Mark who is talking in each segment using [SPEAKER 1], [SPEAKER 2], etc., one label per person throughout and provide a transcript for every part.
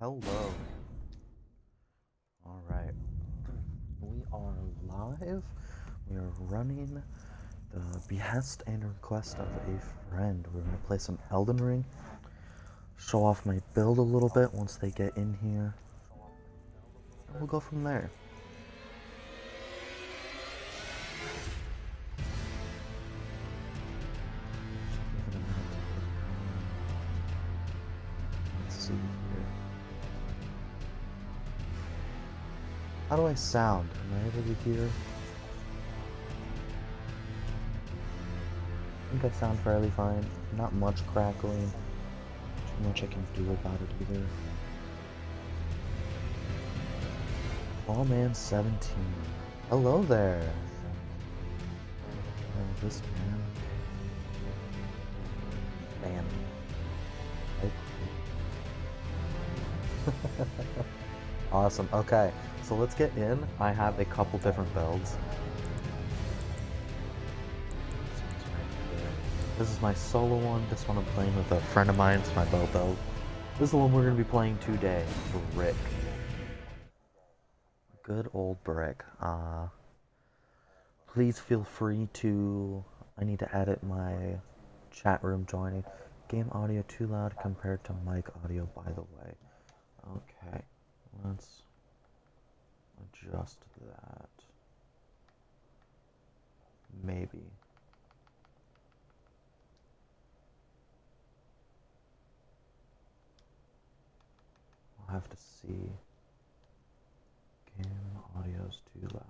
[SPEAKER 1] Hello. Alright. We are live. We are running the behest and request of a friend. We're going to play some Elden Ring. Show off my build a little bit once they get in here. And we'll go from there. Let's see here. How do I sound? Am I able to hear? I think I sound fairly fine. Not much crackling. Too much I can do about it either. Clawman 17. Hello there. This man. Bam. Awesome. Okay, so let's get in. I have a couple different builds. This is my solo one. This one I'm playing with a friend of mine. It's my bow build. This is the one we're going to be playing today. Brick. Good old Brick. Please feel free to... I need to edit my chat room joining. Game audio too loud compared to mic audio, by the way. Okay, let's adjust that. Maybe. I'll have to see. Game audio's too loud.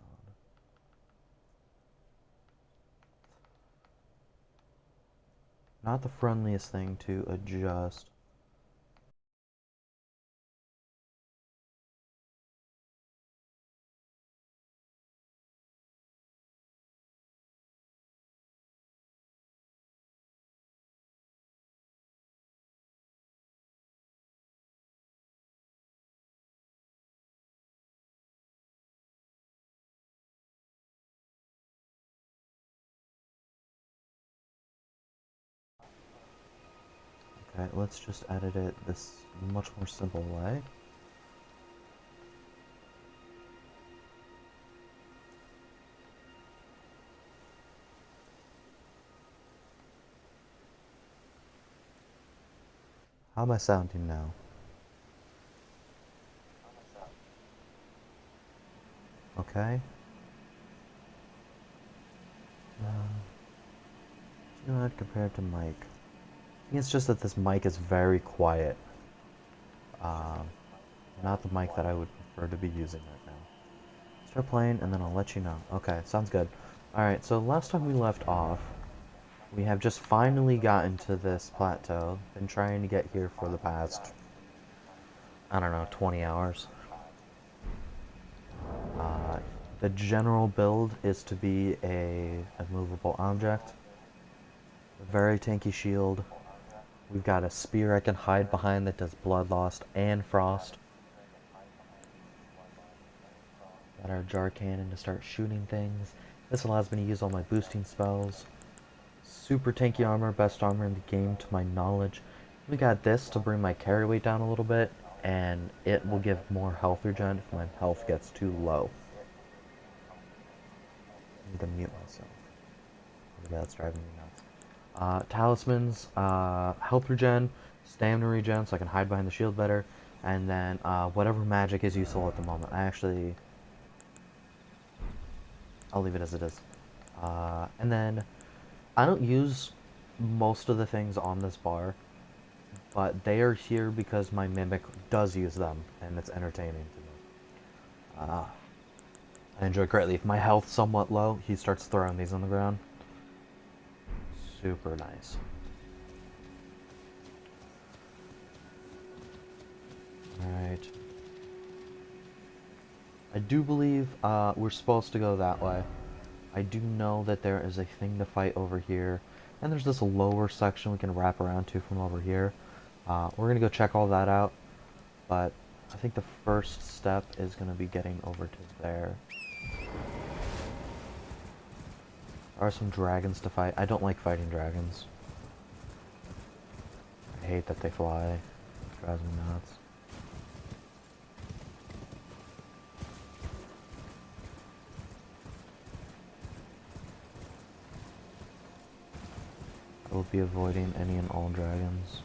[SPEAKER 1] Not the friendliest thing to adjust. Okay, let's just edit it this much more simple way. How am I sounding now? Okay. You know what, compared to mic. I think it's just that this mic is very quiet. Not the mic that I would prefer to be using right now. Start playing and then I'll let you know. Okay, sounds good. Alright, so last time we left off, we have just finally gotten to this plateau. Been trying to get here for the past, I don't know, 20 hours. The general build is to be a movable object. A very tanky shield. We've got a spear I can hide behind that does blood loss and frost. Got our jar cannon to start shooting things. This allows me to use all my boosting spells. Super tanky armor, best armor in the game to my knowledge. We got this to bring my carry weight down a little bit, and it will give more health regen if my health gets too low. I need to mute myself. That's driving me nuts. Talismans, health regen, stamina regen, so I can hide behind the shield better, and then whatever magic is useful at the moment. I'll leave it as it is. And then I don't use most of the things on this bar, but they are here because my mimic does use them, and it's entertaining to me. I enjoy greatly. If my health's somewhat low, he starts throwing these on the ground. Super nice. Alright. I do believe we're supposed to go that way. I do know that there is a thing to fight over here. And there's this lower section we can wrap around to from over here. We're going to go check all that out. But I think the first step is going to be getting over to there. There are some dragons to fight. I don't like fighting dragons. I hate that they fly. It drives me nuts. will be avoiding any and all dragons.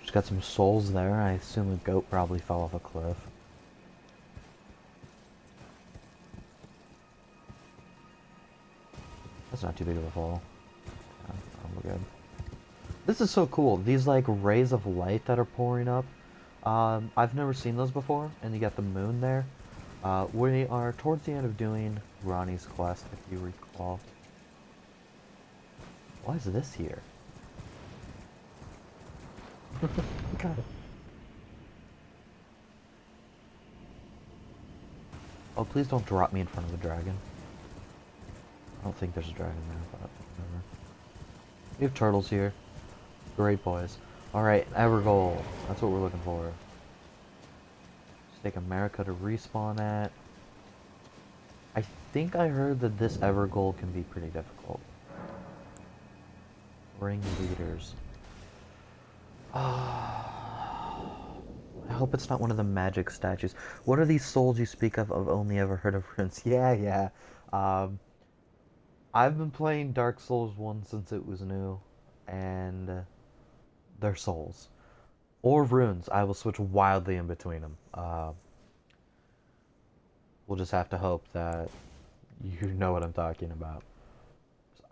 [SPEAKER 1] Just got some souls there. I assume a goat probably fell off a cliff. That's not too big of a fall. Yeah, we're good. This is so cool. These like rays of light that are pouring up. I've never seen those before, and you got the moon there. We are towards the end of doing Ronnie's quest, if you recall. Why is this here? God. Oh, please don't drop me in front of a dragon. I don't think there's a dragon there, but whatever. We have turtles here. Great boys. Alright, Evergoal. That's what we're looking for. Stake America to respawn at. I think I heard that this Evergoal can be pretty difficult. Ring leaders. I hope it's not one of the magic statues. What are these souls you speak of? I've only ever heard of runes. Yeah. I've been playing Dark Souls 1 since it was new, and they're souls. Or runes. I will switch wildly in between them. We'll just have to hope that you know what I'm talking about.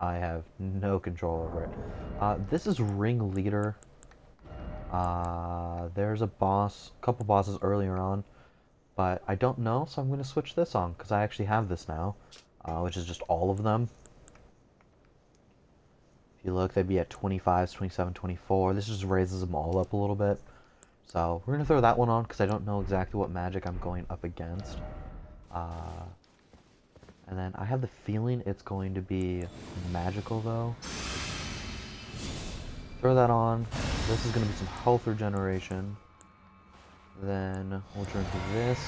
[SPEAKER 1] I have no control over it. This is Ring Leader. There's a boss, a couple bosses earlier on, but I don't know, so I'm going to switch this on, because I actually have this now, which is just all of them. If you look, they'd be at 25, 27, 24. This just raises them all up a little bit. So we're going to throw that one on, because I don't know exactly what magic I'm going up against. And then I have the feeling it's going to be magical, though. Throw that on. This is going to be some health regeneration. Then we'll turn to this.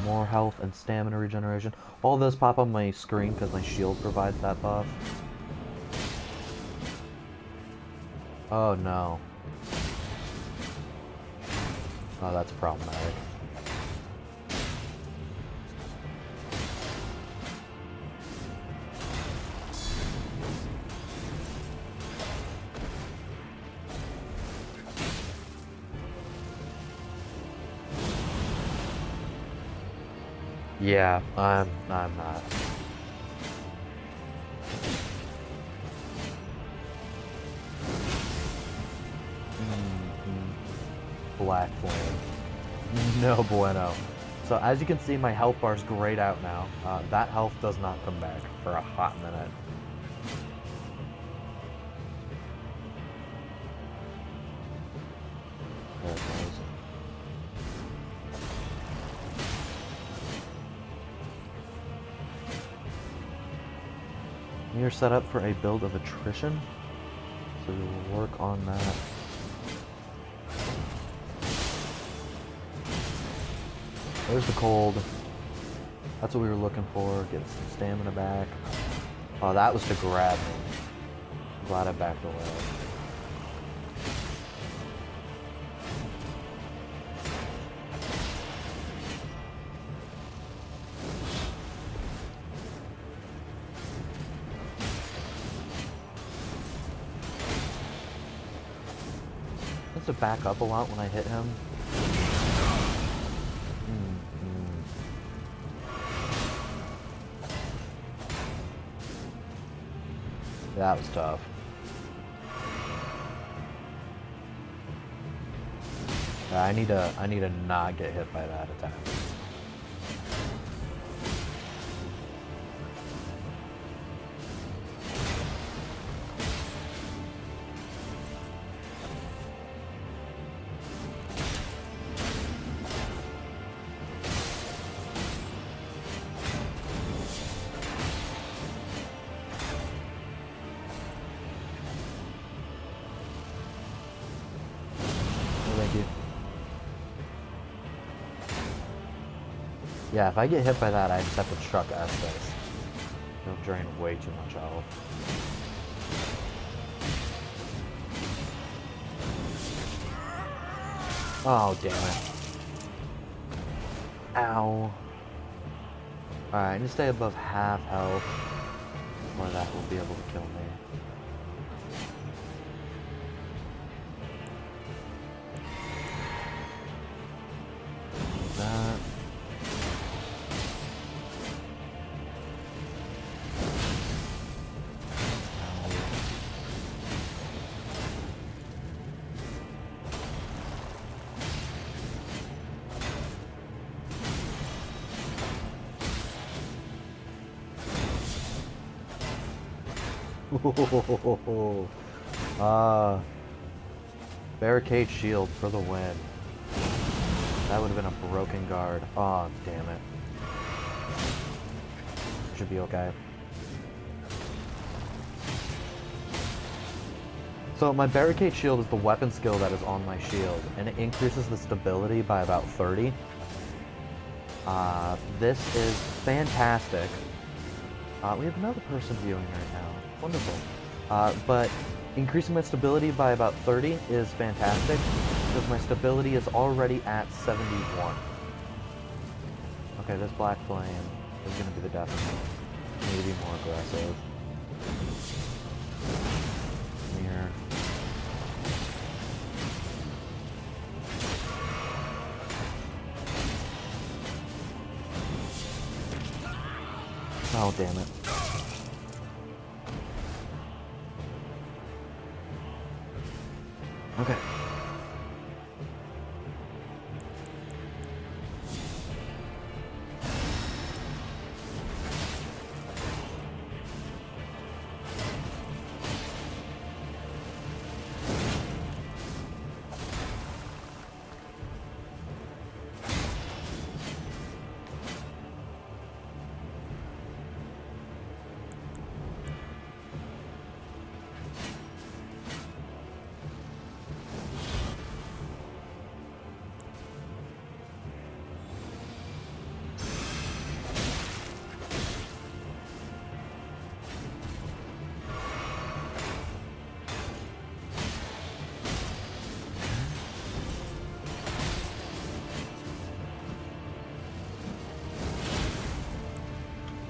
[SPEAKER 1] More health and stamina regeneration. All of those pop on my screen because my shield provides that buff. Oh no. Oh, that's problematic. Yeah, I'm not. Black flame. No bueno. So as you can see, my health bar's grayed out now. That health does not come back for a hot minute. There it goes. You're set up for a build of attrition, so we will work on that. There's the cold. That's what we were looking for. Get some stamina back. Oh, that was to grab me. I'm glad I backed away. To back up a lot when I hit him. That was tough. I need to not get hit by that attack. Yeah, if I get hit by that, I just have to truck Estes. It'll drain way too much health. Oh, damn it. Ow. Alright, I need to stay above half health, or that will be able to kill me. Ah, barricade shield for the win. That would have been a broken guard. Oh, damn it. Should be okay. So my barricade shield is the weapon skill that is on my shield, and it increases the stability by about 30. This is fantastic. We have another person viewing right now. Wonderful. But increasing my stability by about 30 is fantastic, because my stability is already at 71. Okay, this black flame is going to be the death of me. I need to be more aggressive. Here. Oh, damn it. Okay.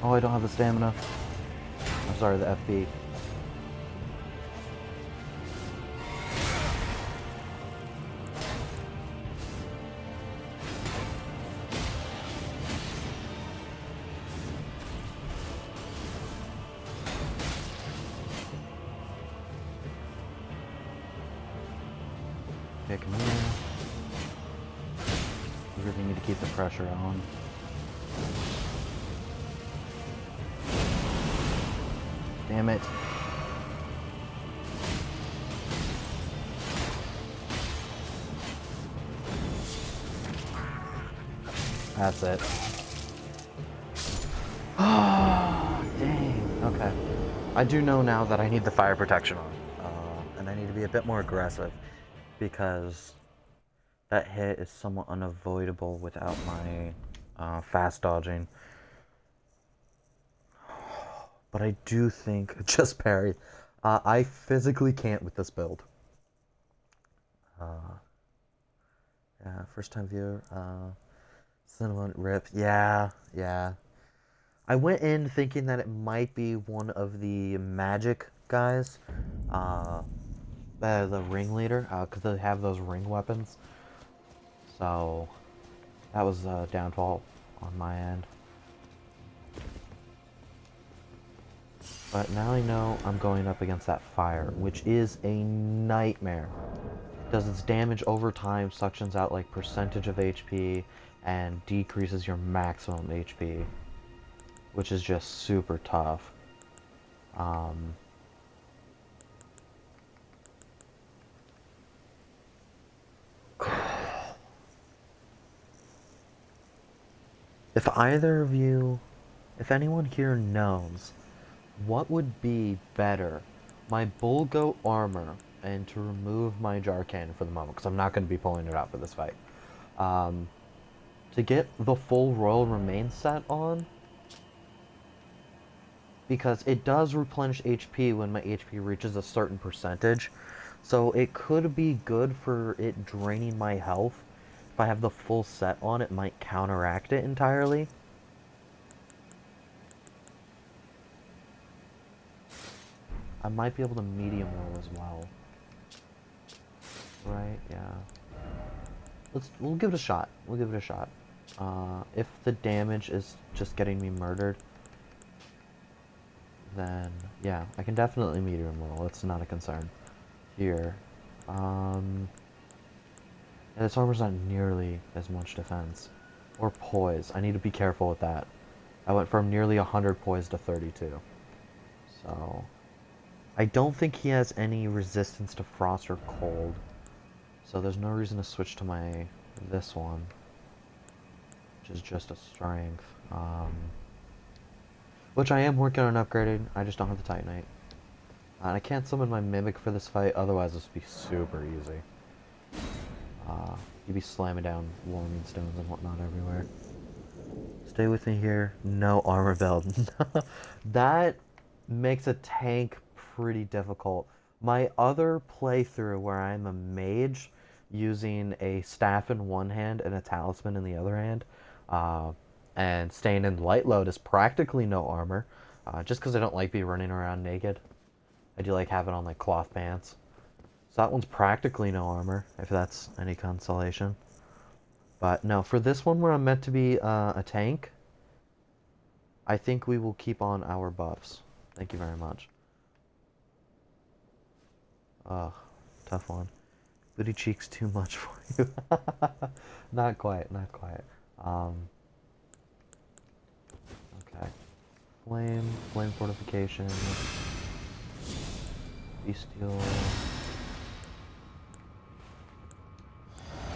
[SPEAKER 1] Oh, I don't have the stamina. I'm sorry, the FB. Okay, come here. We really need to keep the pressure on. Damn it. That's it. Ah, dang. Okay. I do know now that I need the fire protection on. And I need to be a bit more aggressive, because that hit is somewhat unavoidable without my fast dodging. But I do think, just parry, I physically can't with this build. Yeah, first time viewer, Cinnamon Rip, yeah. I went in thinking that it might be one of the magic guys, the ringleader, because they have those ring weapons. So, that was a downfall on my end. But now I know I'm going up against that fire, which is a nightmare. It does its damage over time, suctions out like percentage of HP, and decreases your maximum HP, which is just super tough. If either of you, if anyone here knows, what would be better, my bull goat armor, and to remove my jar cannon for the moment, because I'm not going to be pulling it out for this fight, to get the full Royal Remain set on, because it does replenish HP when my HP reaches a certain percentage, so it could be good for it draining my health. If I have the full set on, it might counteract it entirely. I might be able to medium roll as well. Right, yeah. We'll give it a shot. We'll give it a shot. If the damage is just getting me murdered, then yeah, I can definitely medium roll. It's not a concern. Here. Yeah, this armor's not nearly as much defense. Or poise. I need to be careful with that. I went from nearly 100 poise to 32. So... I don't think he has any resistance to frost or cold, so there's no reason to switch to this one, which is just a strength. Which I am working on upgrading. I just don't have the Titanite. And I can't summon my Mimic for this fight, otherwise this would be super easy. You'd be slamming down warming stones and whatnot everywhere. Stay with me here. No armor build. That makes a tank pretty difficult. My other playthrough where I'm a mage using a staff in one hand and a talisman in the other hand, and staying in light load is practically no armor, just because I don't like be running around naked. I do like having on like cloth pants. So that one's practically no armor, if that's any consolation. But no, for this one where I'm meant to be a tank, I think we will keep on our buffs. Thank you very much. Ugh, tough one. Booty cheeks too much for you. Not quite, not quite. Okay. Flame fortification. Bestial.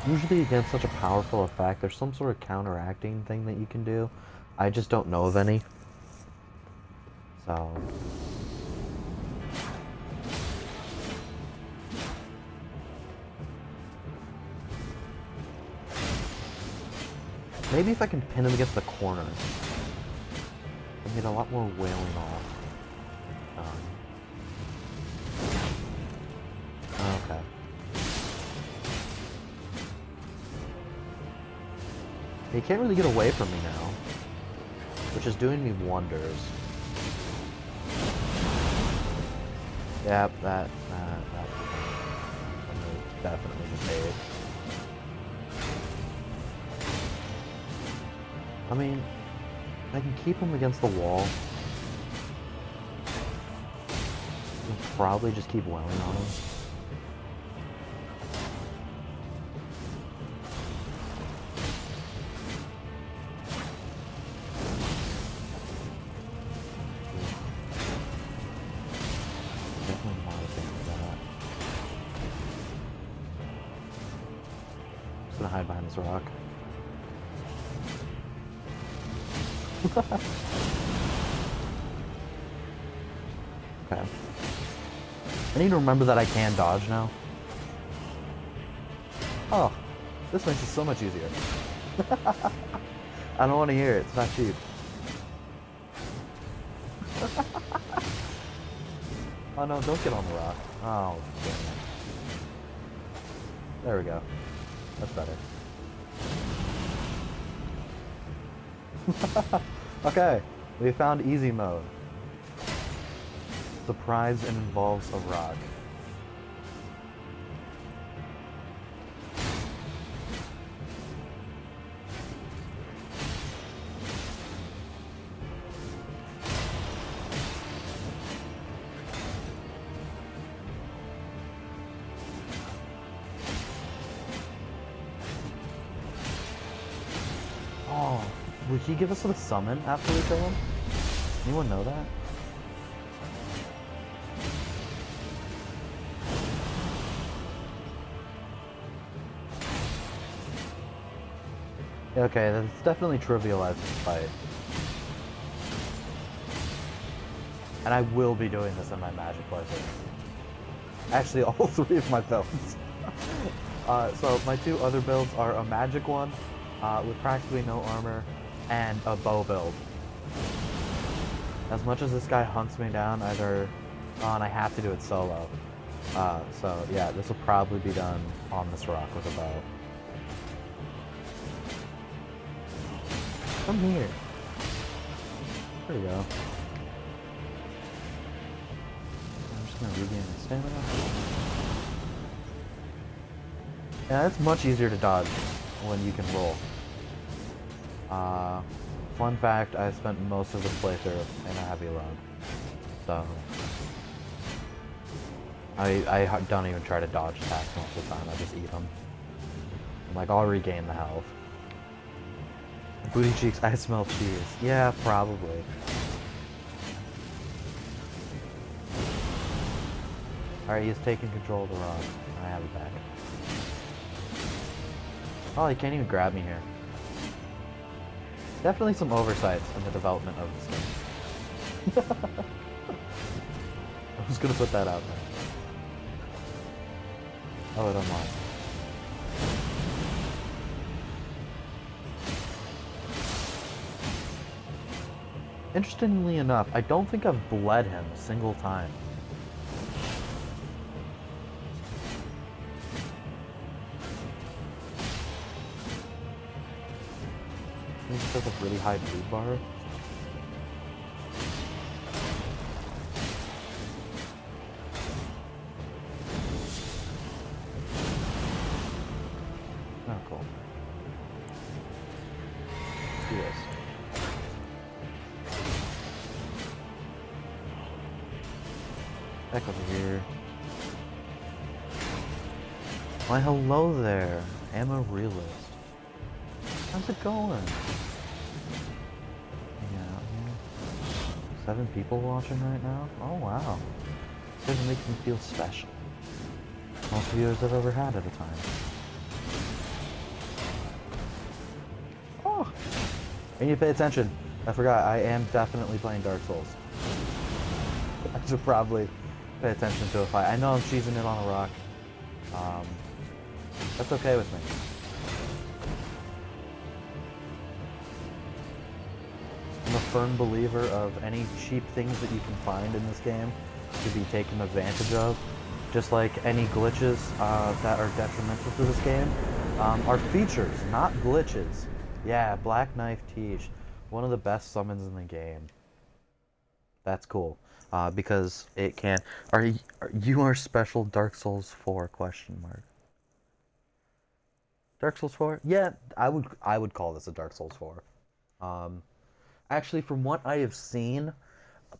[SPEAKER 1] Usually against such a powerful effect, there's some sort of counteracting thing that you can do. I just don't know of any. So... maybe if I can pin him against the corner, I get a lot more wailing off. Okay. He can't really get away from me now, which is doing me wonders. Yep, that definitely just ate. I mean, I can keep him against the wall. I'll probably just keep wailing on him. Definitely not a fan of that. I'm just gonna hide behind this rock. Okay. I need to remember that I can dodge now. Oh, this makes it so much easier. I don't want to hear it. It's not cheap. Oh no, don't get on the rock. Oh, damn it. There we go. That's better. Okay, we found easy mode. Surprise and involves a rock. Oh, would he give us the summon after we kill him? Anyone know that? Okay, that's definitely trivialized this fight. And I will be doing this in my magic playthrough. Actually, all three of my builds. So my two other builds are a magic one, with practically no armor, and a bow build. As much as this guy hunts me down, either on, I have to do it solo. So yeah, this will probably be done on this rock with a bow. Come here. There we go. I'm just gonna regain my stamina. Yeah, it's much easier to dodge when you can roll. Fun fact, I spent most of the playthrough in a heavy load. So I don't even try to dodge attacks most of the time, I just eat them. I'm like, I'll regain the health. Booty cheeks, I smell cheese. Yeah, probably. Alright, he's taking control of the rock. I have it back. Oh, he can't even grab me here. Definitely some oversights in the development of this game. I'm just gonna put that out there. Oh, it unlocked. Interestingly enough, I don't think I've bled him a single time. He just has a really high bleed bar. Oh, cool. Let's do this. Back over here. Why, hello there. I'm a realist. How's it going? Yeah. 7 people watching right now? Oh wow. This makes me feel special. Most viewers I've ever had at a time. Oh! I need to pay attention. I forgot, I am definitely playing Dark Souls. I should probably pay attention to a fight. I know I'm cheesing it on a rock. That's okay with me. I'm a firm believer of any cheap things that you can find in this game to be taken advantage of. Just like any glitches that are detrimental to this game are features, not glitches. Yeah, Black Knife Tiege, one of the best summons in the game. That's cool. Because it can... You are special Dark Souls 4, question mark. Dark Souls 4? Yeah, I would call this a Dark Souls 4. Actually, from what I have seen,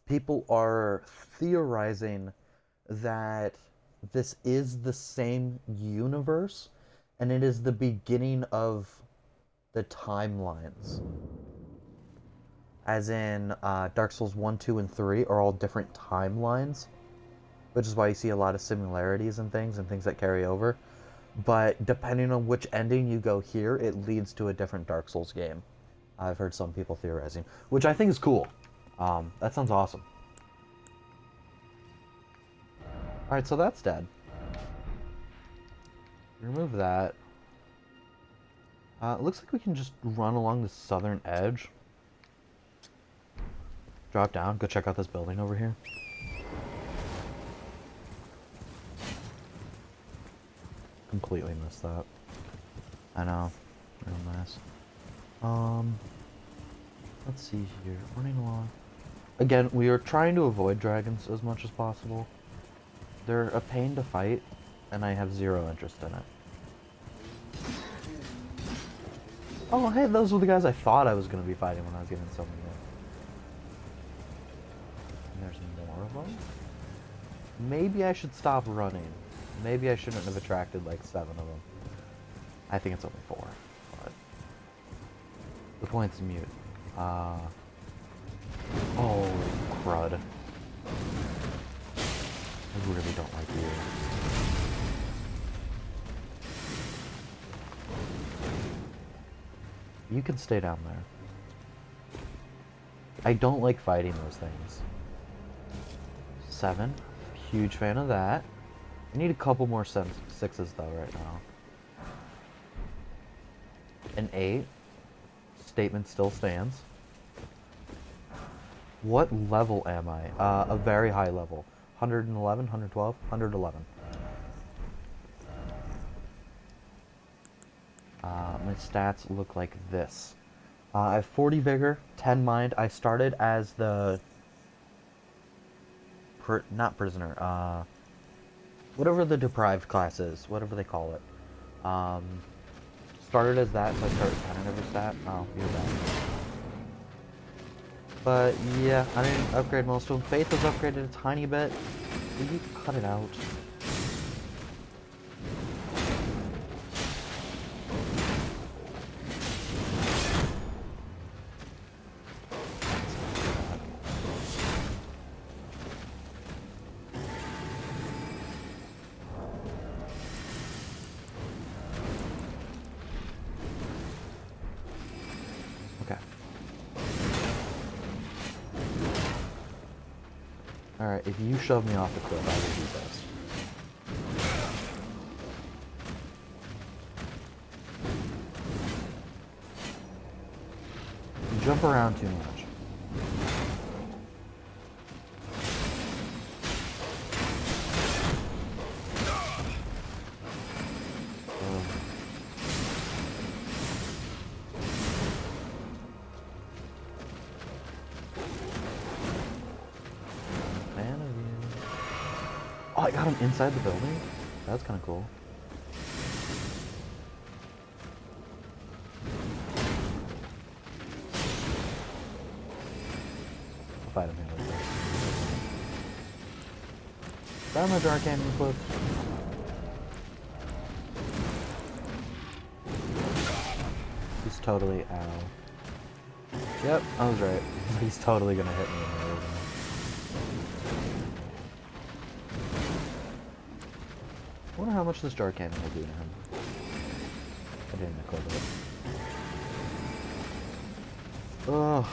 [SPEAKER 1] people are theorizing that this is the same universe, and it is the beginning of the timelines. As in, Dark Souls 1, 2, and 3 are all different timelines, which is why you see a lot of similarities and things that carry over. But depending on which ending you go here, it leads to a different Dark Souls game. I've heard some people theorizing, which I think is cool. That sounds awesome. Alright, so that's dead. Remove that. It looks like we can just run along the southern edge. Drop down, go check out this building over here. Completely missed that. I know. Real nice. Let's see here. Running along. Again, we are trying to avoid dragons as much as possible. They're a pain to fight, and I have zero interest in it. Oh, hey, those were the guys I thought I was going to be fighting when I was getting so many hits. And there's more of them? Maybe I should stop running. Maybe I shouldn't have attracted like 7 of them. I think it's only 4, but the point's mute. Oh, crud. I really don't like you. You can stay down there. I don't like fighting those things. 7. Huge fan of that. I need a couple more 6s though right now. An 8. Statement still stands. What level am I? A very high level. 111, 112, 111. My stats look like this. I have 40 vigor, 10 mind. I started as the... not prisoner. Whatever the deprived class is. Whatever they call it. Started as that, so I started counting every stat. Oh, you're back. But yeah, I didn't upgrade most of them. Faith was upgraded a tiny bit. Will you cut it out? Alright, if you shove me off the cliff, I will do this. You jump around too much. Oh, I got him inside the building? That's kind of cool. I'll fight him here later. Found my dark canyon clip. He's totally ow. Yep, I was right. He's totally gonna hit me in there, isn't he? I wonder how much this dark cannon will do to him. I didn't equip it. Ugh.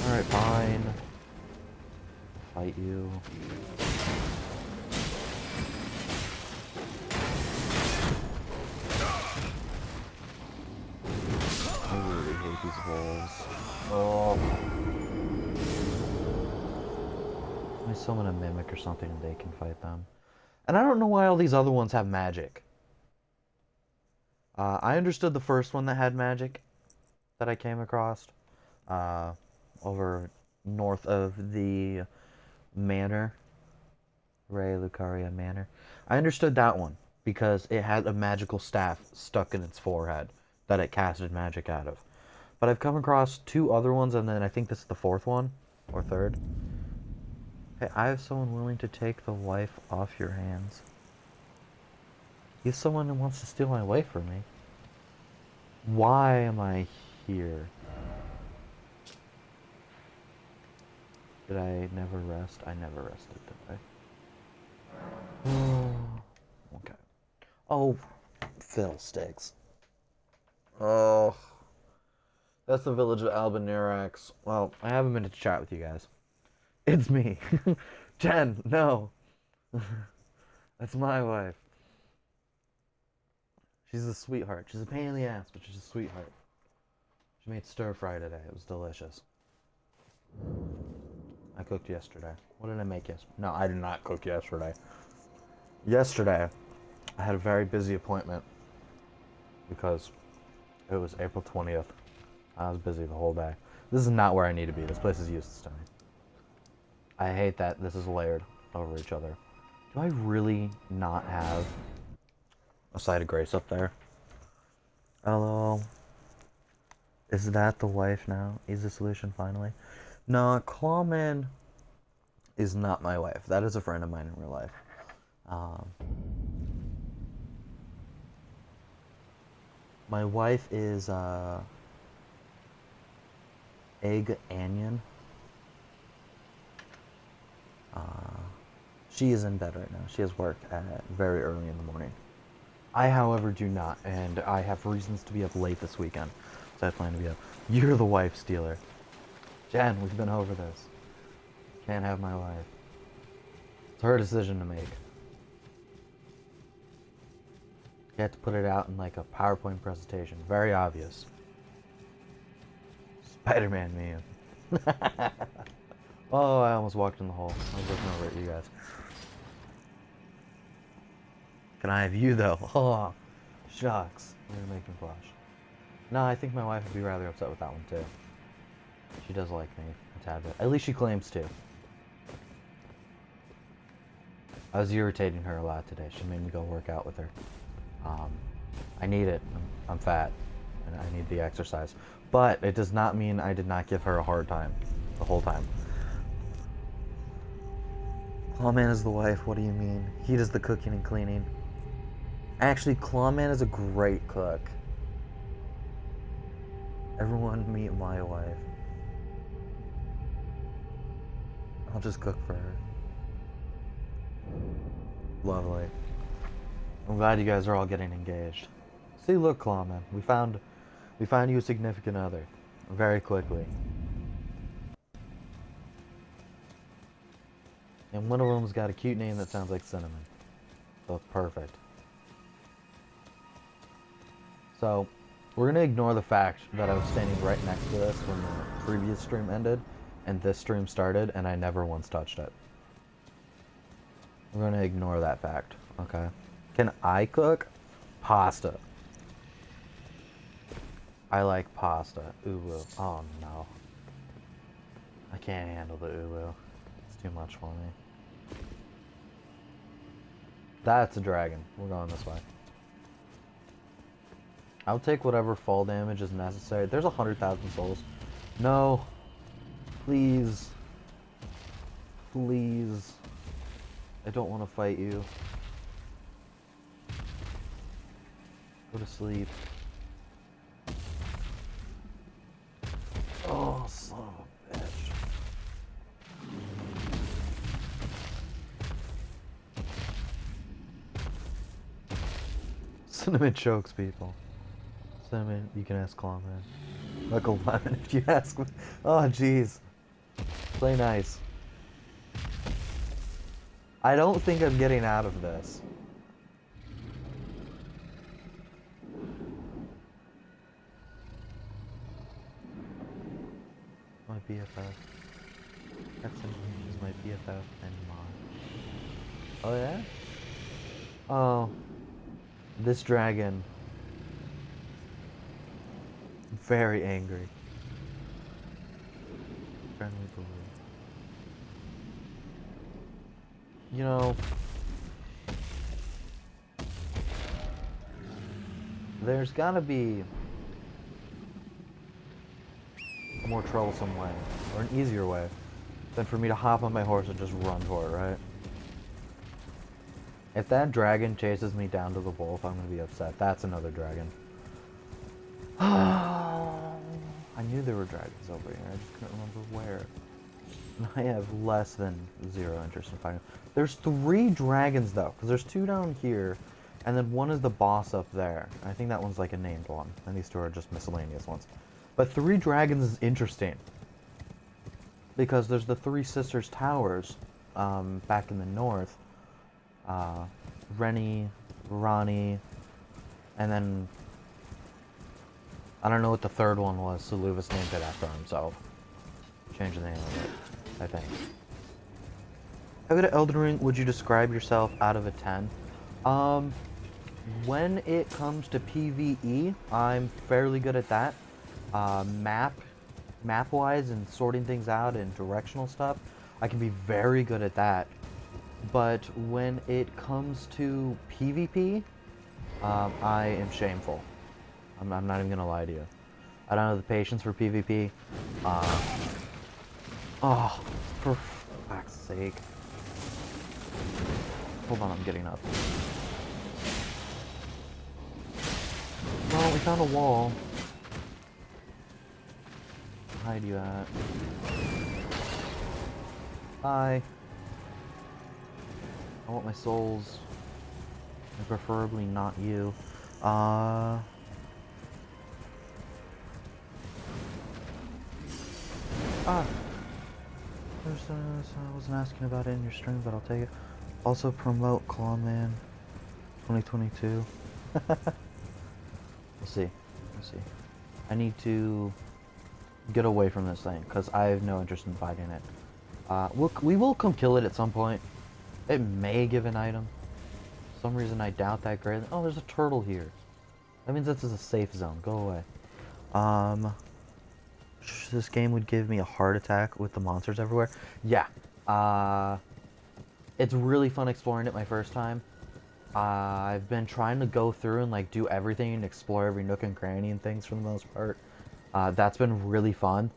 [SPEAKER 1] Alright, fine. Fight you. I really hate these wolves. Oh. Let me summon a mimic or something and they can fight them. And I don't know why all these other ones have magic. I understood the first one that had magic that I came across over north of the manor, Ray Lucaria Manor. I understood that one because it had a magical staff stuck in its forehead that it casted magic out of. But I've come across two other ones, and then I think this is the fourth one or third. Hey, I have someone willing to take the wife off your hands. He's someone who wants to steal my wife from me. Why am I here? Did I never rest? I never rested, did I? Okay. Oh, fiddlesticks. Oh. That's the village of Albanirax. Well, I haven't been to chat with you guys. It's me. Jen, no. That's my wife. She's a sweetheart. She's a pain in the ass, but she's a sweetheart. She made stir fry today. It was delicious. I cooked yesterday. What did I make yesterday? No, I did not cook yesterday. Yesterday, I had a very busy appointment because it was April 20th. I was busy the whole day. This is not where I need to be. This place is useless to me. I hate that this is layered over each other. Do I really not have a side of grace up there? Hello? Is that the wife now? Is the solution finally? No, Clawman is not my wife. That is a friend of mine in real life. My wife is Egg Anion. She is in bed right now. She has work at very early in the morning. I, however, do not, and I have reasons to be up late this weekend, so I plan to be up. You're the wife stealer. Jen, we've been over this. Can't have my wife. It's her decision to make. You have to put it out in like a PowerPoint presentation. Very obvious. Spider-Man meme. Oh, I almost walked in the hole. I was looking over at you guys. Can I have you, though? Oh, shucks. You're gonna make me blush. No, I think my wife would be rather upset with that one, too. She does like me a tad bit. At least she claims to. I was irritating her a lot today. She made me go work out with her. I need it. I'm fat, and I need the exercise. But it does not mean I did not give her a hard time the whole time. Clawman is the wife, what do you mean? He does the cooking and cleaning. Actually, Clawman is a great cook. Everyone meet my wife. I'll just cook for her. Lovely. I'm glad you guys are all getting engaged. See, look, Clawman, we found you a significant other very quickly. And one of them's got a cute name that sounds like cinnamon. So it's perfect. So, we're going to ignore the fact that I was standing right next to this when the previous stream ended, and this stream started, and I never once touched it. We're going to ignore that fact, okay? Can I cook? Pasta. I like pasta. Uwu. Oh no. I can't handle the uwu. It's too much for me. That's a dragon. We're going this way. I'll take whatever fall damage is necessary. There's 100,000 souls. No. Please. Please. I don't want to fight you. Go to sleep. Oh, son of a bitch. Cinnamon chokes people. Cinnamon, you can ask Clawman. Like a lemon if you ask me. Oh, jeez. Play nice. I don't think I'm getting out of this. My BFF. XMH is my BFF and mod. Oh yeah? Oh. This dragon. Very angry. Friendly bully. You know, there's gotta be a more troublesome way, or an easier way, than for me to hop on my horse and just run for it, right? If that dragon chases me down to the wolf, I'm gonna be upset. That's another dragon. I knew there were dragons over here, I just couldn't remember where. I have less than 0 interest in fighting. There's 3 dragons though, because there's 2 down here, and then one is the boss up there. I think that one's like a named one, and these 2 are just miscellaneous ones. But 3 dragons is interesting, because there's the 3 sisters towers back in the north. Rennie, Ronnie, and then I don't know what the 3rd one was, so Luvis named it after himself. Changed the name of it, I think. How good at Elden Ring would you describe yourself out of a 10? When it comes to PvE, I'm fairly good at that. Map-wise and sorting things out and directional stuff, I can be very good at that. But when it comes to PvP, I am shameful. I'm not even gonna lie to you. I don't have the patience for PvP. Oh, for fuck's sake. Hold on, I'm getting up. Well, we found a wall. Where hide you at? Hi. I want my souls. And preferably not you. I wasn't asking about it in your stream, but I'll take it. Also promote Clawman 2022. We'll see. We'll see. I need to get away from this thing, because I have no interest in fighting it. We will come kill it at some point. It may give an item. For some reason I doubt that greatly. Oh, there's a turtle here. That means this is a safe zone. Go away. This game would give me a heart attack with the monsters everywhere. Yeah. It's really fun exploring it my first time. I've been trying to go through and like do everything and explore every nook and cranny and things for the most part. That's been really fun.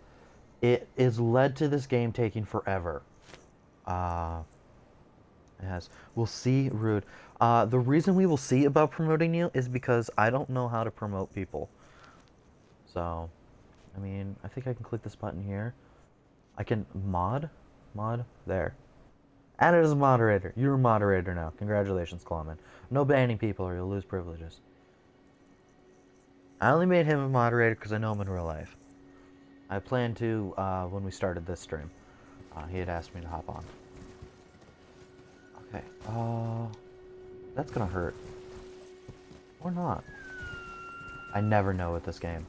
[SPEAKER 1] It has led to this game taking forever. It has. We'll see, rude. The reason we will see about promoting you is because I don't know how to promote people. So, I mean, I think I can click this button here. I can mod, there. Added as a moderator. You're a moderator now. Congratulations, Clawman. No banning people or you'll lose privileges. I only made him a moderator because I know him in real life. I planned to when we started this stream. He had asked me to hop on. Okay, that's gonna hurt. Or not. I never know with this game.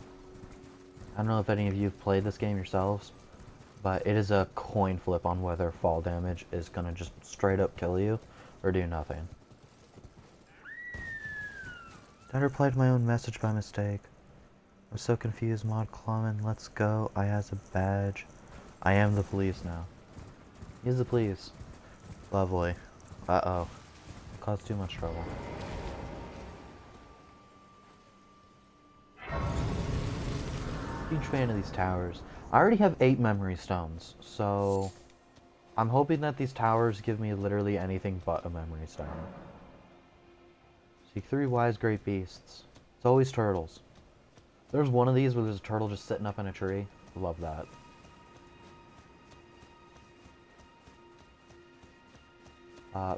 [SPEAKER 1] I don't know if any of you have played this game yourselves, but it is a coin flip on whether fall damage is gonna just straight up kill you or do nothing. Did I reply to my own message by mistake? I'm so confused, Mod Clawman. Let's go. I has a badge. I am the police now. He's the police. Lovely. Uh-oh. Caused too much trouble. Huge fan of these towers. I already have 8 memory stones, so I'm hoping that these towers give me literally anything but a memory stone. See, 3 wise great beasts. It's always turtles. There's one of these where there's a turtle just sitting up in a tree. Love that.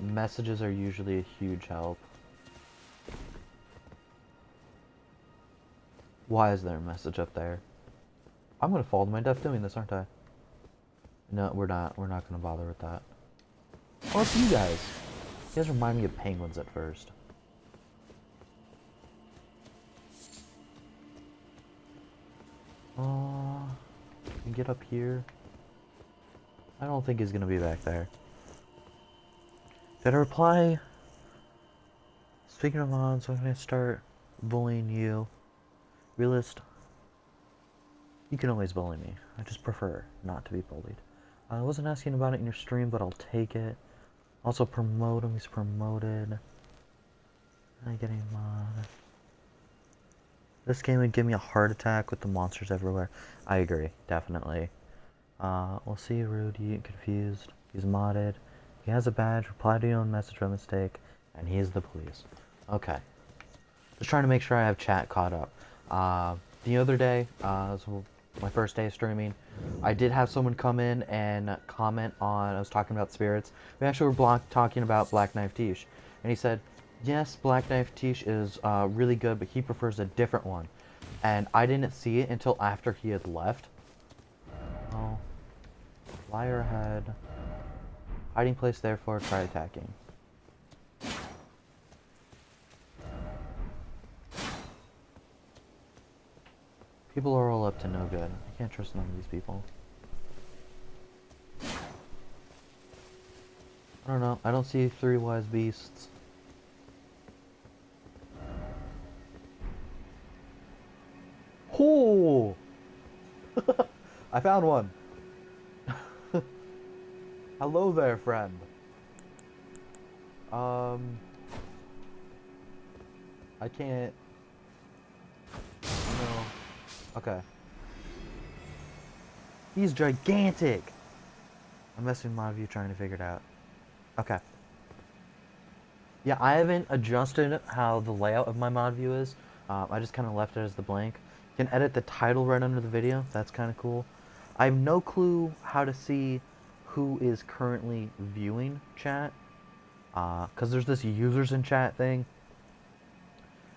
[SPEAKER 1] Messages are usually a huge help. Why is there a message up there? I'm gonna fall to my death doing this, aren't I? No, we're not. We're not gonna bother with that. Oh, it's you guys. You guys remind me of penguins at first. Can get up here. I don't think he's gonna be back there. Did I reply? Speaking of mods, I'm gonna start bullying you. Realist, you can always bully me. I just prefer not to be bullied. I wasn't asking about it in your stream, but I'll take it. Also promote him, he's promoted. I get a mod. This game would give me a heart attack with the monsters everywhere. I agree, definitely. We'll see, Rude, you get confused. He's modded. He has a badge, reply to your own message by mistake, and he is the police. Okay. Just trying to make sure I have chat caught up. The other day, so my first day of streaming, I did have someone come in and comment on, I was talking about spirits. We actually were talking about Black Knife Tiche. And he said, yes, Black Knife Tiche is really good, but he prefers a different one. And I didn't see it until after he had left. Oh. Liar ahead. Hiding place, therefore, try attacking. People are all up to no good. I can't trust none of these people. I don't know. I don't see 3 wise beasts. Oh! I found one. Hello there, friend. I can't. No. Okay. He's gigantic. I'm messing with my view trying to figure it out. Okay. Yeah, I haven't adjusted how the layout of my mod view is. I just kind of left it as the blank. You can edit the title right under the video. That's kind of cool. I have no clue how to see who is currently viewing chat. Because there's this users in chat thing.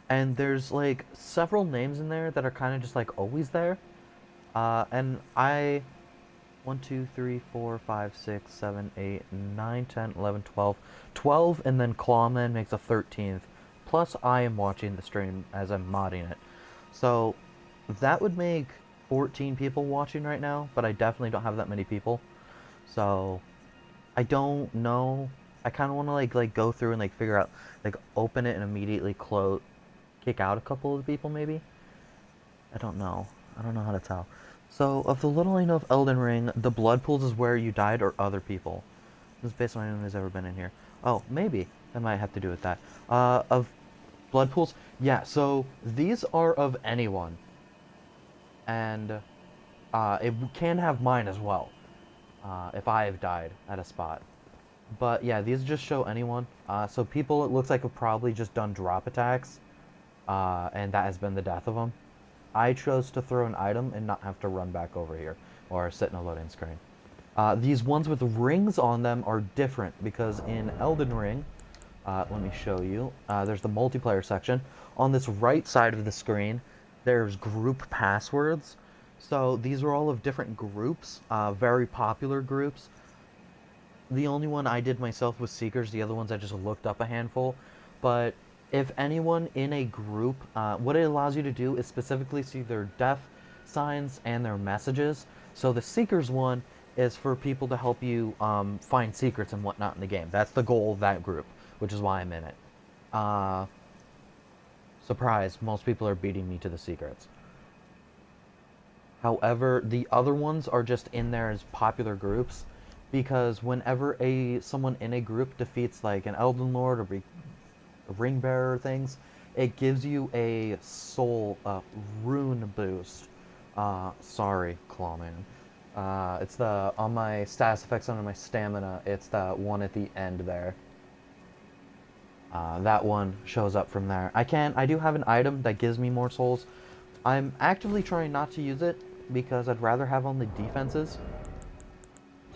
[SPEAKER 1] And there's like several names in there that are kind of just like always there. And 1, 2, 3, 4, 5, 6, 7, 8, 9, 10, 11, 12. 12 and then Clawman makes a 13th. Plus I am watching the stream as I'm modding it. So that would make 14 people watching right now, but I definitely don't have that many people. So I don't know. I kind of want to like go through and like figure out, like open it and immediately kick out a couple of people maybe. I don't know. I don't know how to tell. So, of the little I know of Elden Ring, the blood pools is where you died or other people. This is based on anyone who's ever been in here. Oh, maybe. That might have to do with that. Of blood pools? Yeah, so these are of anyone. And it can have mine as well. If I have died at a spot. But yeah, these just show anyone. So people, it looks like, have probably just done drop attacks. And that has been the death of them. I chose to throw an item and not have to run back over here or sit in a loading screen. These ones with rings on them are different because in Elden Ring, let me show you, there's the multiplayer section. On this right side of the screen, there's group passwords. So these are all of different groups, very popular groups. the only one I did myself was Seekers. The other ones I just looked up a handful. But if anyone in a group, what it allows you to do is specifically see their death signs and their messages. So the Seekers one is for people to help you find secrets and whatnot in the game. That's the goal of that group, which is why I'm in it. Uh, Surprise, most people are beating me to the secrets. However, the other ones are just in there as popular groups because whenever someone in a group defeats like an Elden Lord or a ring bearer things, it gives you a soul rune boost. Sorry, Clawman. It's the on my status effects under my stamina. It's the one at the end there. That one shows up from there. I do have an item that gives me more souls. I'm actively trying not to use it because I'd rather have only defenses,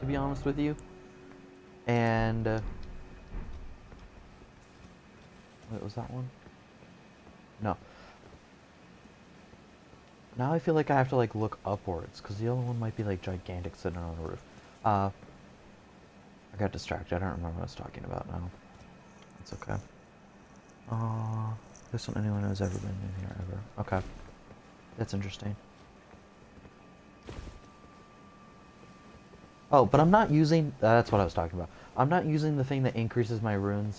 [SPEAKER 1] to be honest with you. And wait, was that one? No. Now I feel like I have to like look upwards because the other one might be like gigantic sitting on the roof. I got distracted. I don't remember what I was talking about now. It's okay. This one anyone who's ever been in here ever. Okay. That's interesting. Oh, but I'm not using... that's what I was talking about. I'm not using the thing that increases my rune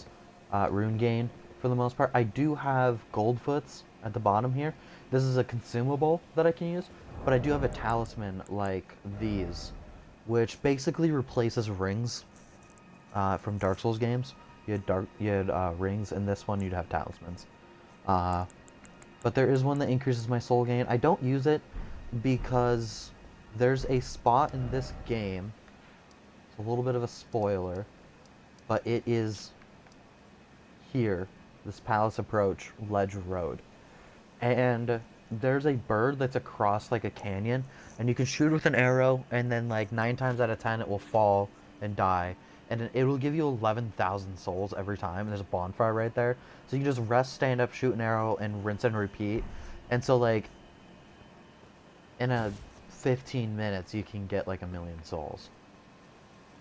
[SPEAKER 1] gain for the most part. I do have gold foots at the bottom here. This is a consumable that I can use, but I do have a talisman like these, which basically replaces rings from Dark Souls games. You had rings, and this one you'd have talismans. But there is one that increases my soul gain. I don't use it because there's a spot in this game. It's a little bit of a spoiler, but it is here, this Palace Approach Ledge Road. And there's a bird that's across like a canyon, and you can shoot with an arrow, and then like 9 times out of 10 it will fall and die. And it will give you 11,000 souls every time. And there's a bonfire right there. So you can just rest, stand up, shoot an arrow, and rinse and repeat. And so like in a 15 minutes you can get like 1,000,000 souls.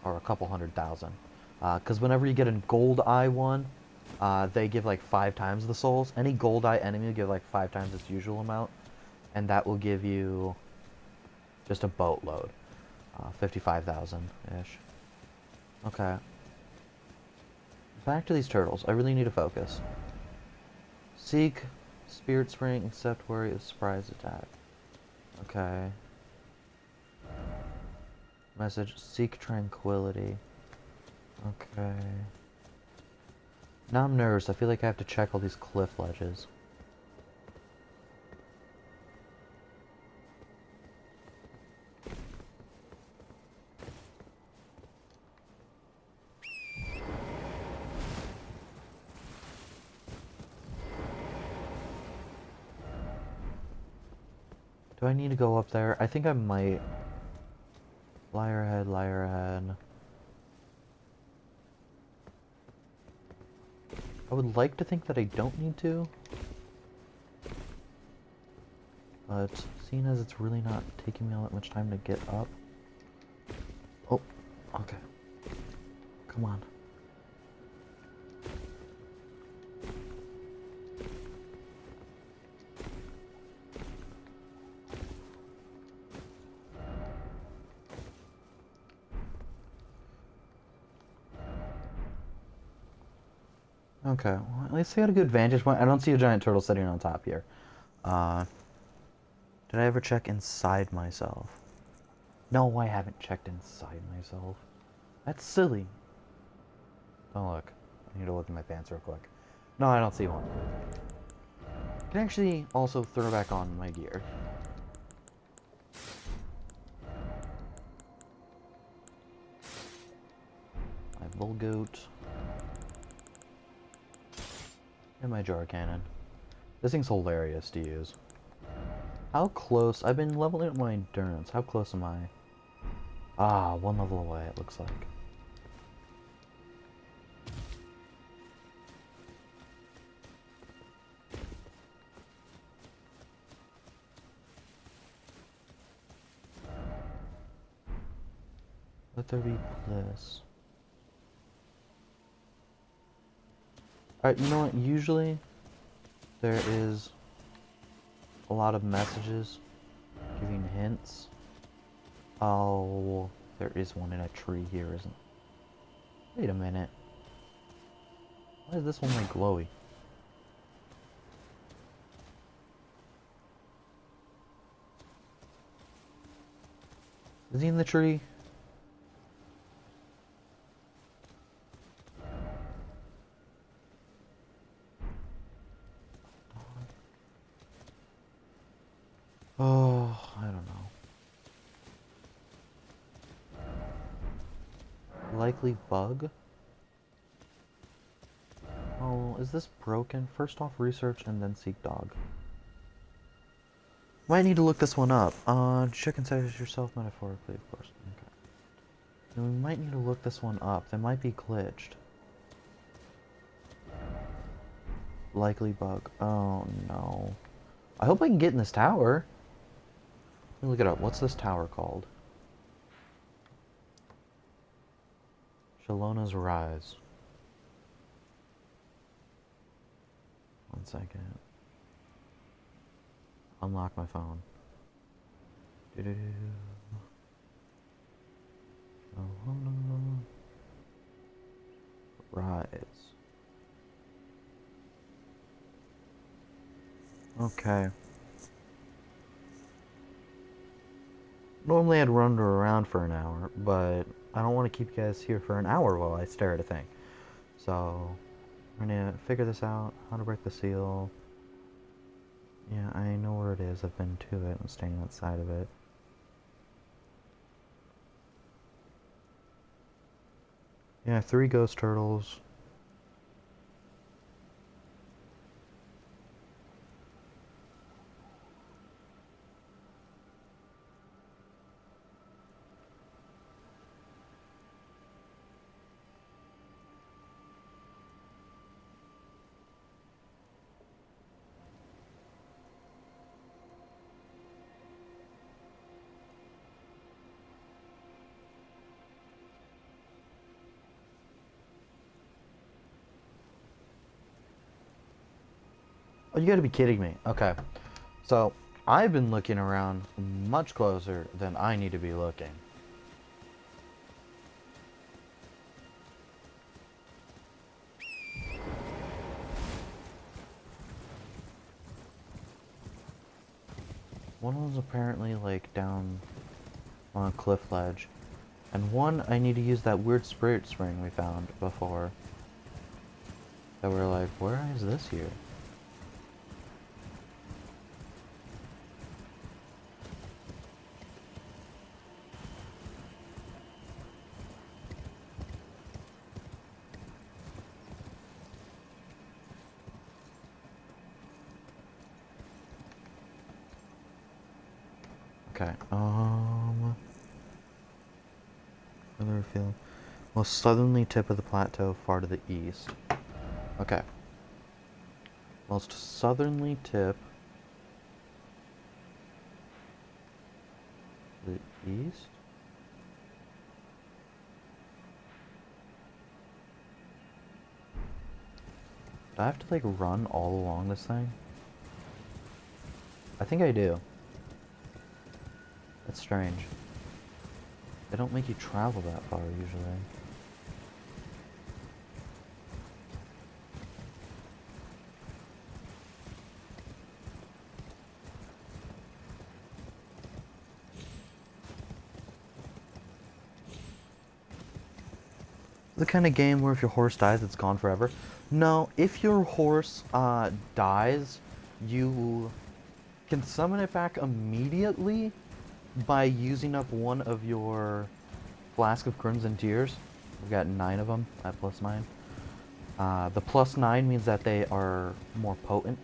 [SPEAKER 1] Or a couple 100,000. Because whenever you get a gold eye one, they give like 5 times the souls. Any gold eye enemy will give like 5 times its usual amount. And that will give you just a boatload. 55,000-ish. Okay. Back to these turtles. I really need to focus. Seek, Spirit Spring, except worry of surprise attack. Okay. Message, seek tranquility. Okay. Now I'm nervous. I feel like I have to check all these cliff ledges. Do I need to go up there? I think I might. Liar ahead, liar ahead. I would like to think that I don't need to. But seeing as it's really not taking me all that much time to get up. Oh, okay. Come on. Okay, well, at least I got a good vantage point. I don't see a giant turtle sitting on top here. Did I ever check inside myself? No, I haven't checked inside myself. That's silly. Don't look. I need to look in my pants real quick. No, I don't see one. I can actually also throw back on my gear. My bull goat. And my jar cannon. This thing's hilarious to use. How close? I've been leveling up my endurance. How close am I? Ah, 1 level away, it looks like. Let there be bliss. Alright, you know what? Usually there is a lot of messages giving hints. Oh, there is one in a tree here, isn't there? Wait a minute. Why is this one like glowy? Is he in the tree? Oh, I don't know. Likely bug? Oh, is this broken? First off, research and then seek dog. Might need to look this one up. Chicken says yourself metaphorically, of course. Okay. Then we might need to look this one up. They might be glitched. Likely bug. Oh no. I hope I can get in this tower. Let me look it up. What's this tower called? Shallona's Rise. One second. Unlock my phone. Shalona Rise. Okay. Normally I'd run around for an hour, but I don't want to keep you guys here for an hour while I stare at a thing. So, we're gonna figure this out, how to break the seal. Yeah, I know where it is. I've been to it. I'm staying outside of it. Yeah, 3 ghost turtles. Oh, you gotta be kidding me. Okay. So, I've been looking around much closer than I need to be looking. One was apparently like down on a cliff ledge. And one, I need to use that weird spirit spring we found before. That we're like, where is this here? Okay, further afield. Most southerly tip of the plateau, far to the east. Okay. Most southerly tip. The east? Do I have to like run all along this thing? I think I do. That's strange. They don't make you travel that far usually. The kind of game where if your horse dies, it's gone forever. No, if your horse dies, you can summon it back immediately by using up one of your Flask of Crimson Tears. We've got 9 of them at +9. The +9 means that they are more potent.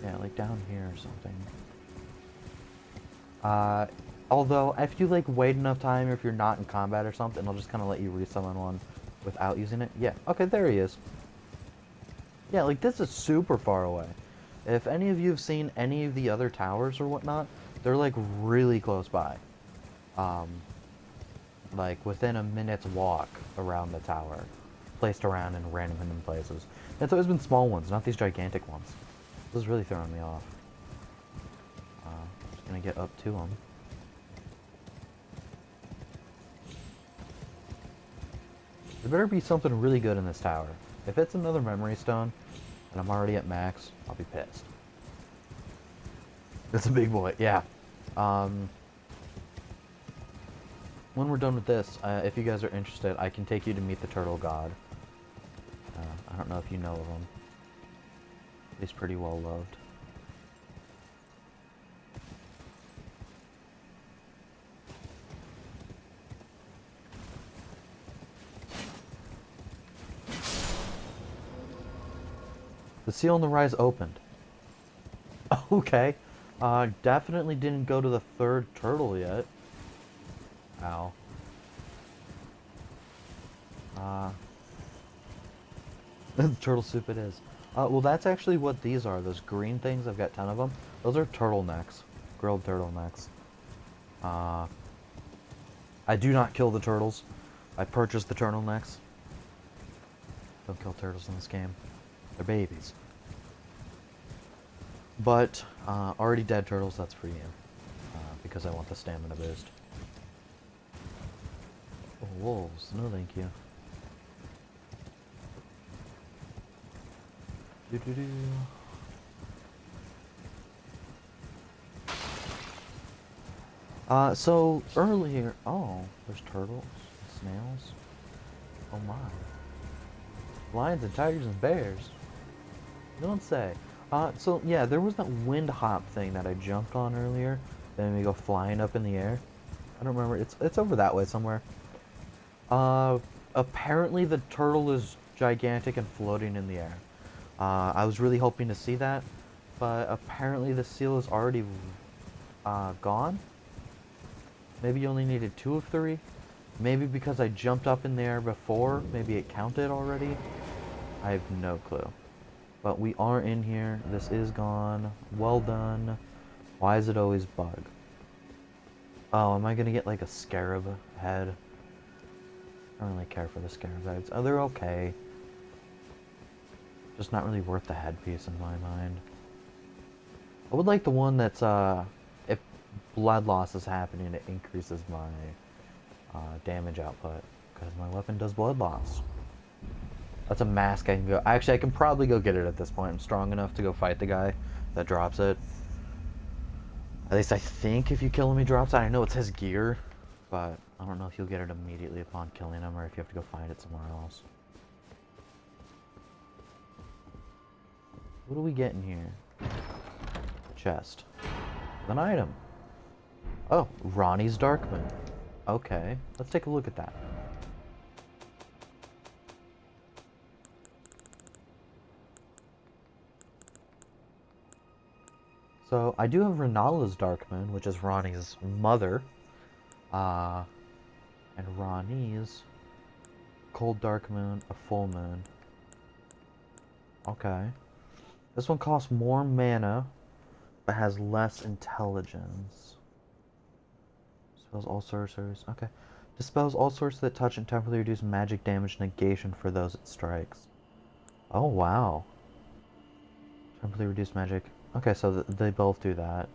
[SPEAKER 1] Yeah, like down here or something. Although, if you like wait enough time, or if you're not in combat or something, it'll just kind of let you resummon one without using it. Yeah, okay, there he is. Yeah, like this is super far away. If any of you have seen any of the other towers or whatnot, they're like really close by. like within a minute's walk around the tower, placed around in random hidden places. And it's always been small ones, not these gigantic ones. This is really throwing me off. Just gonna get up to them. There better be something really good in this tower. If it's another memory stone, and I'm already at max, I'll be pissed. It's a big boy, yeah. When we're done with this, if you guys are interested, I can take you to meet the turtle god. I don't know if you know of him. He's pretty well loved. The seal on the rise opened. Okay. Definitely didn't go to the third turtle yet. Ow. Turtle soup it is. Well, that's actually what these are. Those green things, I've got 10 of them. Those are turtlenecks. Grilled turtlenecks. I do not kill the turtles. I purchased the turtlenecks. Don't kill turtles in this game. They're babies. But, already dead turtles, that's for you. Because I want the stamina boost. Oh, wolves. No thank you. Doo-doo-doo. So earlier, oh, there's turtles, snails. Oh my. Lions and tigers and bears. You don't say. So yeah, there was that wind hop thing that I jumped on earlier. Then we go flying up in the air. I don't remember. It's over that way somewhere. Apparently the turtle is gigantic and floating in the air. I was really hoping to see that, but apparently the seal is already gone. Maybe you only needed 2 of 3. Maybe because I jumped up in there before, maybe it counted already. I have no clue. But we are in here. This is gone. Well done. Why is it always bug? Oh, am I gonna get like a scarab head? I don't really care for the scarab heads. Oh, they're okay. Just not really worth the headpiece in my mind. I would like the one that's, if blood loss is happening, it increases my damage output. Because my weapon does blood loss. That's a mask I can go... Actually, I can probably go get it at this point. I'm strong enough to go fight the guy that drops it. At least I think if you kill him, he drops it. I know it's his gear, but I don't know if you'll get it immediately upon killing him or if you have to go find it somewhere else. What do we get in here? Chest. An item. Oh, Ronnie's Darkmoon. Okay, let's take a look at that. So, I do have Renala's Darkmoon, which is Ronnie's mother. And Ronnie's Cold Darkmoon, a full moon. Okay. This one costs more mana, but has less intelligence. Dispels all sorcerers. Okay. Dispels all sorts that touch and temporarily reduce magic damage negation for those it strikes. Oh, wow. Temporarily reduce magic. Okay, so they both do that.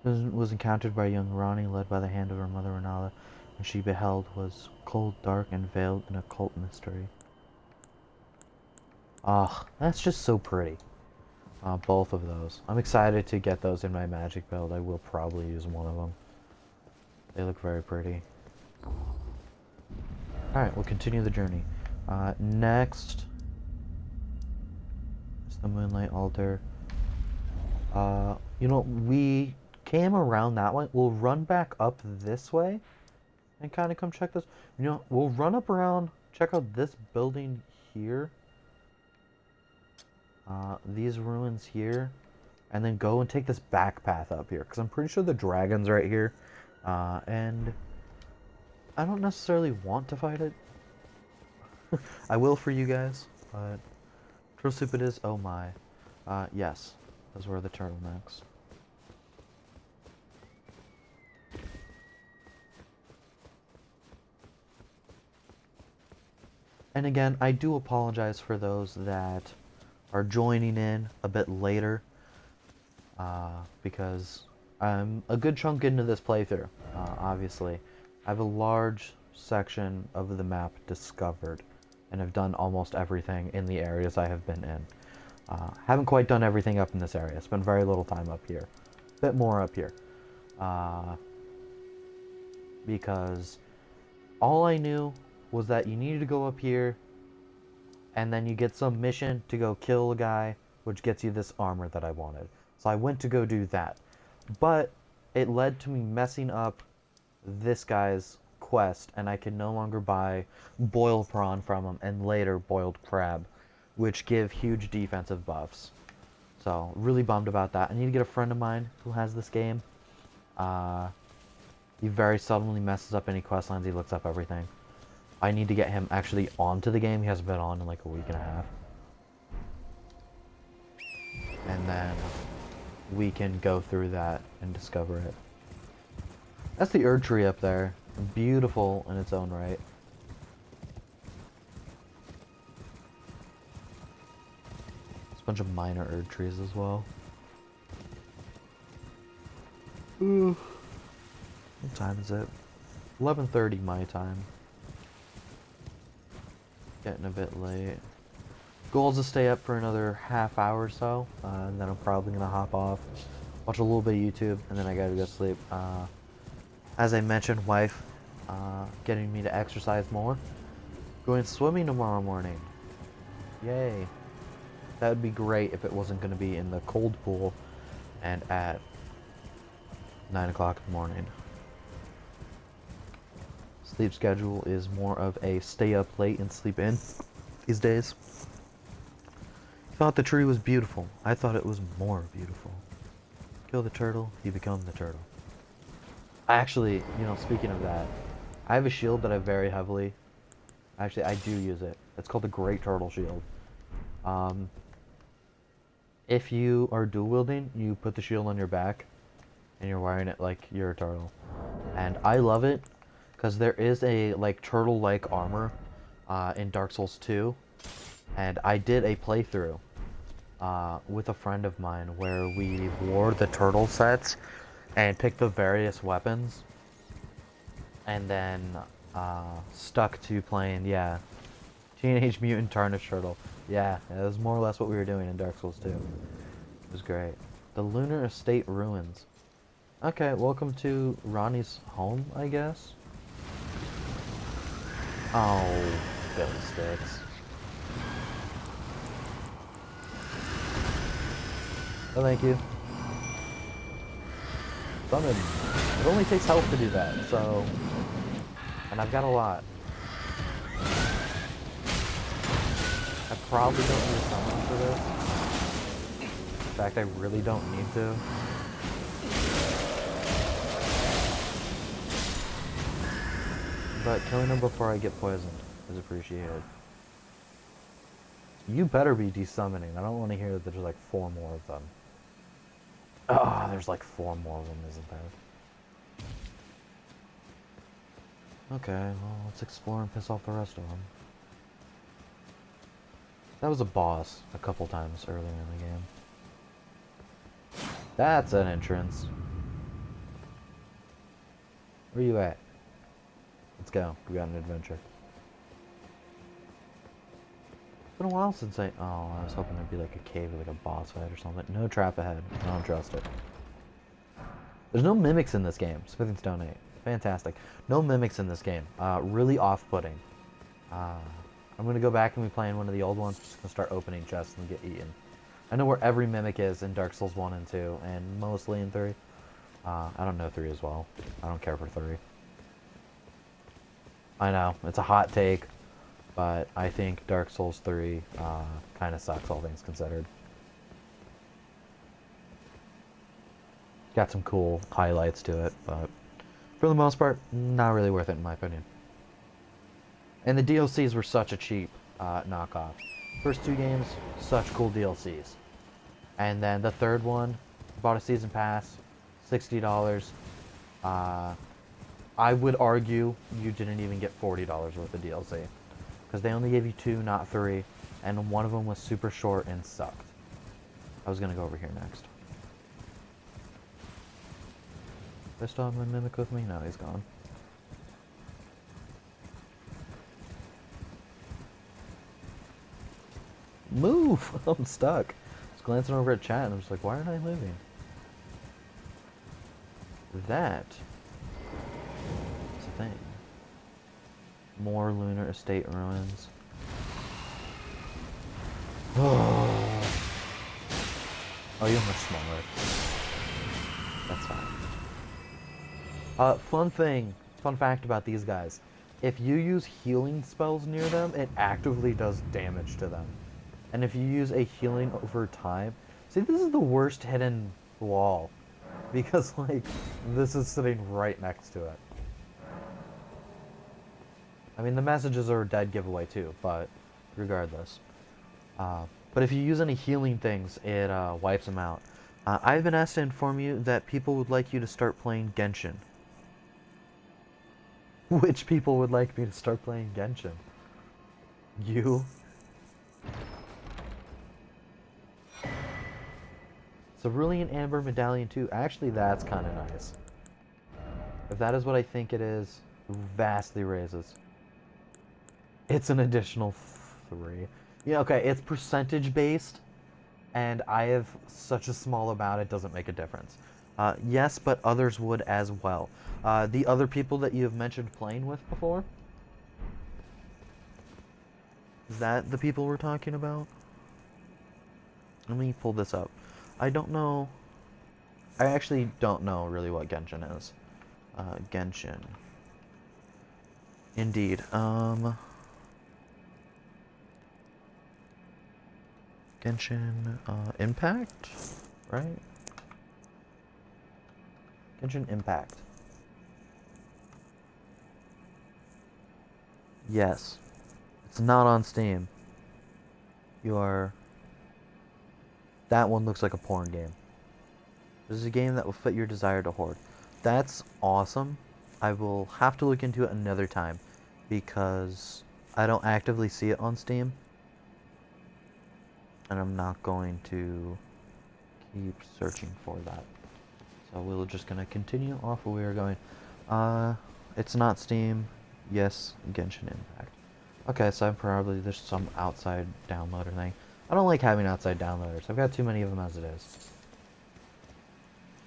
[SPEAKER 1] This was encountered by young Ronnie, led by the hand of her mother Renala, and she beheld was cold, dark, and veiled in occult mystery. Ah, that's just so pretty. Both of those. I'm excited to get those in my magic build. I will probably use one of them. They look very pretty. Alright, we'll continue the journey. Next is the Moonlight Altar. You know, we came around that way. We'll run back up this way and kind of come check this. You know, we'll run up around, check out this building here. These ruins here. And then go and take this back path up here. Because I'm pretty sure the dragon's right here. And I don't necessarily want to fight it. I will for you guys. But Turtle Soup it is. Oh my. Yes. Those were the turtlenecks. And again, I do apologize for those that are joining in a bit later, because I'm a good chunk into this playthrough, obviously. I have a large section of the map discovered, and have done almost everything in the areas I have been in. Haven't quite done everything up in this area. Spent very little time up here. Bit more up here. Because all I knew was that you needed to go up here, and then you get some mission to go kill a guy, which gets you this armor that I wanted. So I went to go do that. But it led to me messing up this guy's quest, and I could no longer buy boiled prawn from him, and later boiled crab, which give huge defensive buffs. So, really bummed about that. I need to get a friend of mine who has this game. He very suddenly messes up any quest lines. He looks up everything. I need to get him actually onto the game. He hasn't been on in like a week and a half. And then we can go through that and discover it. That's the Erd tree up there. Beautiful in its own right. There's a bunch of minor Erd trees as well. Ooh. What time is it? 11:30 my time. Getting a bit late. Goal is to stay up for another half hour or so, and then I'm probably gonna hop off, watch a little bit of YouTube, and then I gotta go sleep. As I mentioned, wife getting me to exercise more. Going swimming tomorrow morning. Yay. That would be great if it wasn't going to be in the cold pool and at 9 o'clock in the morning. Sleep schedule is more of a stay up late and sleep in these days. Thought the tree was beautiful. I thought it was more beautiful. Kill the turtle, you become the turtle. Actually, speaking of that, I have a shield that I very heavily... Actually, I do use it. It's called the Great Turtle Shield. If you are dual wielding, you put the shield on your back, and you're wearing it like you're a turtle. And I love it, because there is a turtle-like armor in Dark Souls 2, and I did a playthrough with a friend of mine where we wore the turtle sets and picked the various weapons, and then stuck to playing, Teenage Mutant Tarnished Turtle. Yeah, it was more or less what we were doing in Dark Souls 2. It was great. The Lunar Estate Ruins. Okay, welcome to Ronnie's home, I guess. Oh, fiddlesticks. Oh, thank you. Summon. It only takes health to do that, so... And I've got a lot. I probably don't need a summon for this. In fact, I really don't need to. But killing them before I get poisoned is appreciated. You better be desummoning. I don't want to hear that there's like 4 more of them. Ah, there's like 4 more of them, isn't there? Okay, well, let's explore and piss off the rest of them. That was a boss a couple times earlier in the game. That's an entrance. Where you at? Let's go. We got an adventure. It's been a while since I was hoping there'd be like a cave with like a boss fight or something. No trap ahead. I don't trust it. There's no mimics in this game. Smithing Stone 8. Fantastic. No mimics in this game. Really off-putting. I'm going to go back and be playing one of the old ones. Just going to start opening chests and get eaten. I know where every mimic is in Dark Souls 1 and 2, and mostly in 3. I don't know 3 as well. I don't care for 3. I know, it's a hot take, but I think Dark Souls 3 kind of sucks, all things considered. Got some cool highlights to it, but for the most part, not really worth it in my opinion. And the DLCs were such a cheap knockoff. First 2 games, such cool DLCs. And then the third one, bought a season pass, $60. I would argue you didn't even get $40 worth of DLC. Because they only gave you 2, not 3, and one of them was super short and sucked. I was gonna go over here next. Do I still have my Mimic with me? No, he's gone. Move! I'm stuck. I was glancing over at chat and I'm just like, why aren't I moving? That is a thing. More lunar estate ruins. Oh, you're much smaller. That's fine. Fun fact about these guys. If you use healing spells near them, it actively does damage to them. And if you use a healing over time... See, this is the worst hidden wall. Because, like, this is sitting right next to it. I mean, the messages are a dead giveaway too, but regardless. But if you use any healing things, it wipes them out. I've been asked to inform you that people would like you to start playing Genshin. Which people would like me to start playing Genshin? You? Cerulean Amber Medallion 2. Actually, that's kind of nice. If that is what I think it is, vastly raises. It's an additional 3. Yeah, okay, it's percentage based, and I have such a small amount it doesn't make a difference. Yes, but others would as well. The other people that you have mentioned playing with before? Is that the people we're talking about? Let me pull this up. I don't know. I actually don't know really what Genshin is. Genshin. Indeed. Genshin Impact, right? Genshin Impact. Yes. It's not on Steam. You are... That one looks like a porn game. This is a game that will fit your desire to hoard. That's awesome. I will have to look into it another time because I don't actively see it on Steam. And I'm not going to keep searching for that. So we're just going to continue off where we are going. It's not Steam. Yes, Genshin Impact. Okay, so there's some outside downloader thing. I don't like having outside downloaders. I've got too many of them as it is.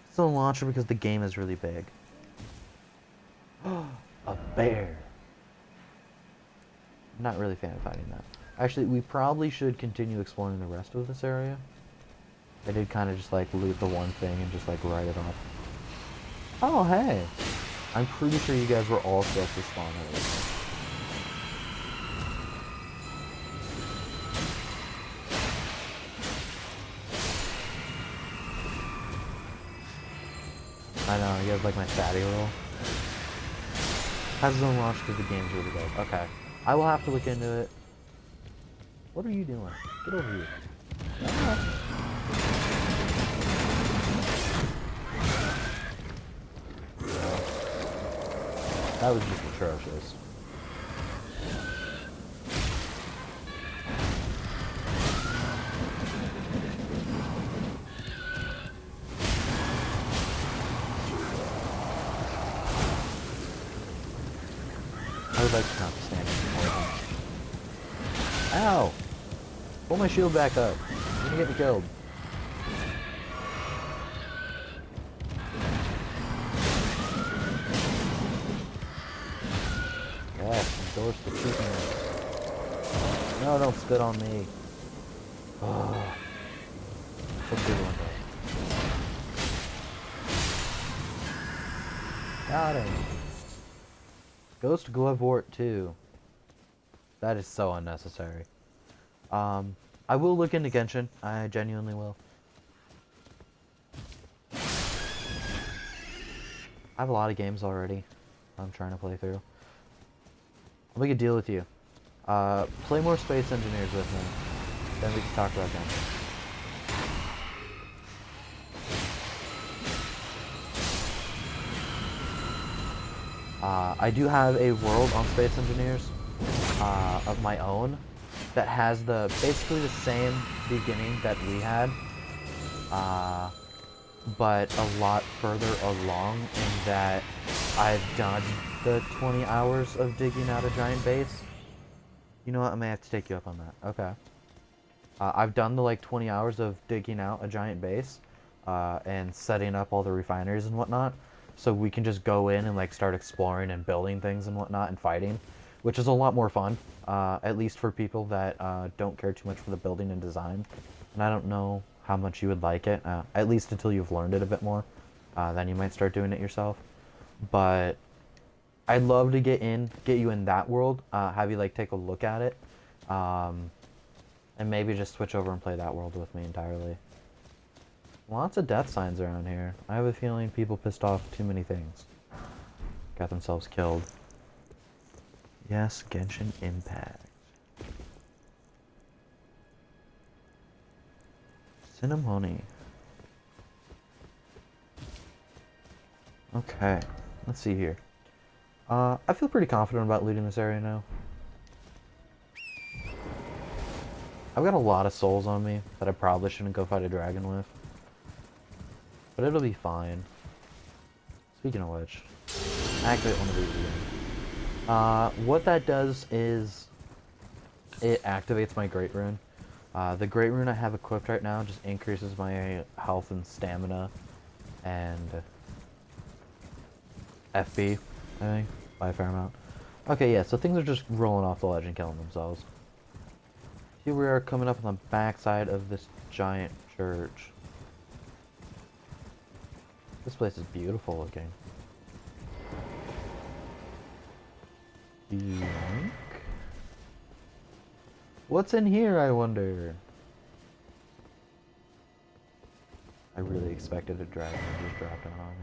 [SPEAKER 1] It's a launcher because the game is really big. A bear. I'm not really a fan of finding that. Actually, we probably should continue exploring the rest of this area. I did kind of just like loot the one thing and just like write it off. Oh, hey. I'm pretty sure you guys were all supposed to spawn earlier. I know, you guys like my fatty roll? Has zone launch because the game's really good. Okay. I will have to look into it. What are you doing? Get over here. Ah. That was just atrocious. I would like to not stand anymore. Ow! Pull my shield back up. You're gonna get me killed. Yes, endorse the cheapness. No, don't spit on me. Oh. What's the other one though? Got him. Ghost Glovewort 2. That is so unnecessary. I will look into Genshin. I genuinely will. I have a lot of games already I'm trying to play through. I'll make a deal with you. Play more Space Engineers with me. Then we can talk about Genshin. I do have a world on Space Engineers. of my own that has basically the same beginning that we had, but a lot further along in that I've done the 20 hours of digging out a giant base. You know what? I may have to take you up on that. Okay. I've done the like 20 hours of digging out a giant base and setting up all the refineries and whatnot, so we can just go in and like start exploring and building things and whatnot and fighting, which is a lot more fun, at least for people that don't care too much for the building and design. And I don't know how much you would like it, at least until you've learned it a bit more. Then you might start doing it yourself. But I'd love to get you in that world, have you like take a look at it, and maybe just switch over and play that world with me entirely. Lots of death signs around here. I have a feeling people pissed off too many things. Got themselves killed. Yes, Genshin Impact. Cinnamony. Okay, let's see here. I feel pretty confident about looting this area now. I've got a lot of souls on me that I probably shouldn't go fight a dragon with. But it'll be fine. Speaking of which, I actually want to do it again. What that does is it activates my Great Rune. The Great Rune I have equipped right now just increases my health and stamina and FP, I think, by a fair amount. Okay, yeah, so things are just rolling off the ledge and killing themselves. Here we are coming up on the backside of this giant church. This place is beautiful looking. Yoink. What's in here, I wonder? I really expected a dragon to just drop down on me.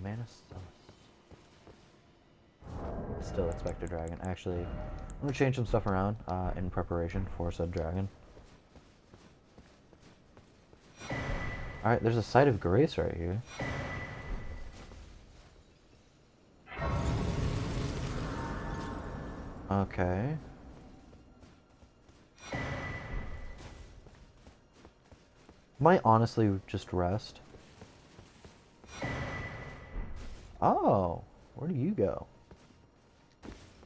[SPEAKER 1] Manus. Still expect a dragon. Actually, I'm gonna change some stuff around in preparation for said dragon. Alright, there's a site of grace right here. Okay. Might honestly just rest. Oh, where do you go?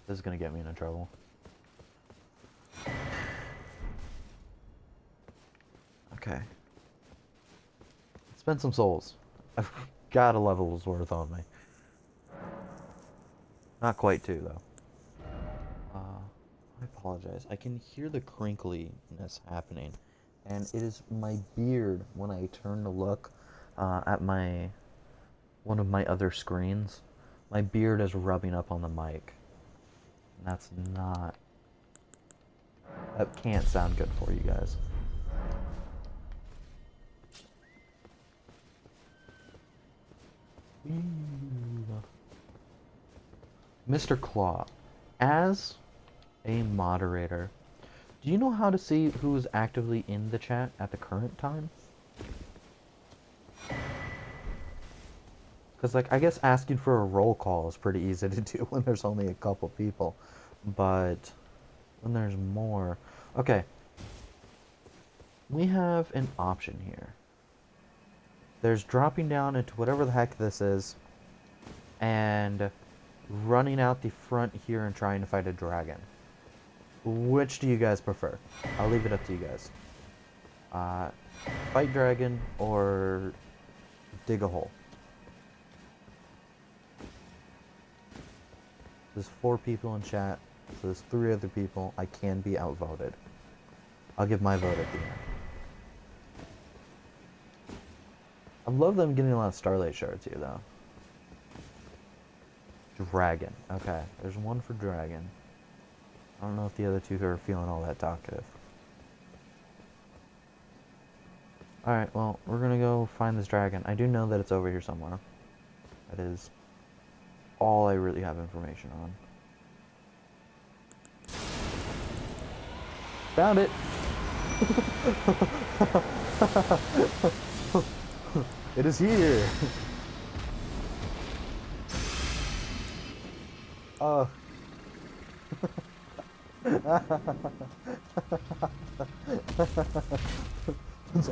[SPEAKER 1] This is gonna get me into trouble. Okay. Spend some souls. I've got a level's worth on me. Not quite two, though. I apologize. I can hear the crinkliness happening. And it is my beard when I turn to look at one of my other screens. My beard is rubbing up on the mic. And that's not... That can't sound good for you guys. Mr. Claw, as a moderator, do you know how to see who is actively in the chat at the current time? Because, like, I guess asking for a roll call is pretty easy to do when there's only a couple people. But when there's more... Okay. We have an option here. There's dropping down into whatever the heck this is, and running out the front here and trying to fight a dragon. Which do you guys prefer? I'll leave it up to you guys. Fight dragon or dig a hole. There's 4 people in chat, so there's 3 other people. I can be outvoted. I'll give my vote at the end. I love them getting a lot of Starlight Shards here, though. Dragon. Okay, there's one for dragon. I don't know if the other 2 are feeling all that talkative. Alright, well, we're gonna go find this dragon. I do know that it's over here somewhere. That is all I really have information on. Found it! It is here! That's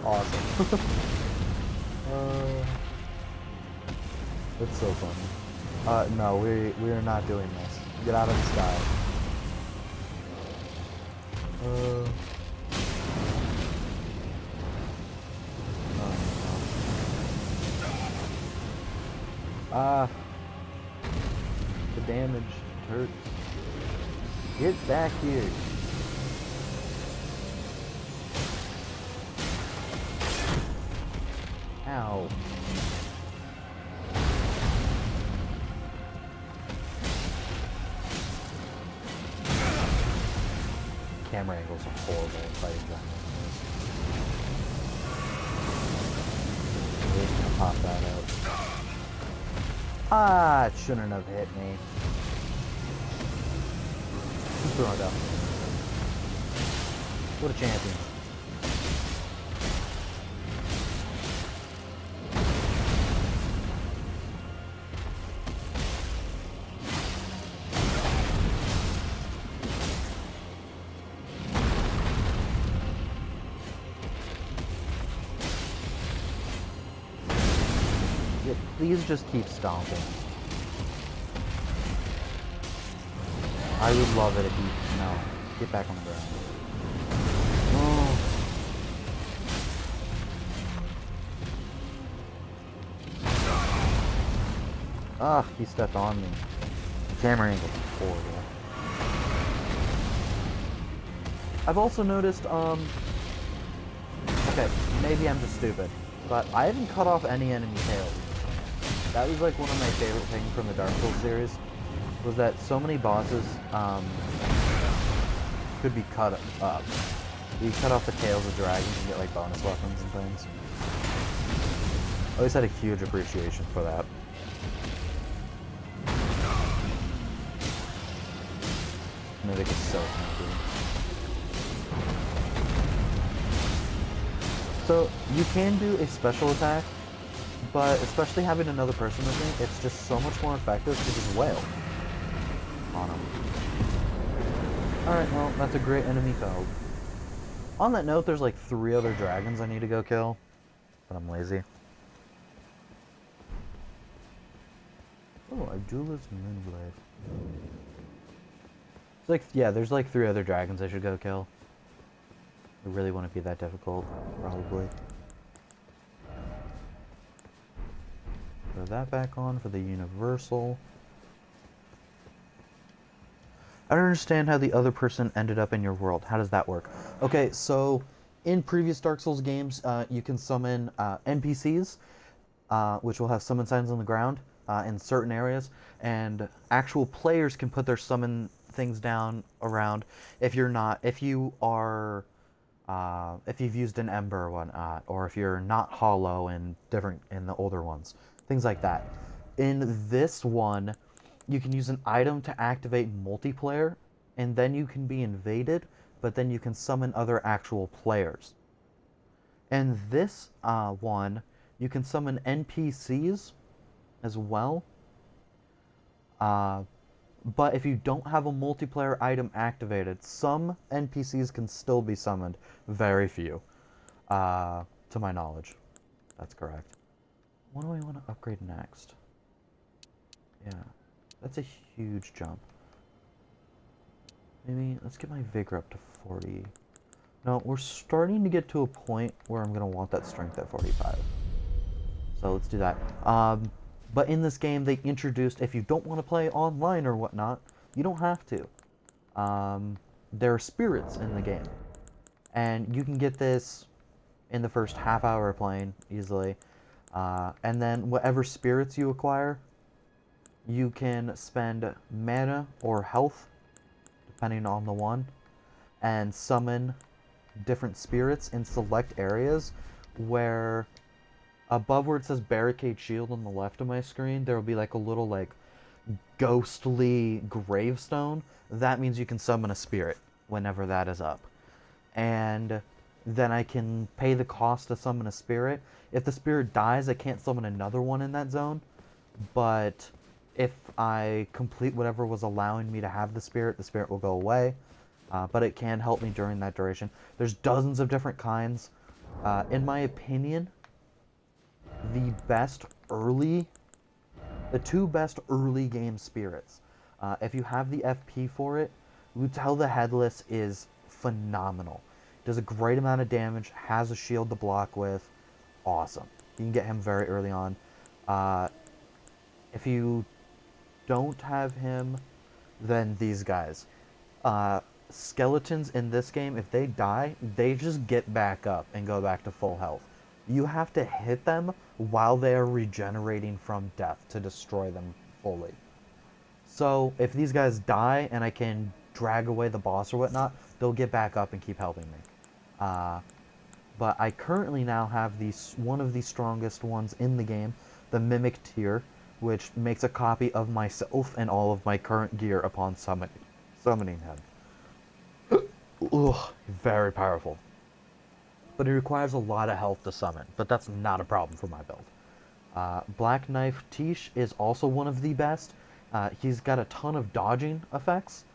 [SPEAKER 1] awesome. It's so funny. No, we are not doing this. Get out of the sky. Oh, no. Ah, the damage hurts. Get back here. Ow. Camera angles are horrible in fighting giant enemies. We're just gonna pop that out. Ah, it shouldn't have hit me. Just throw it up. What a champion. Yeah, please just keep stomping. I would love it if you... No. Get back on the ground. Oh. Ah, he stepped on me. The camera angle is horrible. I've also noticed, okay, maybe I'm just stupid, but I haven't cut off any enemy tails. That was like one of my favorite things from the Dark Souls series, was that so many bosses could be cut up. You cut off the tails of dragons and get like bonus weapons and things. I always had a huge appreciation for that. Mythic is so sneaky. So you can do a special attack, but especially having another person with me, it's just so much more effective to just wail on him. Alright, well, that's a great enemy felled. On that note, there's like 3 other dragons I need to go kill, but I'm lazy. Oh, Abdullah's Moonblade. It's like, yeah, there's like 3 other dragons I should go kill. It really wouldn't be that difficult, probably. Throw that back on for the universal. I don't understand how the other person ended up in your world. How does that work? Okay, so in previous Dark Souls games, you can summon NPCs, which will have summon signs on the ground in certain areas, and actual players can put their summon things down around if you're not, if you are, if you've used an ember or whatnot, or if you're not hollow in the older ones, things like that. In this one, you can use an item to activate multiplayer, and then you can be invaded, but then you can summon other actual players. And this one, you can summon NPCs as well. But if you don't have a multiplayer item activated, some NPCs can still be summoned. Very few, to my knowledge. That's correct. What do I want to upgrade next? Yeah, that's a huge jump. Maybe let's get my vigor up to 40. No, we're starting to get to a point where I'm going to want that strength at 45. So let's do that. But in this game, they introduced, if you don't want to play online or whatnot, you don't have to. There are spirits in the game. And you can get this in the first half hour of playing, easily. And then whatever spirits you acquire, you can spend mana or health, depending on the one, and summon different spirits in select areas where above where it says barricade shield on the left of my screen, there will be like a little like ghostly gravestone. That means you can summon a spirit whenever that is up. And then I can pay the cost to summon a spirit. If the spirit dies, I can't summon another one in that zone. But if I complete whatever was allowing me to have the spirit will go away. but it can help me during that duration. There's dozens of different kinds. In my opinion, the best early, the two best early game spirits. If you have the FP for it, Lutel the Headless is phenomenal. Does a great amount of damage, has a shield to block with. Awesome. You can get him very early on. If you don't have him, then these guys. Skeletons in this game, if they die, they just get back up and go back to full health. You have to hit them while they are regenerating from death to destroy them fully. So if these guys die and I can drag away the boss or whatnot, they'll get back up and keep helping me. But I currently now have one of the strongest ones in the game, the Mimic Tier, which makes a copy of myself and all of my current gear upon summoning him. Ugh, very powerful. But it requires a lot of health to summon, but that's not a problem for my build. Black Knife Tish is also one of the best. He's got a ton of dodging effects,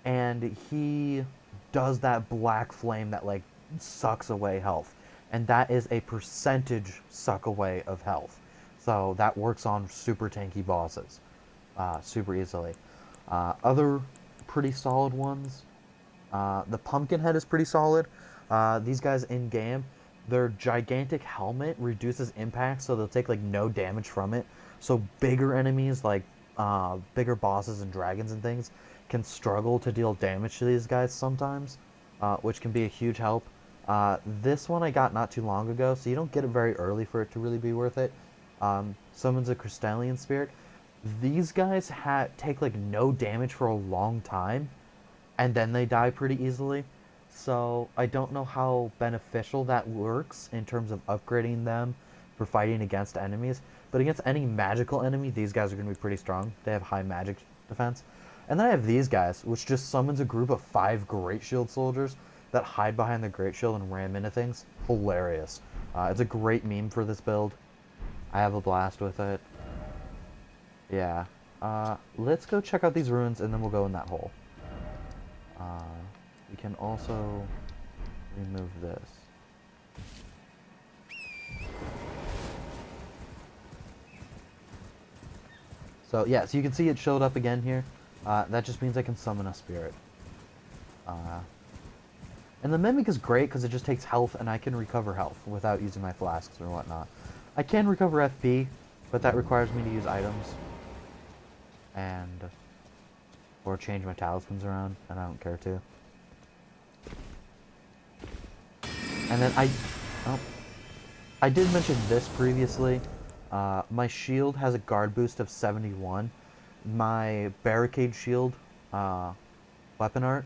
[SPEAKER 1] and he does that black flame that like sucks away health, and that is a percentage suck away of health. So that works on super tanky bosses super easily. Other pretty solid ones. The Pumpkinhead is pretty solid. These guys in game, their gigantic helmet reduces impact, so they'll take like no damage from it. So bigger enemies like bigger bosses and dragons and things can struggle to deal damage to these guys sometimes, which can be a huge help. This one I got not too long ago, so you don't get it very early for it to really be worth it. Summons a Crystallian Spirit. These guys take like no damage for a long time, and then they die pretty easily. So I don't know how beneficial that works in terms of upgrading them for fighting against enemies. But against any magical enemy, these guys are going to be pretty strong. They have high magic defense. And then I have these guys, which just summons a group of 5 Great Shield soldiers that hide behind the Great Shield and ram into things. Hilarious. It's a great meme for this build. I have a blast with it. Yeah. Let's go check out these ruins and then we'll go in that hole. We can also remove this. So yeah, so you can see it showed up again here. That just means I can summon a spirit. And the Mimic is great because it just takes health and I can recover health without using my flasks or whatnot. I can recover FP, but that requires me to use items. Or change my talismans around, and I don't care to. And then I did mention this previously. My shield has a guard boost of 71. My barricade shield weapon art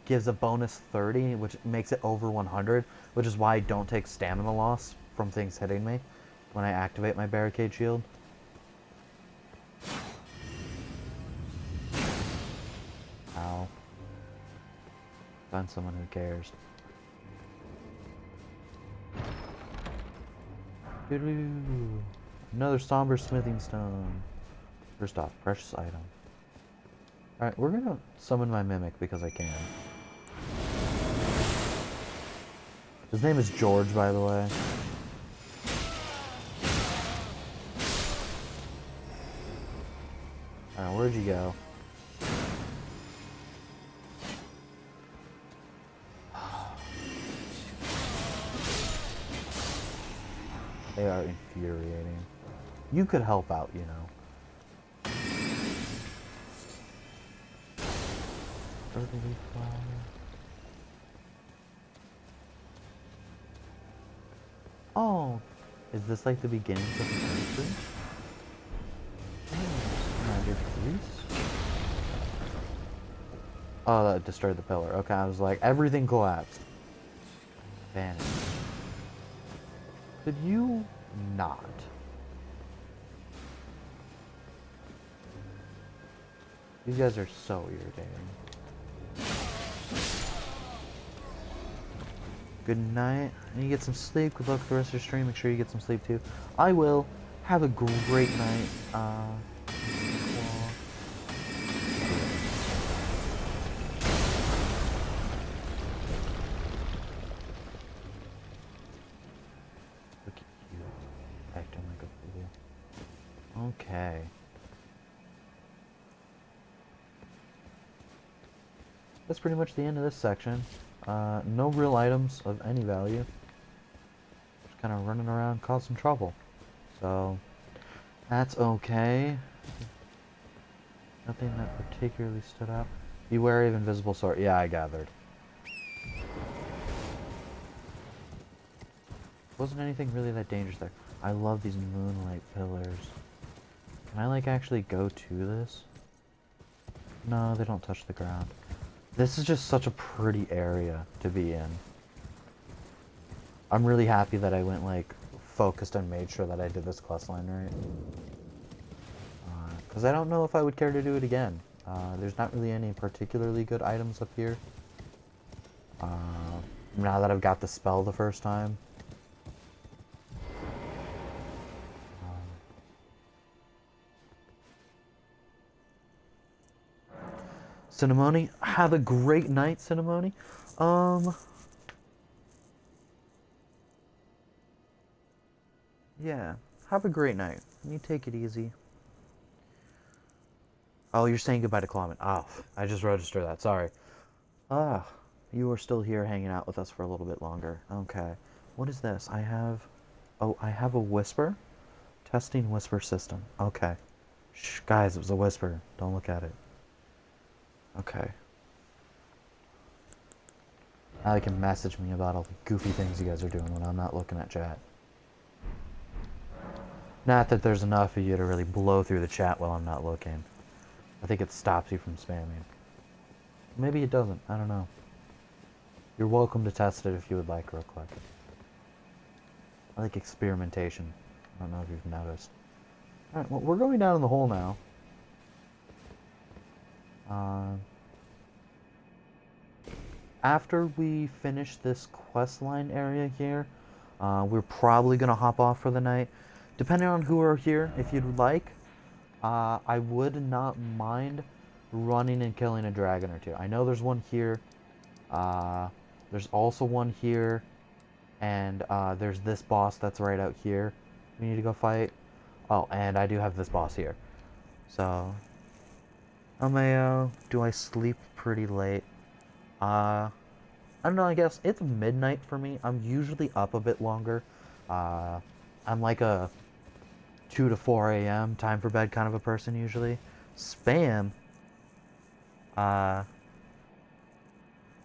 [SPEAKER 1] gives a bonus 30, which makes it over 100, which is why I don't take stamina loss from things hitting me when I activate my barricade shield. Ow. Find someone who cares. Another somber smithing stone. First off, precious item. Alright, we're gonna summon my Mimic because I can. His name is George, by the way. Alright, where'd you go? They are infuriating. You could help out, you know. Earthly flower. Oh, is this like the beginning of the country? Oh, magic priest. Oh, that destroyed the pillar. Okay, I was like, everything collapsed. Vanished. Could you not? These guys are so irritating. Good night. And you get some sleep. Good luck with the rest of your stream. Make sure you get some sleep too. I will. Have a great night. Okay. That's pretty much the end of this section. No real items of any value. Just kind of running around causing trouble. So, that's okay. Nothing that particularly stood out. Beware of invisible sword. Yeah, I gathered. Wasn't anything really that dangerous there. I love these moonlight pillars. Can I, like, actually go to this? No, they don't touch the ground. This is just such a pretty area to be in. I'm really happy that I went, like, focused and made sure that I did this questline right. Because I don't know if I would care to do it again. There's not really any particularly good items up here. Now that I've got the spell the first time. Cinnamoni, have a great night, Cinnamoni. Yeah, have a great night. You take it easy. Oh, you're saying goodbye to Clawman. Oh, I just registered that. Sorry. Ah, you are still here hanging out with us for a little bit longer. Okay. What is this? I have... Oh, I have a whisper? Testing whisper system. Okay. Shh, guys, it was a whisper. Don't look at it. Okay. Now they can message me about all the goofy things you guys are doing when I'm not looking at chat. Not that there's enough of you to really blow through the chat while I'm not looking. I think it stops you from spamming. Maybe it doesn't. I don't know. You're welcome to test it if you would like real quick. I like experimentation. I don't know if you've noticed. Alright, well, we're going down in the hole now. After we finish this questline area here, we're probably going to hop off for the night. Depending on who are here, if you'd like, I would not mind running and killing a dragon or two. I know there's one here. There's also one here. And there's this boss that's right out here we need to go fight. Oh, and I do have this boss here. So, do I sleep pretty late? I don't know, I guess it's midnight for me. I'm usually up a bit longer. I'm like a 2 to 4 a.m. time for bed kind of a person usually. Spam. I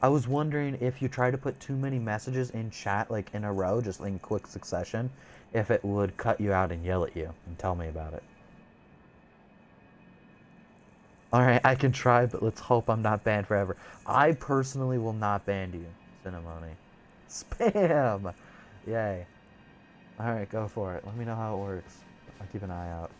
[SPEAKER 1] was wondering if you try to put too many messages in chat, like in a row, just in quick succession, if it would cut you out and yell at you and tell me about it. Alright, I can try, but let's hope I'm not banned forever. I personally will not ban you, Cinnamoni. Spam! Yay. Alright, go for it. Let me know how it works. I'll keep an eye out.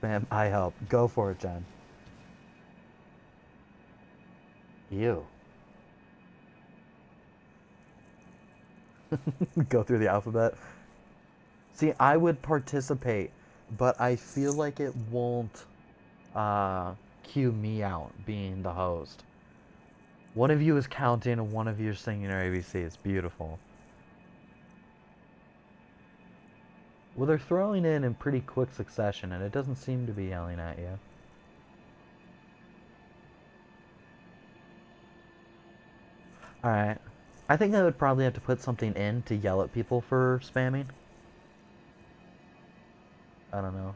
[SPEAKER 1] Spam, I help. Go for it, Jen. You. Go through the alphabet. See, I would participate, but I feel like it won't cue me out being the host. One of you is counting and one of you is singing your ABC. It's beautiful. Well, they're throwing in pretty quick succession, and it doesn't seem to be yelling at you. Alright. I think I would probably have to put something in to yell at people for spamming. I don't know.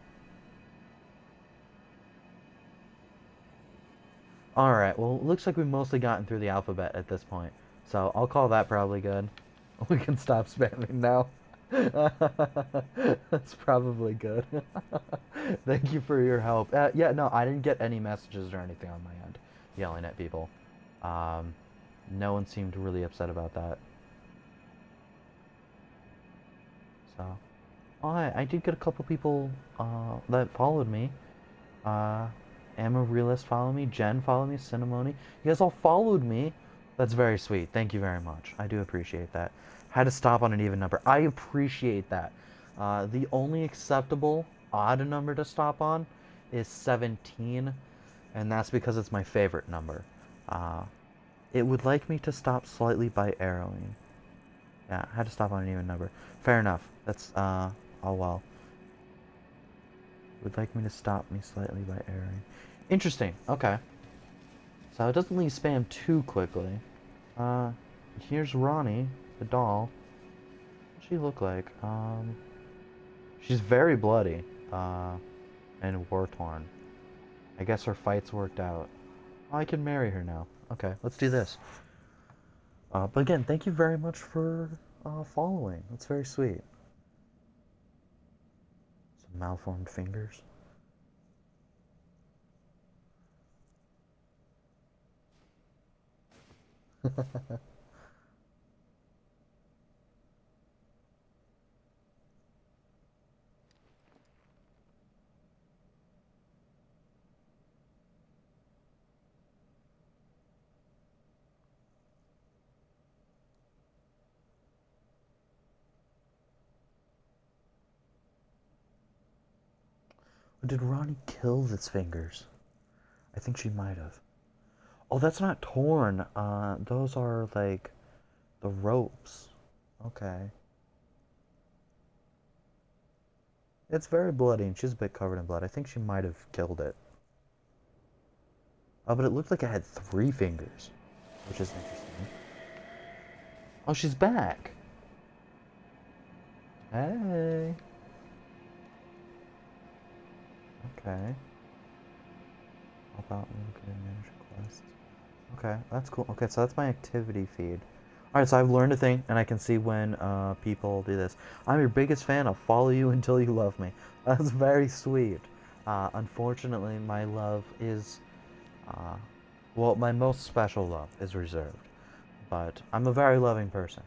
[SPEAKER 1] Alright, well, it looks like we've mostly gotten through the alphabet at this point. So, I'll call that probably good. We can stop spamming now. That's probably good. Thank you for your help. Yeah, no, I didn't get any messages or anything on my end yelling at people. No one seemed really upset about that. So, I did get a couple people that followed me. Emma Realist followed me. Jen followed me. Cinnamoni. You guys all followed me. That's very sweet. Thank you very much. I do appreciate that. Had to stop on an even number. I appreciate that. The only acceptable odd number to stop on is 17, and that's because it's my favorite number. It would like me to stop slightly by arrowing. Yeah, I had to stop on an even number. Fair enough. That's, oh well. Would like me to stop me slightly by arrowing. Interesting. Okay. So it doesn't leave spam too quickly. Here's Ronnie, the doll. What does she look like? She's very bloody. And war-torn. I guess her fights worked out. I can marry her now. Okay, let's do this. But again, thank you very much for following. That's very sweet. Some malformed fingers. Did Ronnie kill its fingers? I think she might have. Oh, that's not torn. Those are like the ropes. Okay. It's very bloody and she's a bit covered in blood. I think she might have killed it. Oh, but it looked like it had 3 fingers, which is interesting. Oh, she's back. Hey. Okay. How about manage quests? Okay, that's cool. Okay, so that's my activity feed. Alright, so I've learned a thing, and I can see when people do this. I'm your biggest fan. I'll follow you until you love me. That's very sweet. Unfortunately, my love is... well, my most special love is reserved. But I'm a very loving person.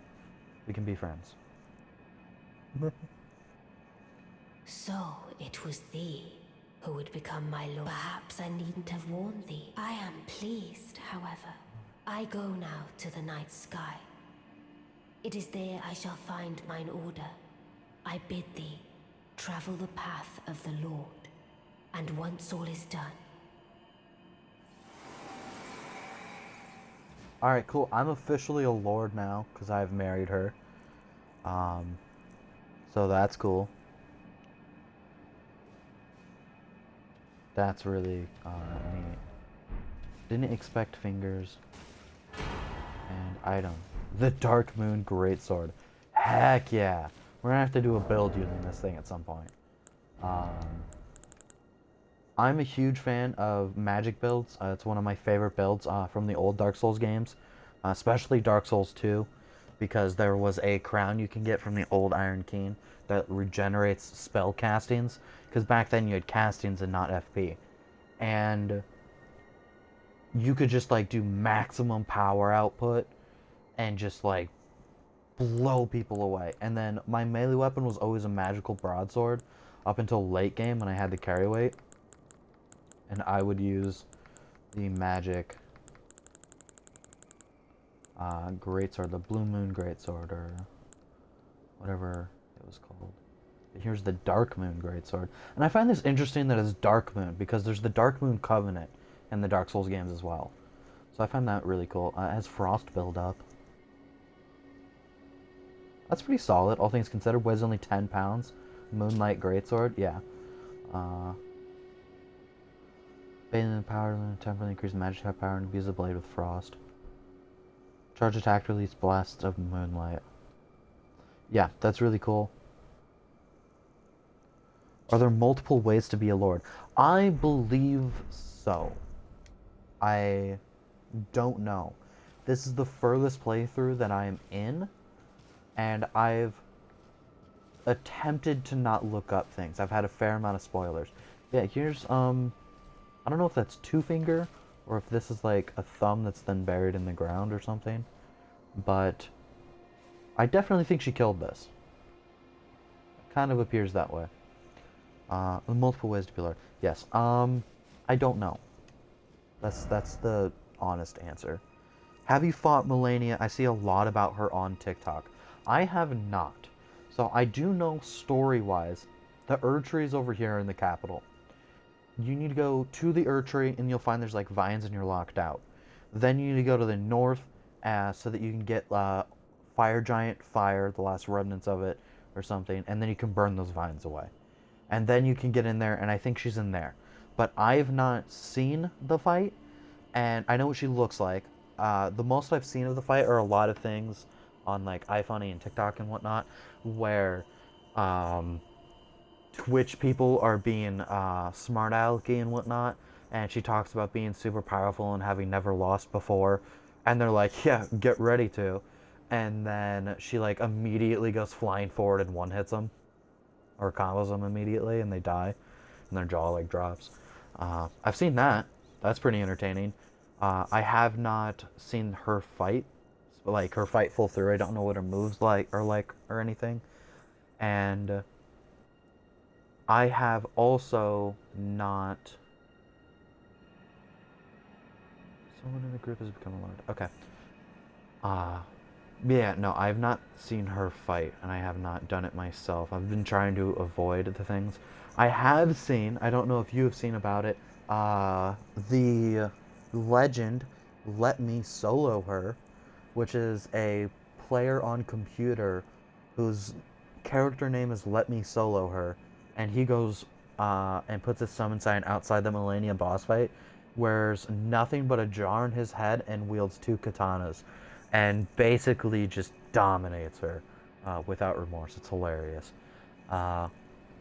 [SPEAKER 1] We can be friends.
[SPEAKER 2] So, it was thee who would become my lord. Perhaps I needn't have warned thee. I am pleased, however. I go now to the night sky. It is there I shall find mine order. I bid thee travel the path of the Lord, and once all is done.
[SPEAKER 1] Alright, cool. I'm officially a lord now, because I've married her. So that's cool. That's really neat. Didn't expect fingers. And item. The Darkmoon Greatsword. Heck yeah! We're gonna have to do a build using this thing at some point. I'm a huge fan of magic builds. It's one of my favorite builds from the old Dark Souls games. Especially Dark Souls 2. Because there was a crown you can get from the old Iron Keen that regenerates spell castings. Because back then you had castings and not FP. And you could just like do maximum power output and just like blow people away. And then my melee weapon was always a magical broadsword up until late game when I had the carry weight. And I would use the magic greatsword, the Blue Moon Greatsword, or whatever it was called. Here's the Darkmoon Greatsword. And I find this interesting that it's Darkmoon, because there's the Darkmoon Covenant in the Dark Souls games as well. So I find that really cool. It has frost build-up. That's pretty solid, all things considered. Weighs only 10 pounds. Moonlight Greatsword, yeah. Bathing in power, temporarily increase magic attack power, and use the blade with frost. Charge attack, release blasts of moonlight. Yeah, that's really cool. Are there multiple ways to be a lord? I believe so. I don't know. This is the furthest playthrough that I am in, and I've attempted to not look up things. I've had a fair amount of spoilers. Yeah, here's, I don't know if that's 2-finger, or if this is like a thumb that's then buried in the ground or something, but I definitely think she killed this. It kind of appears that way. Multiple ways to be lord. Yes. I don't know. That's the honest answer. Have you fought Melania? I see a lot about her on TikTok. I have not. So I do know story-wise, the Erd tree is over here in the capital. You need to go to the Erd tree and you'll find there's like vines and you're locked out. Then you need to go to the north so that you can get Fire Giant Fire, the last remnants of it, or something, and then you can burn those vines away. And then you can get in there, and I think she's in there. But I have not seen the fight, and I know what she looks like. The most I've seen of the fight are a lot of things on like iFunny and TikTok and whatnot, where Twitch people are being smart alecky and whatnot, and she talks about being super powerful and having never lost before, and they're like, yeah, get ready to, and then she like immediately goes flying forward and one hits them, or combos them immediately, and they die, and their jaw like drops. I've seen that. That's pretty entertaining. I have not seen her fight, like her fight full through. I don't know what her moves like or anything, and I have also not. Someone in the group has become alarmed. Okay. Yeah, no, I've not seen her fight, and I have not done it myself. I've been trying to avoid the things. I have seen, I don't know if you have seen about it, the legend Let Me Solo Her, which is a player on computer whose character name is Let Me Solo Her, and he goes and puts his summon sign outside the Millennia boss fight, wears nothing but a jar in his head, and wields 2 katanas, and basically just dominates her without remorse. It's hilarious.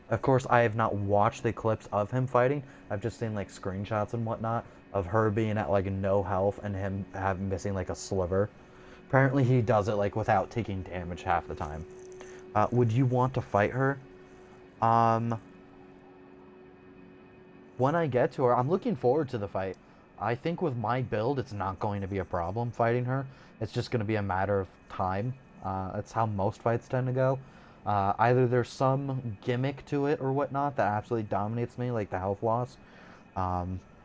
[SPEAKER 1] Of course, I have not watched the clips of him fighting. I've just seen like screenshots and whatnot of her being at like no health and him missing like a sliver. Apparently, he does it like without taking damage half the time. Would you want to fight her? When I get to her, I'm looking forward to the fight. I think with my build, it's not going to be a problem fighting her. It's just going to be a matter of time. That's how most fights tend to go. Either there's some gimmick to it or whatnot that absolutely dominates me, like the health loss,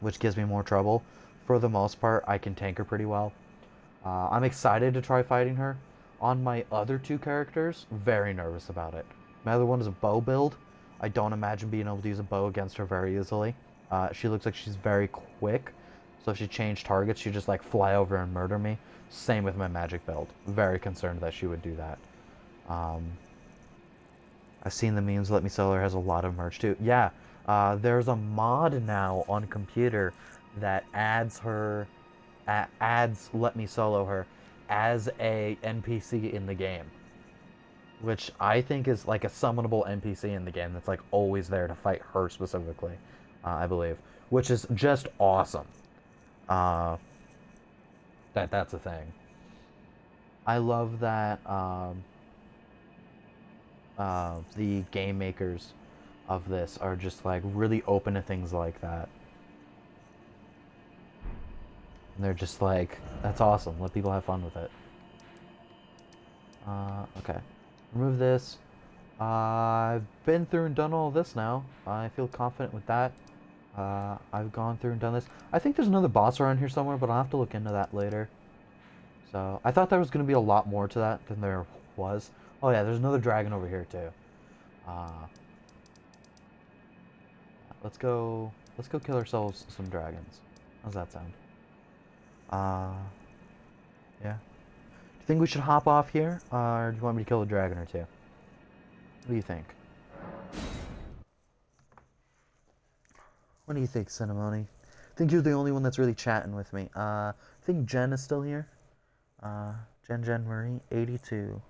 [SPEAKER 1] which gives me more trouble. For the most part, I can tank her pretty well. I'm excited to try fighting her. On my other 2 characters, very nervous about it. My other one is a bow build. I don't imagine being able to use a bow against her very easily. She looks like she's very quick, so if she changed targets, she'd just like fly over and murder me. Same with my magic build. Very concerned that she would do that. I've seen the memes. Let Me Solo Her has a lot of merch too. Yeah, there's a mod now on computer that adds Let Me Solo Her as a NPC in the game, which I think is like a summonable NPC in the game that's like always there to fight her specifically, I believe, which is just awesome. That's a thing. I love that the game makers of this are just like really open to things like that. And they're just like, that's awesome. Let people have fun with it. Okay. Remove this. I've been through and done all this now. I feel confident with that. I've gone through and done this. I think there's another boss around here somewhere, but I'll have to look into that later. So, I thought there was going to be a lot more to that than there was. Oh yeah, there's another dragon over here too. Let's go kill ourselves some dragons. How's that sound? Yeah. Do you think we should hop off here, or do you want me to kill a dragon or 2? What do you think? What do you think, Cinnamoni? I think you're the only one that's really chatting with me. I think Jen is still here. Jen Marie, 82.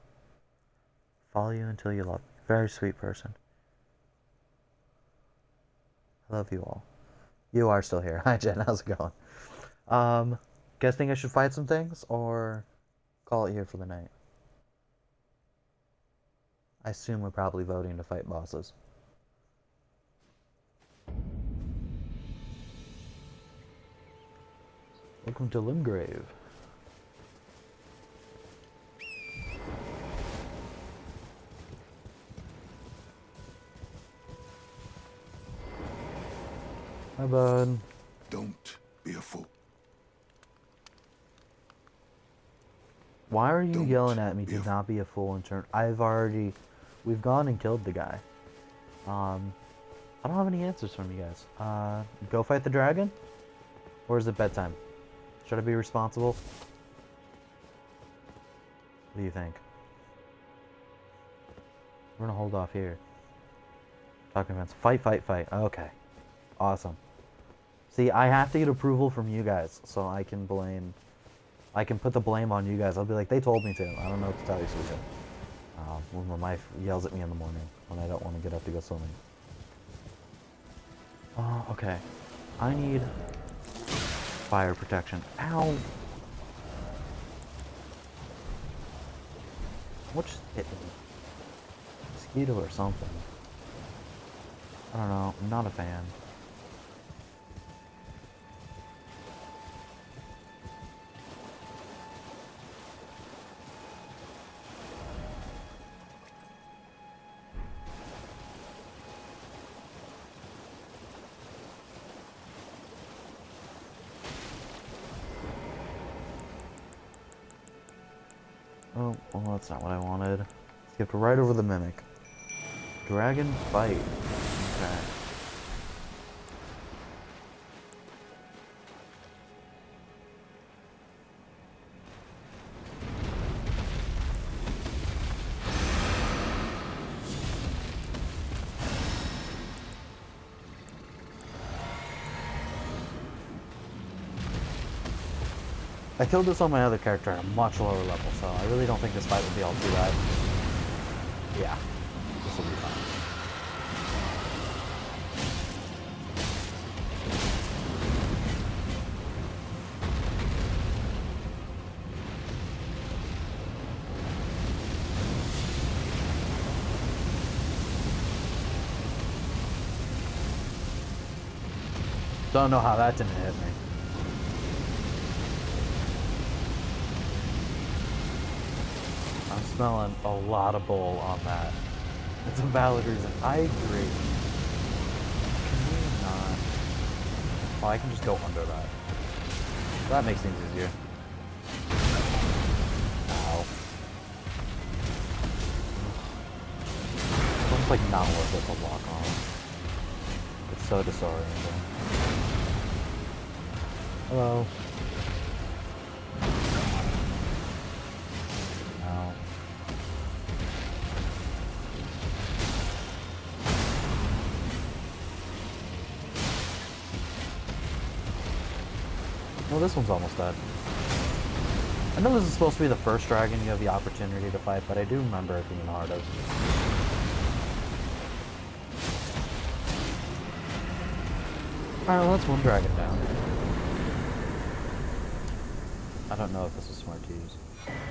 [SPEAKER 1] Follow you until you love me. Very sweet person. I love you all. You are still here. Hi, Jen. How's it going? Guys think I should fight some things, or call it here for the night? I assume we're probably voting to fight bosses. Welcome to Limgrave. Hi, bud.
[SPEAKER 3] Don't be a fool.
[SPEAKER 1] Why are you
[SPEAKER 3] Don't
[SPEAKER 1] yelling at me
[SPEAKER 3] be
[SPEAKER 1] to
[SPEAKER 3] a
[SPEAKER 1] not be a fool and turn? We've gone and killed the guy. I don't have any answers from you guys. Go fight the dragon? Or is it bedtime? Should I be responsible? What do you think? We're gonna hold off here. Talking events. Fight, fight, fight. Okay. Awesome. See, I have to get approval from you guys, so I can blame... I can put the blame on you guys. I'll be like, they told me to. I don't know what to tell you, Suka. When my wife yells at me in the morning when I don't want to get up to go swimming. Oh, okay. I need fire protection. Ow! What just hit me? Mosquito or something. I don't know. I'm not a fan. Oh, well, that's not what I wanted. Skipped right over the mimic. Dragon fight. Okay. I killed this on my other character at a much lower level, so I really don't think this fight will be all too bad. Yeah, this will be fine. Don't know how that didn't hit me. I'm smelling a lot of bull on that. It's a valid reason. I agree. Can we not? Oh, I can just go under that. That makes things easier. Ow. It's almost like not worth it to lock on. It's so disorienting. Hello. No. Well, this one's almost dead. I know this is supposed to be the first dragon you have the opportunity to fight, but I do remember it being harder. Alright, well, that's one dragon down. I don't know if this was smart to use.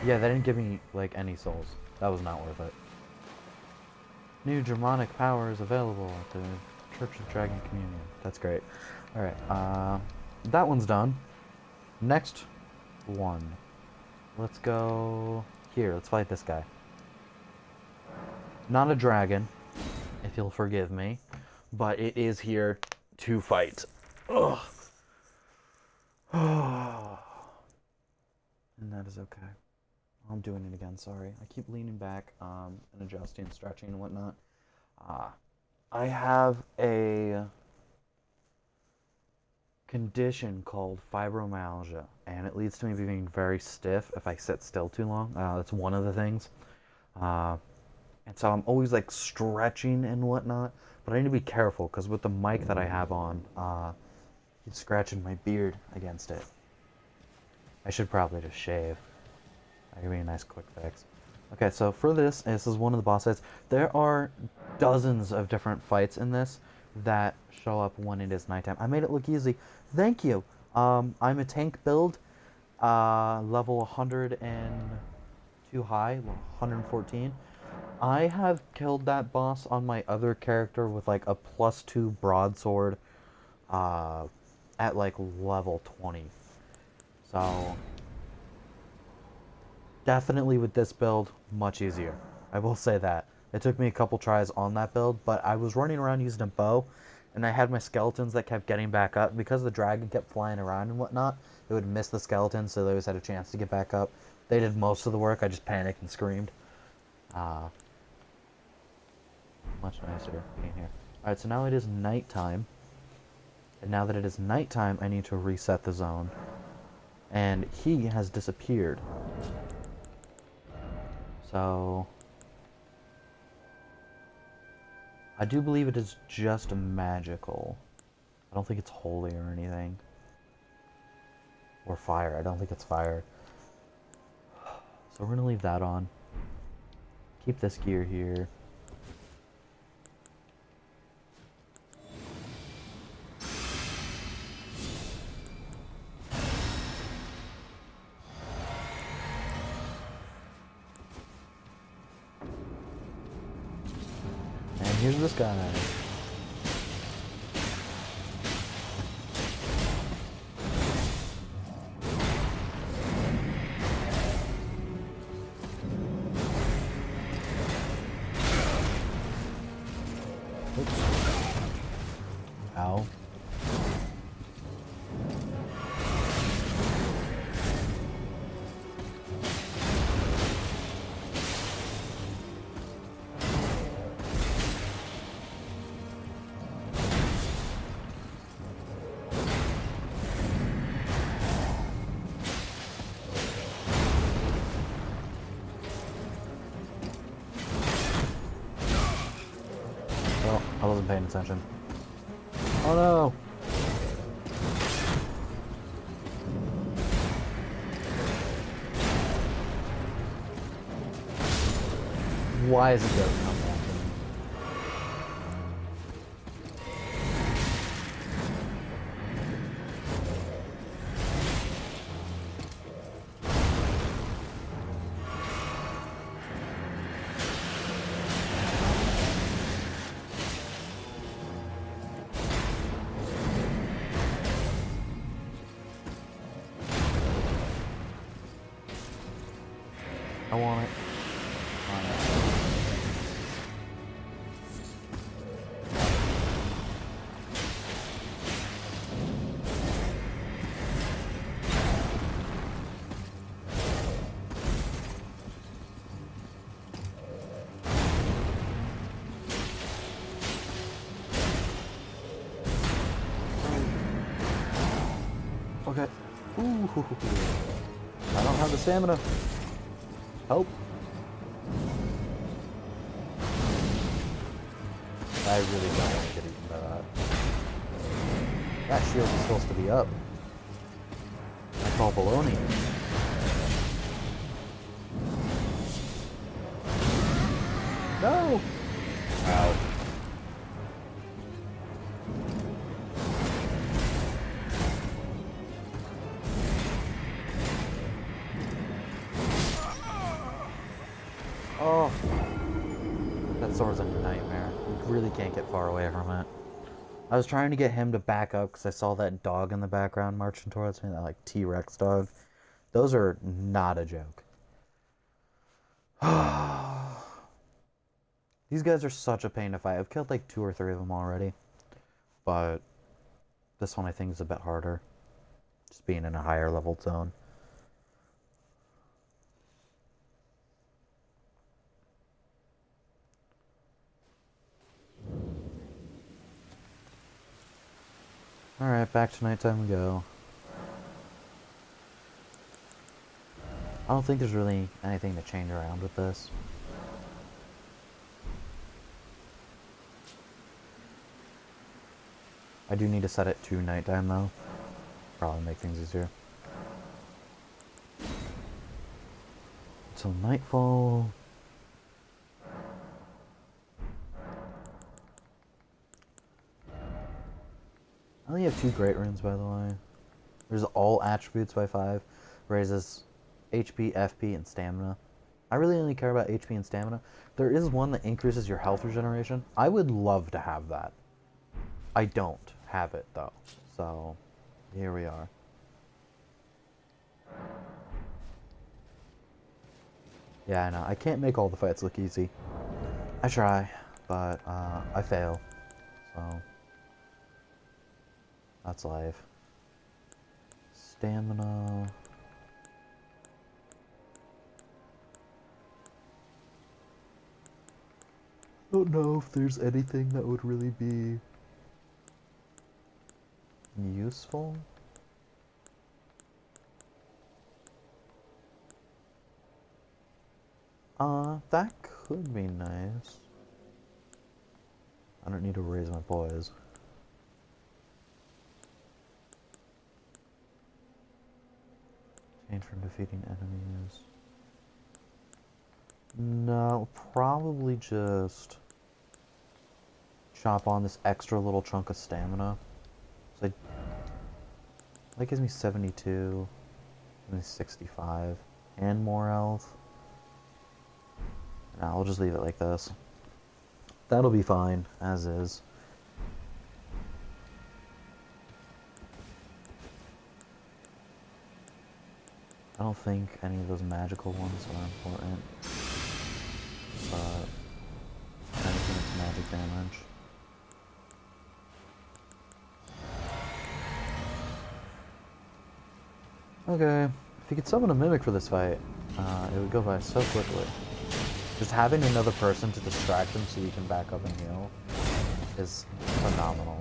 [SPEAKER 1] Yeah, they didn't give me, like, any souls. That was not worth it. New Germanic power is available at the Church of Dragon Communion. That's great. Alright, that one's done. Next one. Let's go here. Let's fight this guy. Not a dragon, if you'll forgive me, but it is here to fight. Ugh. And that is okay. I'm doing it again, sorry. I keep leaning back and adjusting, stretching, and whatnot. I have a condition called fibromyalgia, and it leads to me being very stiff if I sit still too long. That's one of the things. And so I'm always like stretching and whatnot, but I need to be careful because with the mic that I have on, it's scratching my beard against it. I should probably just shave. That could be a nice quick fix. Okay, so for this is one of the boss fights. There are dozens of different fights in this that show up when it is nighttime. I made it look easy. Thank you. I'm a tank build, level 100 and too high, 114. I have killed that boss on my other character with like a +2 broadsword at like level 20. So definitely with this build, much easier. I will say that. It took me a couple tries on that build, but I was running around using a bow, and I had my skeletons that kept getting back up. Because the dragon kept flying around and whatnot, it would miss the skeletons, so they always had a chance to get back up. They did most of the work, I just panicked and screamed. Much nicer being here. Alright, so now it is nighttime. And now that it is nighttime, I need to reset the zone. and he has disappeared. So I do believe it is just magical. I don't think it's holy or anything. Or fire. I don't think it's fire. So we're gonna leave that on. Keep this gear here. And here's this guy. Ow. Well, I wasn't paying attention. Oh no! Why is it going to come back to me? I want it. Okay. Ooh. I don't have the stamina. Help. I really don't want to get eaten by that. That shield is supposed to be up. I call baloney. No! Ow. Oh. That sword's a nightmare. You really can't get far away from it. I was trying to get him to back up because I saw that dog in the background marching towards me, that like T-Rex dog. Those are not a joke. These guys are such a pain to fight. I've killed like 2 or 3 of them already. But this one I think is a bit harder. Just being in a higher level zone. Alright, back to nighttime we go. I don't think there's really anything to change around with this. I do need to set it to nighttime though. Probably make things easier. Until nightfall. I only have 2 great runes, by the way. There's all attributes by 5. Raises HP, FP, and stamina. I really only care about HP and stamina. There is one that increases your health regeneration. I would love to have that. I don't have it, though. So, here we are. Yeah, I know. I can't make all the fights look easy. I try, but I fail. So, that's life. Stamina. Don't know if there's anything that would really be useful. That could be nice. I don't need to raise my poise. Change from defeating enemies. No, probably just chop on this extra little chunk of stamina. So that gives me 72, gives me 65, and more health. No, I'll just leave it like this. That'll be fine, as is. I don't think any of those magical ones are important. But anything that's magic damage. Okay, if you could summon a mimic for this fight, it would go by so quickly. Just having another person to distract them so you can back up and heal is phenomenal.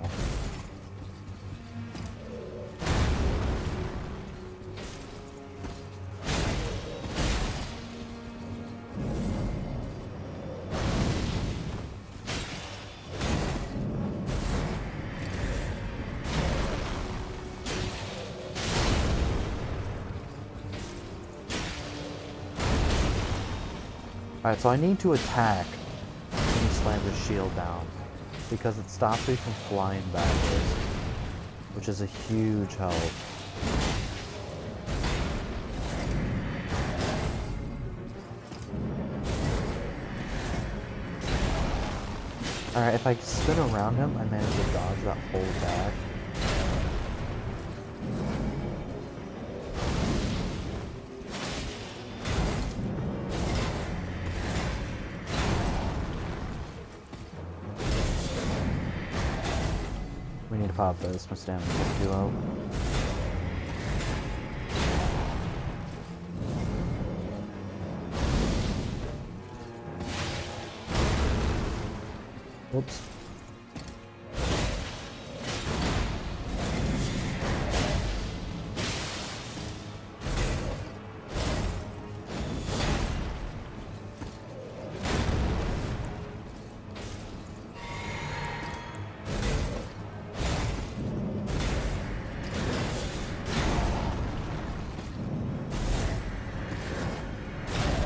[SPEAKER 1] Alright, so I need to attack when he slams his shield down, because it stops me from flying backwards, which is a huge help. Alright, if I spin around him, I manage to dodge that whole attack. We need to pop this, my stamina's too low. Whoops.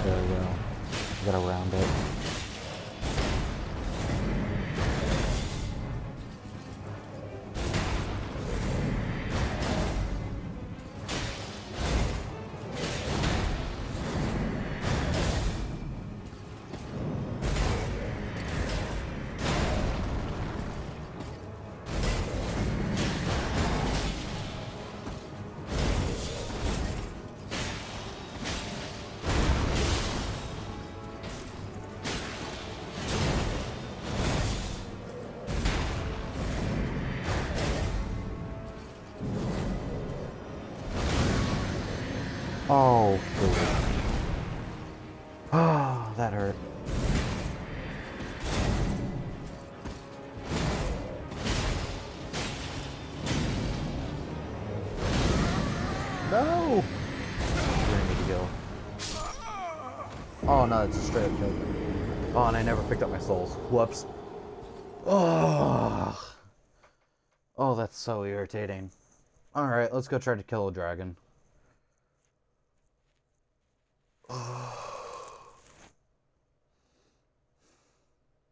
[SPEAKER 1] There we go. I gotta round it. Oh, oh, that hurt. No! Where need to go? Oh no, it's a straight up kill. Oh, and I never picked up my souls. Whoops. Oh, oh, that's so irritating. All right, let's go try to kill a dragon.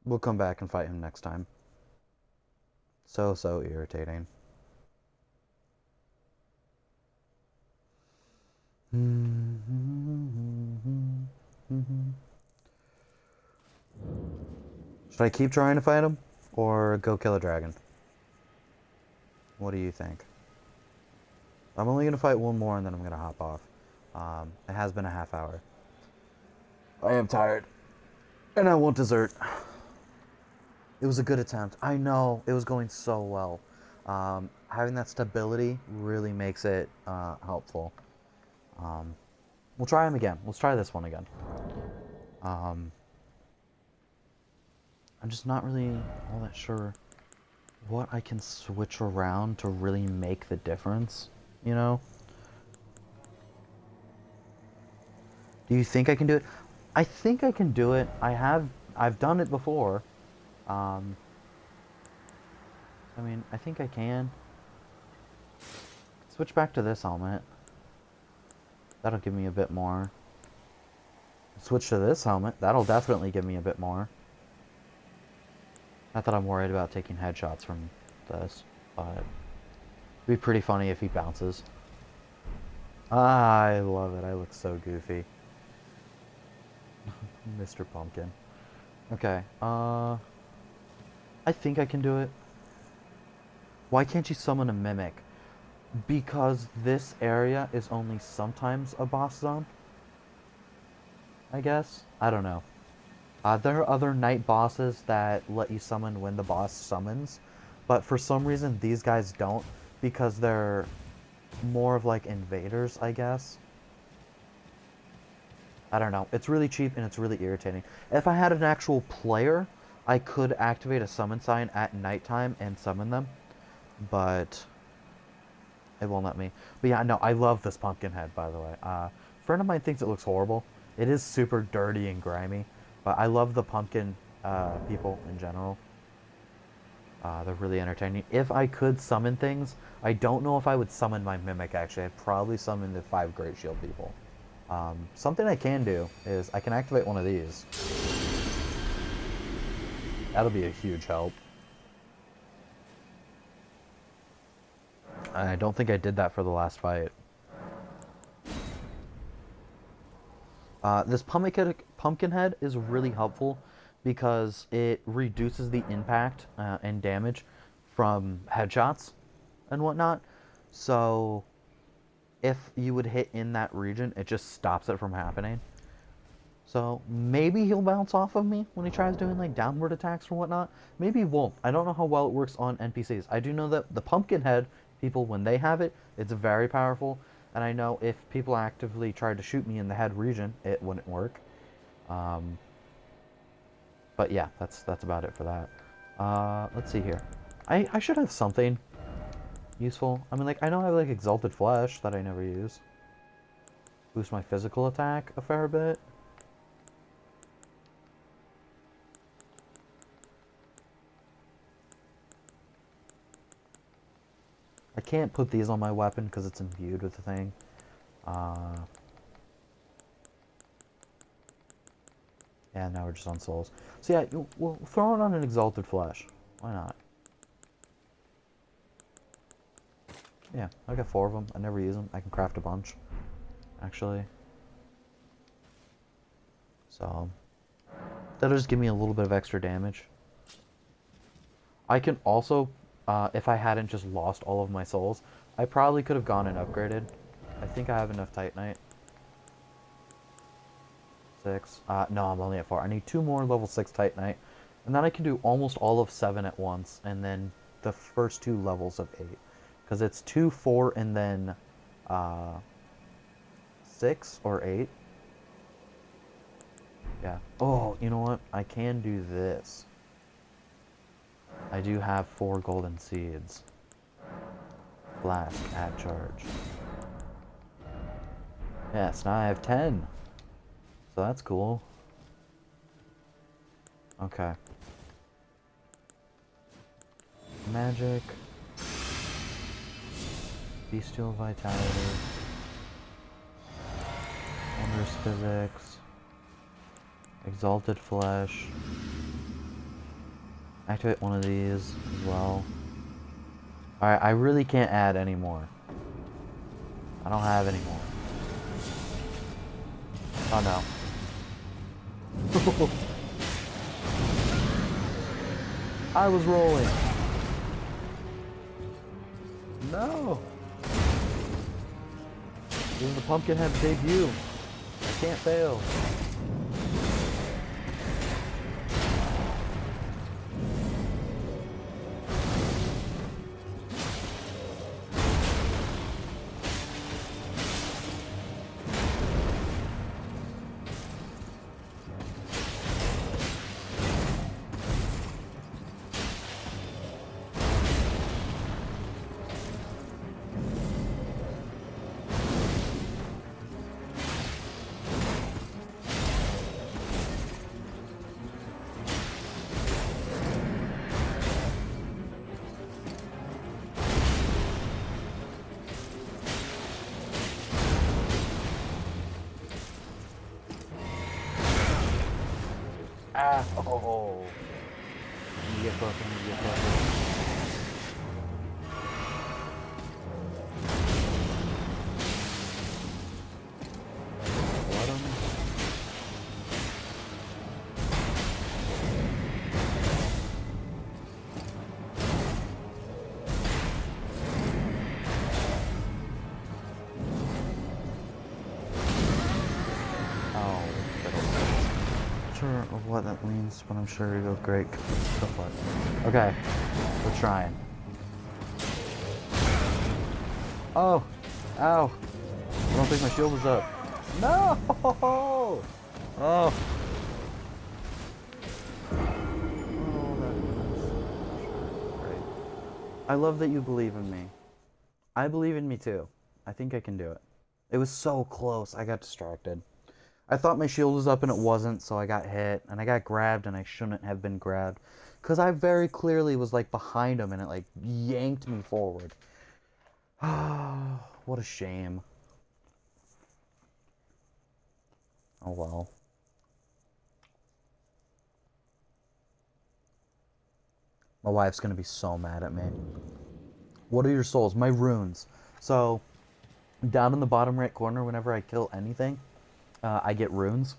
[SPEAKER 1] We'll come back and fight him next time. So irritating. Should I keep trying to fight him, or go kill a dragon? What do you think? I'm only going to fight one more and then I'm going to hop off. It has been a half hour. I am tired. And I won't desert. It was a good attempt. I know, it was going so well. Having that stability really makes it helpful. We'll try him again. Let's try this one again. I'm just not really all that sure what I can switch around to really make the difference, you know? Do you think I can do it? I think I can do it. I've done it before. Um, I mean, I think I can. Switch back to this helmet. That'll give me a bit more. Switch to this helmet. That'll definitely give me a bit more. Not that I'm worried about taking headshots from this, but it'd be pretty funny if he bounces. I love it. I look so goofy. Mr. Pumpkin. Okay, I think I can do it. Why can't you summon a mimic? Because this area is only sometimes a boss zone? I guess? I don't know. There are other night bosses that let you summon when the boss summons, but for some reason these guys don't, because they're more of like invaders, I guess. I don't know. It's really cheap and it's really irritating. If I had an actual player, I could activate a summon sign at nighttime and summon them, but it won't let me. But yeah, no, I love this pumpkin head, by the way. A friend of mine thinks it looks horrible. It is super dirty and grimy, but I love the pumpkin people in general. They're really entertaining. If I could summon things, I don't know if I would summon my mimic, actually. I'd probably summon the 5 Great Shield people. Something I can do is I can activate one of these. That'll be a huge help. I don't think I did that for the last fight. This pumpkin head is really helpful because it reduces the impact and damage from headshots and whatnot. So if you would hit in that region, it just stops it from happening. So maybe he'll bounce off of me when he tries doing like downward attacks or whatnot. Maybe he won't. I don't know how well it works on NPCs. I do know that the pumpkin head people, when they have it, it's very powerful. And I know if people actively tried to shoot me in the head region, it wouldn't work. But yeah, that's about it for that. Let's see here. I should have something useful. I mean, like, I know I have like Exalted Flesh that I never use. Boost my physical attack a fair bit. I can't put these on my weapon because it's imbued with the thing. Yeah, now we're just on souls. So yeah, we'll throw it on an Exalted Flesh. Why not? Yeah, I got 4 of them. I never use them. I can craft a bunch, actually. So that'll just give me a little bit of extra damage. I can also, if I hadn't just lost all of my souls, I probably could have gone and upgraded. I think I have enough Titanite. 6. No, I'm only at 4. I need 2 more level 6 Titanite. And then I can do almost all of 7 at once. And then the first 2 levels of 8. Because it's 2, 4, and then 6 or 8. Yeah. Oh, you know what? I can do this. I do have 4 golden seeds. Flask at charge. Yes, now I have 10. So that's cool. Okay. Magic. Bestial Vitality. Wondrous Physics. Exalted Flesh. Activate one of these as well. Alright, I really can't add any more. I don't have any more. Oh no. I was rolling. No. This is the Pumpkinhead's debut. I can't fail. Ah! Oh! You get closer, you get closer. Let him. Oh, not sure of what that means, but I'm sure it goes great. Go for it. Okay, we're trying. Oh! Ow! I don't think my shield was up. No! Oh! Oh, that was great. I love that you believe in me. I believe in me too. I think I can do it. It was so close. I got distracted. I thought my shield was up and it wasn't, so I got hit. And I got grabbed and I shouldn't have been grabbed. Because I very clearly was like behind him and it like yanked me forward. What a shame. Oh well. My wife's gonna be so mad at me. What are your souls? My runes. So, down in the bottom right corner, whenever I kill anything, I get runes.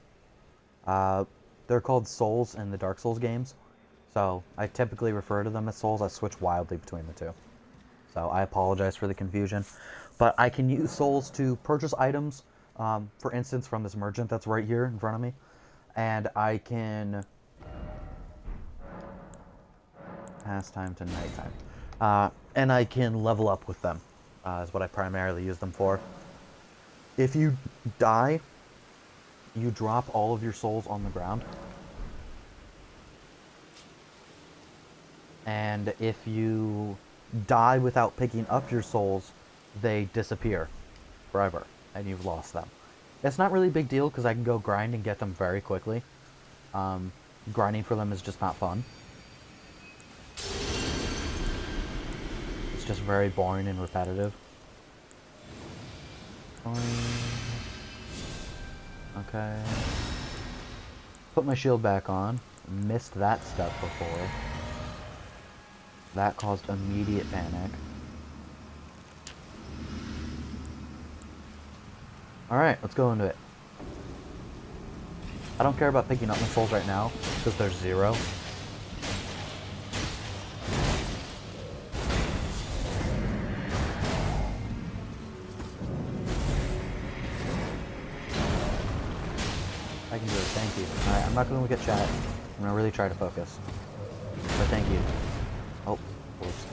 [SPEAKER 1] They're called souls in the Dark Souls games. So, I typically refer to them as souls. I switch wildly between the two. So, I apologize for the confusion. But I can use souls to purchase items, for instance, from this merchant that's right here in front of me. And I can pass time to nighttime. And I can level up with them, is what I primarily use them for. If you die, you drop all of your souls on the ground. And if you die without picking up your souls, they disappear forever, and you've lost them. It's not really a big deal, because I can go grind and get them very quickly. Grinding for them is just not fun. It's just very boring and repetitive. Okay. Put my shield back on. Missed that step before. That caused immediate panic. Alright, let's go into it. I don't care about picking up my souls right now, because there's 0. I can do it, thank you. Alright, I'm not going to look at chat. I'm going to really try to focus. But thank you. Oh, whoops.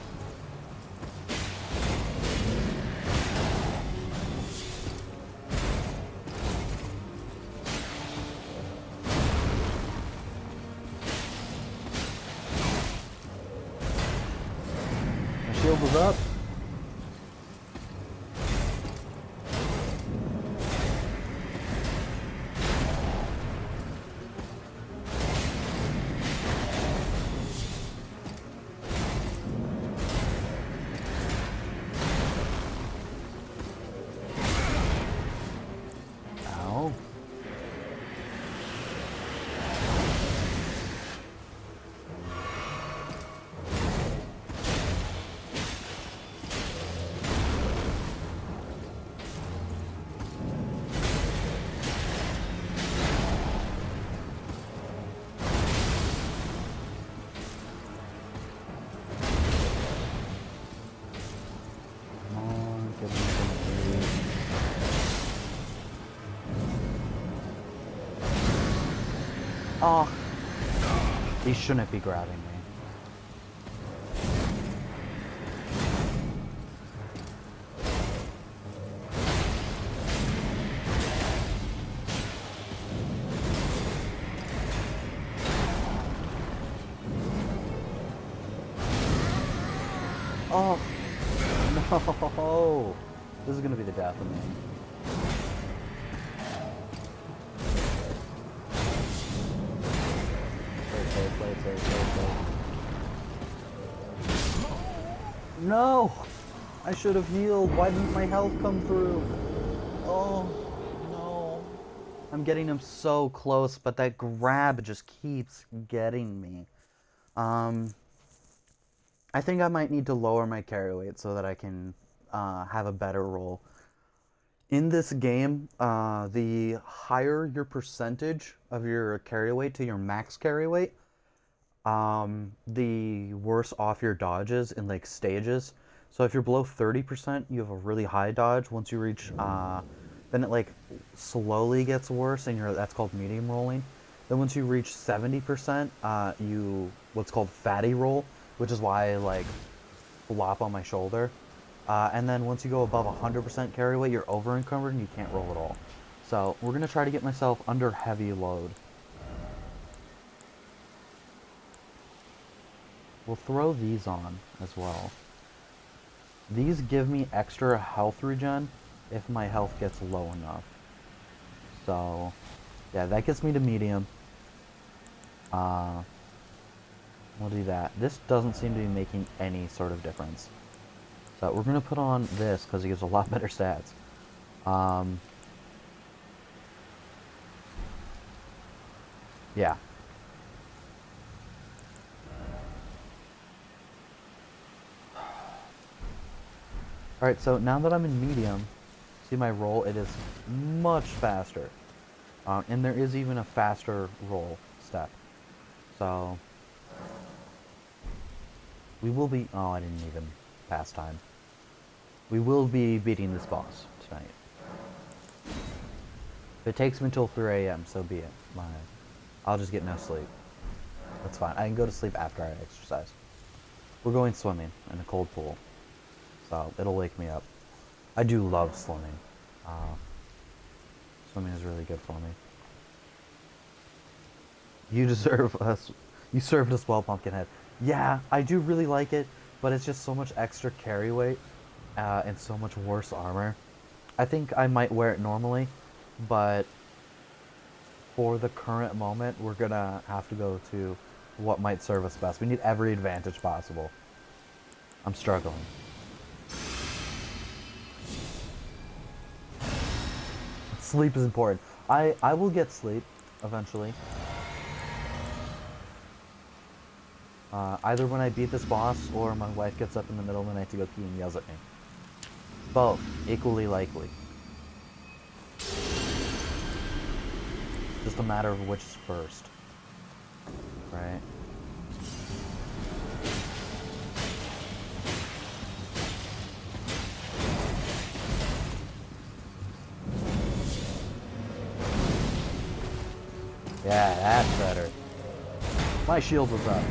[SPEAKER 1] My shield was up. Ow. Come on, give me some food. Oh, he shouldn't be grabbing me. Oh, no. This is going to be the death of me. Play it safe. No! I should have healed. Why didn't my health come through? Oh, no.
[SPEAKER 4] I'm getting him so close, but that grab just keeps getting me. I think I might need to lower my carry weight so that I can have a better roll. In this game, the higher your percentage of your carry weight to your max carry weight, the worse off your dodge is in like stages. So if you're below 30%, you have a really high dodge. Once you reach, then it like slowly gets worse, and that's called medium rolling. Then once you reach 70%, you what's called fatty roll, which is why I like flop on my shoulder. And then once you go above 100% carry weight, you're over encumbered and you can't roll at all. So we're gonna try to get myself under heavy load. We'll throw these on as well. These give me extra health regen if my health gets low enough. So, yeah, that gets me to medium. We'll do that. This doesn't seem to be making any sort of difference. So we're going to put on this because it gives a lot better stats. Yeah. Alright, so now that I'm in medium, see my roll, it is much faster. And there is even a faster roll step. So, we will be... Oh, I didn't even pass time. We will be beating this boss tonight. If it takes me until 3 a.m., so be it. I'll just get no sleep. That's fine. I can go to sleep after I exercise. We're going swimming in a cold pool. So, it'll wake me up. I do love swimming. Swimming is really good for me. You deserve us. You served us well, Pumpkinhead. Yeah, I do really like it, but it's just so much extra carry weight and so much worse armor. I think I might wear it normally, but for the current moment, we're gonna have to go to what might serve us best. We need every advantage possible. I'm struggling. Sleep is important. I will get sleep eventually. Either when I beat this boss or my wife gets up in the middle of the night to go pee and yells at me. Both, equally likely. Just a matter of which is first. Right? Yeah, that's better. My shield was up.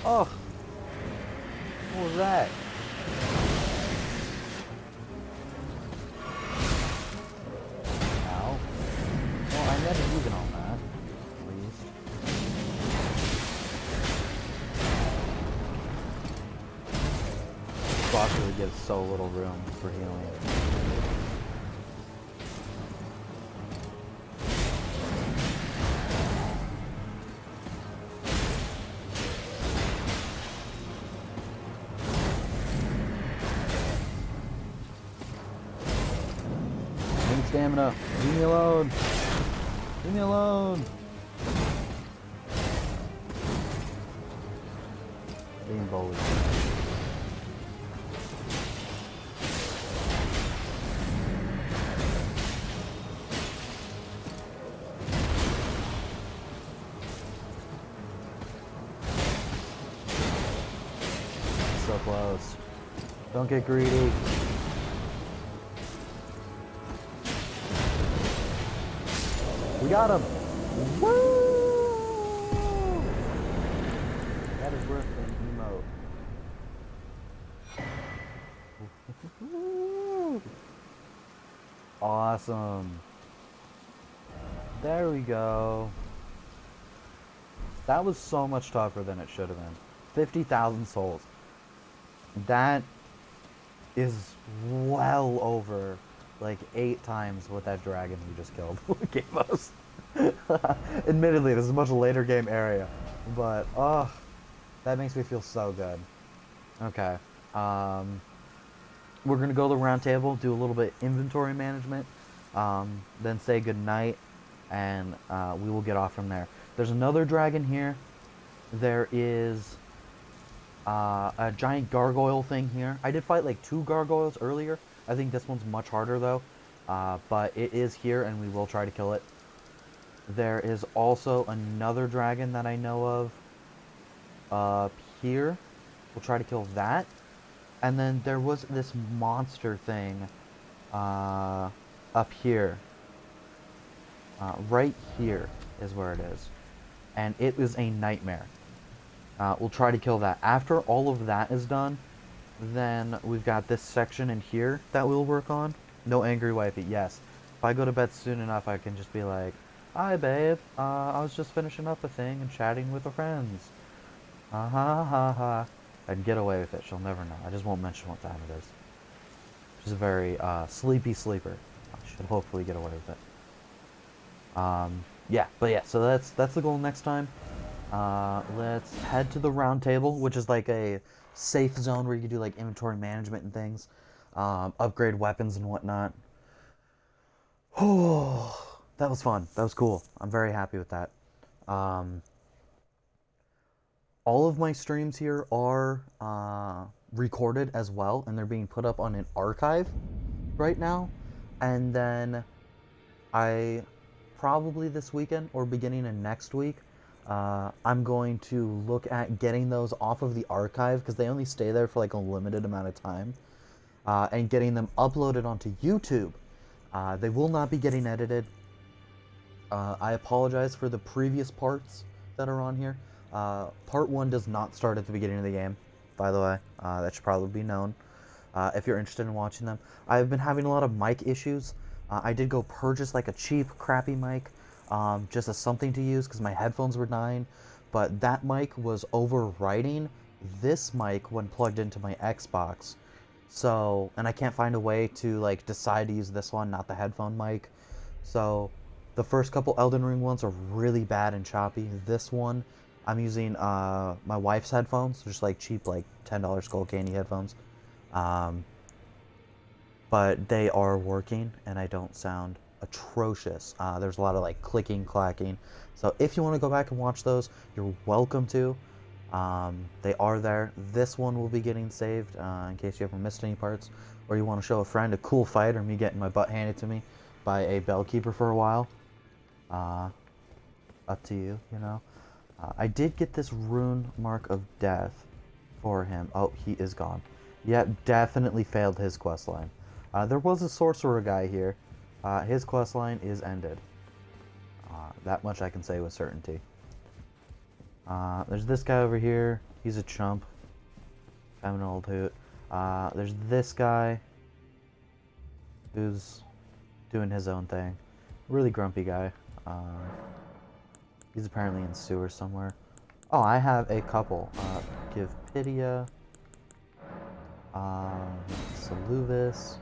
[SPEAKER 4] Oh! What was that? Ow. Well, I never moving on that, at least. This boss really gives so little room for healing. Stamina. Leave me alone. Leave me alone. Being bullied. So close. Don't get greedy. We got him! Woo! That is worth an emote. Awesome. There we go. That was so much tougher than it should have been. 50,000 souls. That is well over like 8 times what that dragon we just killed gave us. Admittedly, this is a much later game area, but that makes me feel so good. Okay, we're gonna go to the round table, do a little bit inventory management, then say good night, and we will get off from there. There's another dragon here. There is a giant gargoyle thing here. I did fight like 2 gargoyles earlier. I think this one's much harder though, but it is here and we will try to kill it. There is also another dragon that I know of up here. We'll try to kill that. And then there was this monster thing up here. Right here is where it is. And it is a nightmare. We'll try to kill that. After all of that is done, then we've got this section in here that we'll work on. No angry wifey, yes. If I go to bed soon enough, I can just be like, hi babe, I was just finishing up a thing and chatting with her friends. Ha. I'd get away with it, she'll never know. I just won't mention what time it is. She's a very sleepy sleeper. I should hopefully get away with it. Yeah, so that's the goal next time. Let's head to the round table, which is like a safe zone where you can do like inventory management and things, upgrade weapons and whatnot. Oh, that was fun. That was cool. I'm very happy with that. All of my streams here are recorded as well, and they're being put up on an archive right now. And then I probably this weekend or beginning of next week, I'm going to look at getting those off of the archive because they only stay there for like a limited amount of time, and getting them uploaded onto YouTube. They will not be getting edited. I apologize for the previous parts that are on here. Part 1 does not start at the beginning of the game, by the way. That should probably be known if you're interested in watching them. I've been having a lot of mic issues. I did go purchase like a cheap, crappy mic, just as something to use because my headphones were dying, but that mic was overriding this mic when plugged into my Xbox. So, and I can't find a way to like decide to use this one, not the headphone mic. So, the first couple Elden Ring ones are really bad and choppy. This one, I'm using my wife's headphones, just like cheap, like $10 Skull Candy headphones. But they are working and I don't sound atrocious. There's a lot of like clicking, clacking. So if you want to go back and watch those, you're welcome to. They are there. This one will be getting saved in case you ever missed any parts, or you want to show a friend a cool fight or me getting my butt handed to me by a bellkeeper for a while. Up to you, you know. I did get this rune mark of death for him. Oh, he is gone. Yeah, definitely failed his questline. There was a sorcerer guy here. His questline is ended. That much I can say with certainty. There's this guy over here. He's a chump. I'm an old hoot. There's this guy who's doing his own thing. Really grumpy guy. He's apparently in sewers somewhere. Oh, I have a couple. Give Pydia, Saluvis,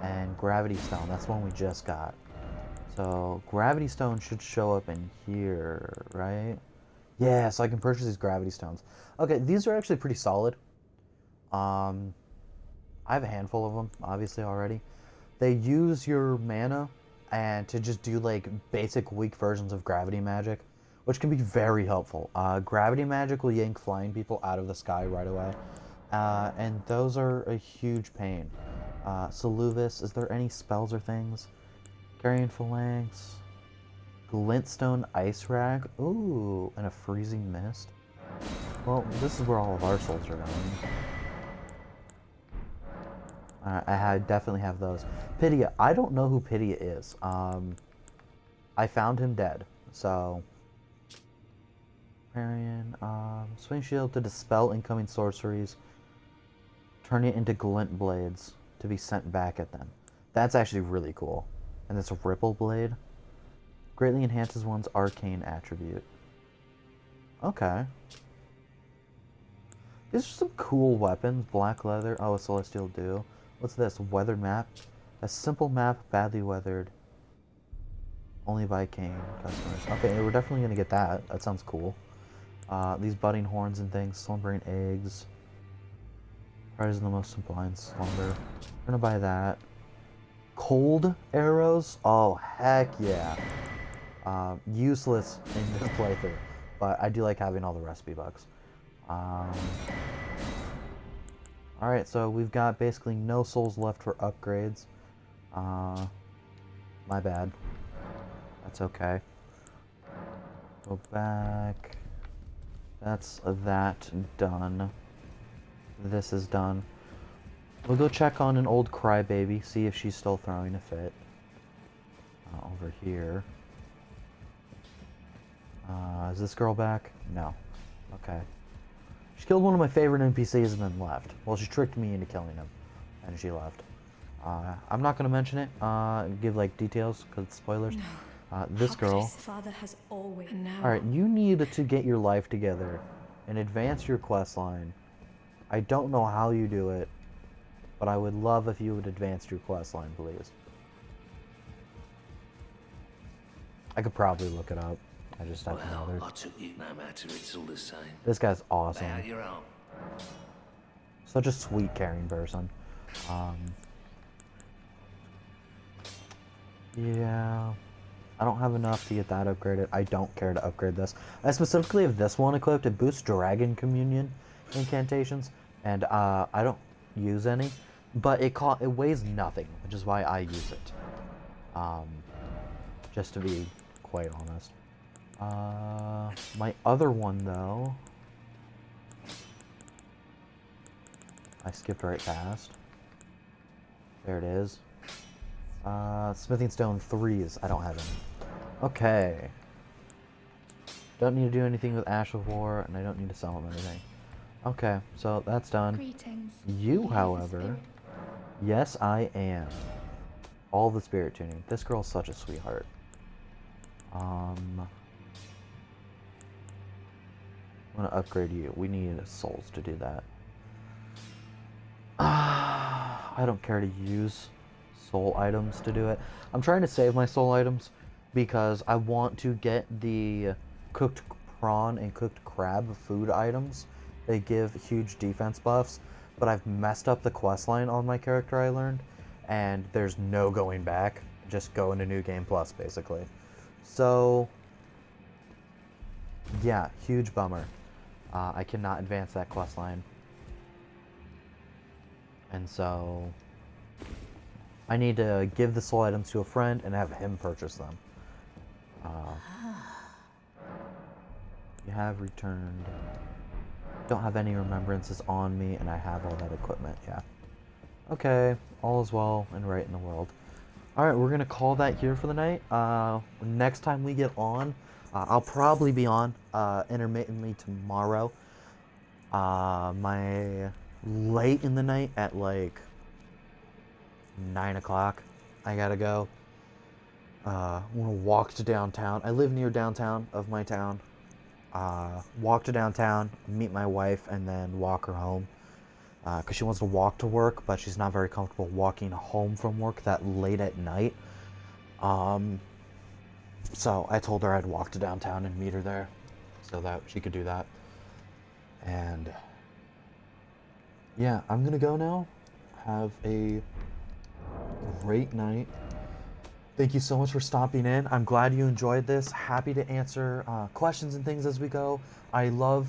[SPEAKER 4] and Gravity Stone. That's one we just got. So Gravity Stone should show up in here, right? Yeah, so I can purchase these Gravity Stones. Okay, these are actually pretty solid. I have a handful of them, obviously, already. They use your mana and to just do like basic weak versions of gravity magic, which can be very helpful. Gravity magic will yank flying people out of the sky right away, and those are a huge pain. Saluvis, is there any spells or things? Carrion Phalanx, Glintstone Ice Rag, ooh, and a Freezing Mist. Well, this is where all of our souls are going. Definitely have those. Pydia, I don't know who Pydia is. I found him dead, so... Marion, Swing Shield to dispel incoming sorceries. Turn it into glint blades to be sent back at them. That's actually really cool. And it's a Ripple Blade. Greatly enhances one's arcane attribute.
[SPEAKER 1] Okay. These are some cool weapons. Black leather. Oh, a celestial dew. What's this? Weathered map. A simple map, badly weathered. Only by Kane customers. Okay, we're definitely gonna get that. That sounds cool. These budding horns and things. Slumbering eggs. Pride is the most sublime slumber. We're gonna buy that. Cold arrows? Oh, heck yeah. Useless in this playthrough, but I do like having all the recipe bucks. Alright, so we've got basically no souls left for upgrades. My bad. That's okay. Go back. That's that done. This is done. We'll go check on an old crybaby, see if she's still throwing a fit. Over here. Is this girl back? No. Okay. She killed one of my favorite NPCs and then left. Well, she tricked me into killing him, and she left. I'm not going to mention it, give like details, because it's spoilers.
[SPEAKER 2] No.
[SPEAKER 1] This girl.
[SPEAKER 2] Father has always. Now.
[SPEAKER 1] Alright, you need to get your life together and advance your quest line. I don't know how you do it, but I would love if you would advance your quest line, please. I could probably look it up. I just haven't bothered.
[SPEAKER 5] I took you no matter, it's all the same.
[SPEAKER 1] This guy's awesome.
[SPEAKER 5] Lay out your arm.
[SPEAKER 1] Such a sweet, caring person. Yeah. I don't have enough to get that upgraded. I don't care to upgrade this. I specifically have this one equipped. It boosts Dragon Communion incantations, and I don't use any, but it weighs nothing, which is why I use it. Just to be quite honest. My other one though, I skipped right past. There it is. Smithing Stone 3s. I don't have any. Okay. Don't need to do anything with Ash of War, and I don't need to sell him anything. Okay, so that's done.
[SPEAKER 6] Greetings.
[SPEAKER 1] You, however, yes, I am. All the spirit tuning. This girl's such a sweetheart. I'm gonna upgrade you. We need souls to do that. I don't care to use soul items to do it. I'm trying to save my soul items because I want to get the cooked prawn and cooked crab food items. They give huge defense buffs, but I've messed up the questline on my character, I learned, and there's no going back. Just go into New Game Plus, basically. So, yeah, huge bummer. I cannot advance that questline. And so, I need to give the soul items to a friend and have him purchase them. You have returned. Don't have any remembrances on me, and I have all that equipment, yeah. Okay, all is well and right in the world. Alright, we're gonna call that here for the night. Next time we get on, I'll probably be on intermittently tomorrow. Late in the night at like 9 o'clock. I gotta go. I'm gonna walk to downtown. I live near downtown of my town. Walk to downtown, meet my wife, and then walk her home. Because she wants to walk to work, but she's not very comfortable walking home from work that late at night. So I told her I'd walk to downtown and meet her there so that she could do that. And yeah, I'm gonna go now. Have a great night. Thank you so much for stopping in. I'm glad you enjoyed this. Happy to answer questions and things as we go. I love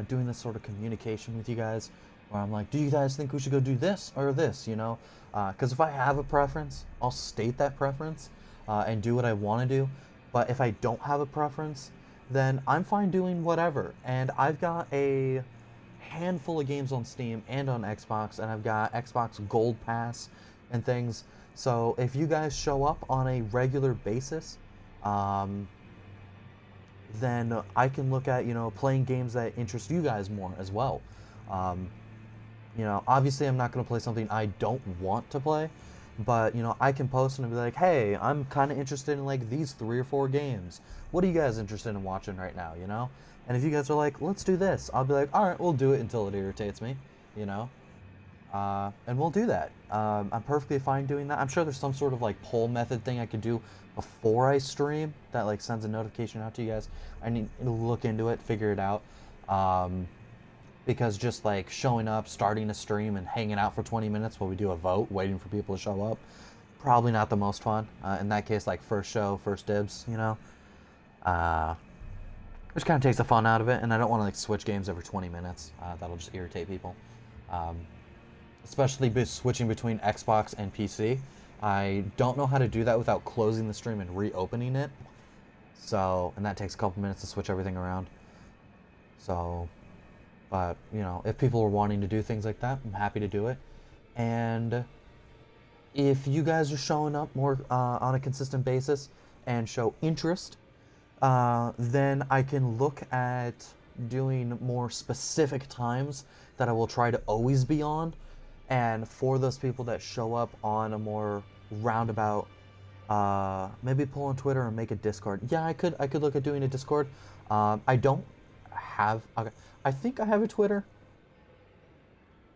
[SPEAKER 1] doing this sort of communication with you guys, where I'm like, do you guys think we should go do this or this, you know? Because if I have a preference, I'll state that preference and do what I want to do. But if I don't have a preference, then I'm fine doing whatever. And I've got a handful of games on Steam and on Xbox, and I've got Xbox Gold Pass and things. So if you guys show up on a regular basis, then I can look at, you know, playing games that interest you guys more as well. You know, obviously I'm not going to play something I don't want to play, But, you know, I can post and be like, hey, I'm kind of interested in like these 3 or 4 games. What are you guys interested in watching right now, you know? And if you guys are like, let's do this, I'll be like, all right, we'll do it until it irritates me, you know? And we'll do that. I'm perfectly fine doing that. I'm sure there's some sort of like poll method thing I could do before I stream that like sends a notification out to you guys. I need to look into it, figure it out. Because just like showing up, starting a stream, and hanging out for 20 minutes while we do a vote, waiting for people to show up, probably not the most fun. In that case, like first show, first dibs, you know? Which kind of takes the fun out of it, and I don't want to like switch games every 20 minutes. That'll just irritate people. Especially switching between Xbox and PC. I don't know how to do that without closing the stream and reopening it. So, and that takes a couple minutes to switch everything around. So, but, you know, if people are wanting to do things like that, I'm happy to do it. And if you guys are showing up more on a consistent basis and show interest, then I can look at doing more specific times that I will try to always be on. And for those people that show up on a more roundabout, maybe pull on Twitter and make a Discord. Yeah, I could look at doing a Discord. I don't have. Okay, I think I have a Twitter,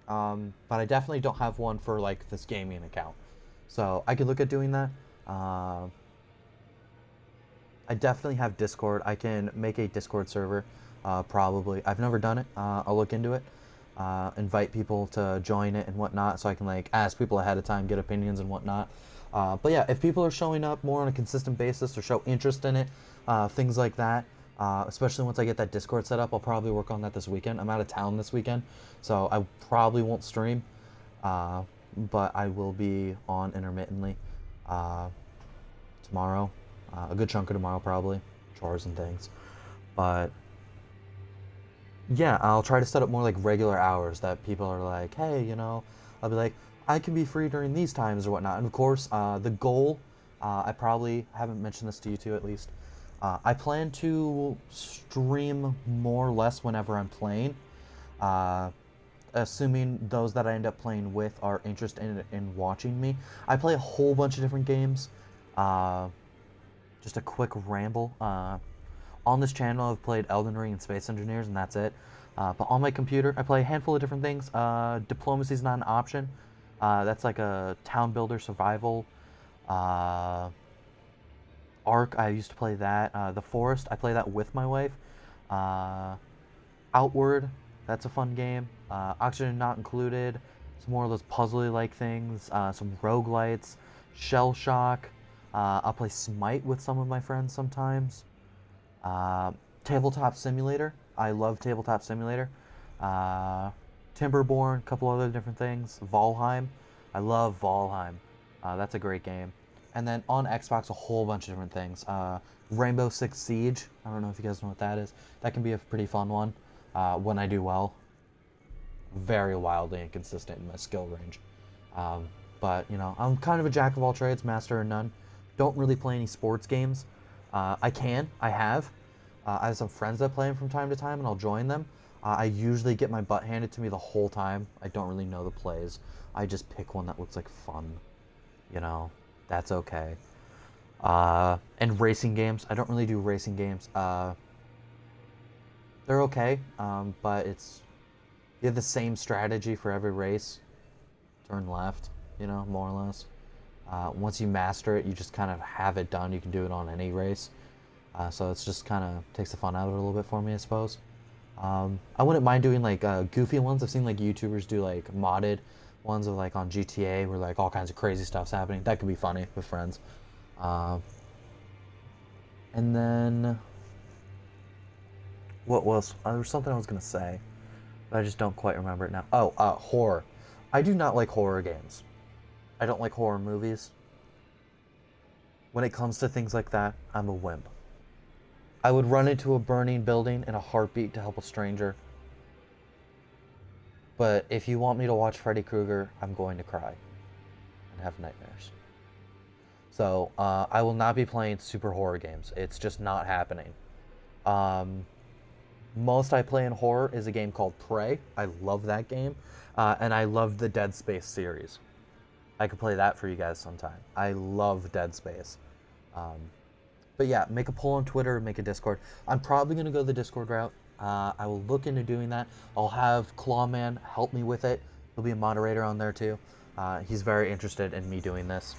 [SPEAKER 1] but I definitely don't have one for like this gaming account. So I could look at doing that. I definitely have Discord. I can make a Discord server. Probably. I've never done it. I'll look into it. Invite people to join it and whatnot, so I can like ask people ahead of time, get opinions and whatnot. But yeah, if people are showing up more on a consistent basis or show interest in it, things like that, especially once I get that Discord set up, I'll probably work on that this weekend. I'm out of town this weekend, so I probably won't stream, but I will be on intermittently tomorrow, a good chunk of tomorrow probably, chores and things. But yeah, I'll try to set up more like regular hours that people are like, hey, you know, I'll be like, I can be free during these times or whatnot. And of course, the goal, I probably haven't mentioned this to you two at least. I plan to stream more or less whenever I'm playing, assuming those that I end up playing with are interested in watching me. I play a whole bunch of different games. Just a quick ramble. On this channel, I've played Elden Ring and Space Engineers, and that's it. But on my computer, I play a handful of different things. Diplomacy is not an option. That's like a town builder survival. Ark, I used to play that. The Forest, I play that with my wife. Outward, that's a fun game. Oxygen Not Included. Some more of those puzzly-like things. Some roguelites. Shell Shock. I'll play Smite with some of my friends sometimes. Tabletop Simulator. I love Tabletop Simulator. Timberborn, a couple other different things. Valheim. I love Valheim. That's a great game. And then on Xbox, a whole bunch of different things. Rainbow Six Siege. I don't know if you guys know what that is. That can be a pretty fun one when I do well. Very wildly inconsistent in my skill range. But, you know, I'm kind of a jack of all trades, master of none. Don't really play any sports games. I have. I have some friends that play them from time to time, and I'll join them. I usually get my butt handed to me the whole time. I don't really know the plays. I just pick one that looks like fun. You know, that's okay. And racing games. I don't really do racing games. They're okay, but you have the same strategy for every race. Turn left, you know, more or less. Once you master it, you just kind of have it done. You can do it on any race. So it's just kind of takes the fun out of it a little bit for me, I suppose. I wouldn't mind doing like goofy ones. I've seen like YouTubers do like modded ones of like on GTA where like all kinds of crazy stuff's happening. That could be funny with friends. And then what was there was something I was gonna say, but I just don't quite remember it now. Oh, horror. I do not like horror games. I don't like horror movies. When it comes to things like that, I'm a wimp. I would run into a burning building in a heartbeat to help a stranger. But if you want me to watch Freddy Krueger, I'm going to cry and have nightmares. So I will not be playing super horror games. It's just not happening. Most I play in horror is a game called Prey. I love that game. And I love the Dead Space series.
[SPEAKER 4] I could play that for you guys sometime. I love Dead Space. But yeah, make a poll on Twitter, make a Discord. I'm probably going to go the Discord route. I will look into doing that. I'll have Clawman help me with it. He'll be a moderator on there too. He's very interested in me doing this.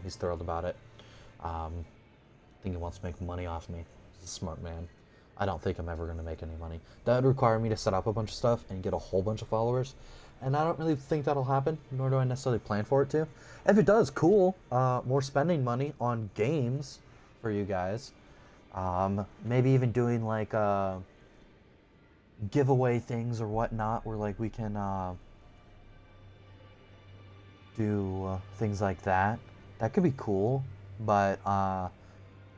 [SPEAKER 4] He's thrilled about it. I think he wants to make money off me. He's a smart man. I don't think I'm ever going to make any money. That would require me to set up a bunch of stuff and get a whole bunch of followers. And I don't really think that'll happen, nor do I necessarily plan for it to. If it does, cool. More spending money on games for you guys. Maybe even doing like giveaway things or whatnot, where like we can do things like that. That could be cool, but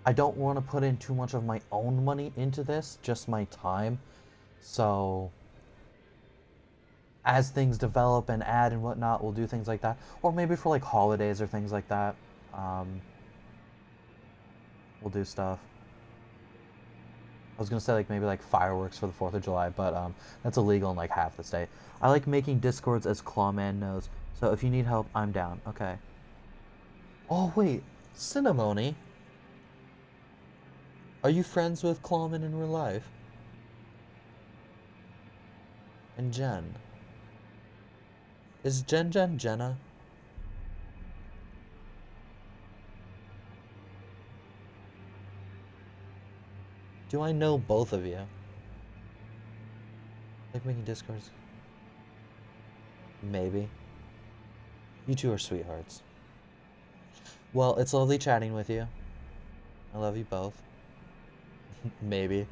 [SPEAKER 4] I don't want to put in too much of my own money into this, just my time. So as things develop and add and whatnot, we'll do things like that. Or maybe for like holidays or things like that. We'll do stuff. I was gonna say like maybe like fireworks for the 4th of July, but that's illegal in like half the state. I like making Discords, as Clawman knows. So if you need help, I'm down. Okay. Oh wait, Cinnamony. Are you friends with Clawman in real life? And Jen? Is Jen Jenna? Do I know both of you? Like making Discords? Maybe. You two are sweethearts. Well, it's lovely chatting with you. I love you both. Maybe.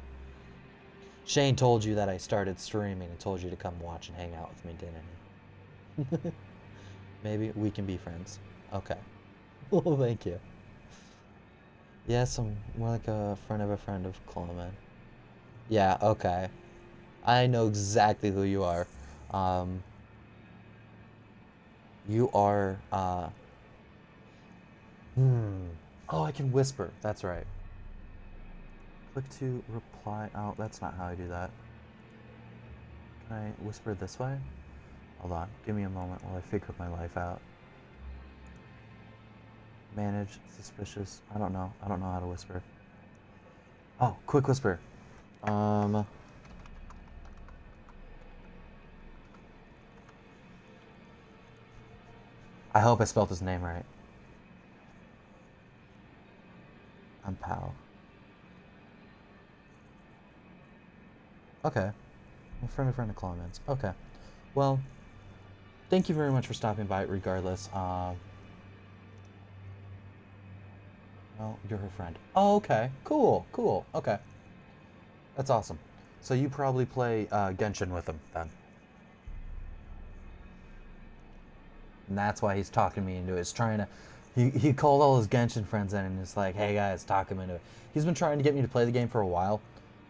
[SPEAKER 4] Shane told you that I started streaming and told you to come watch and hang out with me, didn't he? Maybe we can be friends. Okay. Well, thank you. Yes, I'm more like a friend of Clawman. Yeah, okay. I know exactly who you are. You are, Oh, I can whisper. That's right. Click to reply. Oh, that's not how I do that. Can I whisper this way? Hold on. Give me a moment while I figure my life out. Manage suspicious. I don't know. I don't know how to whisper. Oh, quick whisper. I hope I spelled his name right. I'm Pal. Okay. I'm friend of Clawman's. Okay. Well, thank you very much for stopping by regardless. Well, you're her friend. Oh, okay. Cool, cool. Okay. That's awesome. So you probably play Genshin with him, then. And that's why he's talking me into it. He's trying to... He called all his Genshin friends in and is like, hey guys, talk him into it. He's been trying to get me to play the game for a while.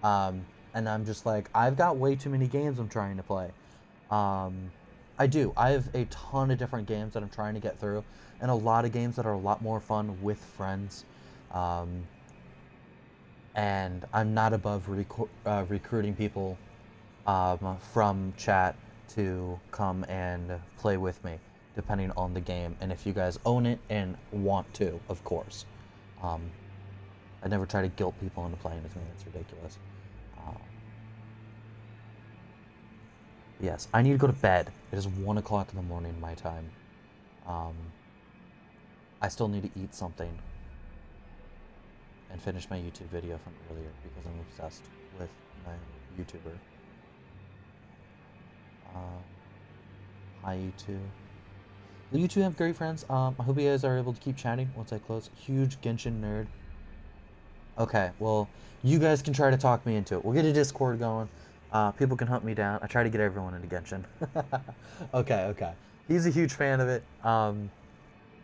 [SPEAKER 4] And I'm just like, I've got way too many games I'm trying to play. I do. I have a ton of different games that I'm trying to get through. And a lot of games that are a lot more fun with friends. And I'm not above recruiting people from chat to come and play with me, depending on the game, and if you guys own it and want to, of course. I never try to guilt people into playing with me. That's ridiculous. Yes, I need to go to bed. It is 1 o'clock in the morning my time. I still need to eat something and finish my YouTube video from earlier because I'm obsessed with my YouTuber. Hi, you two. Well, you two have great friends. I hope you guys are able to keep chatting once I close. Huge Genshin nerd. Okay, well, you guys can try to talk me into it. We'll get a Discord going. People can hunt me down. I try to get everyone into Genshin. Okay, okay. He's a huge fan of it. I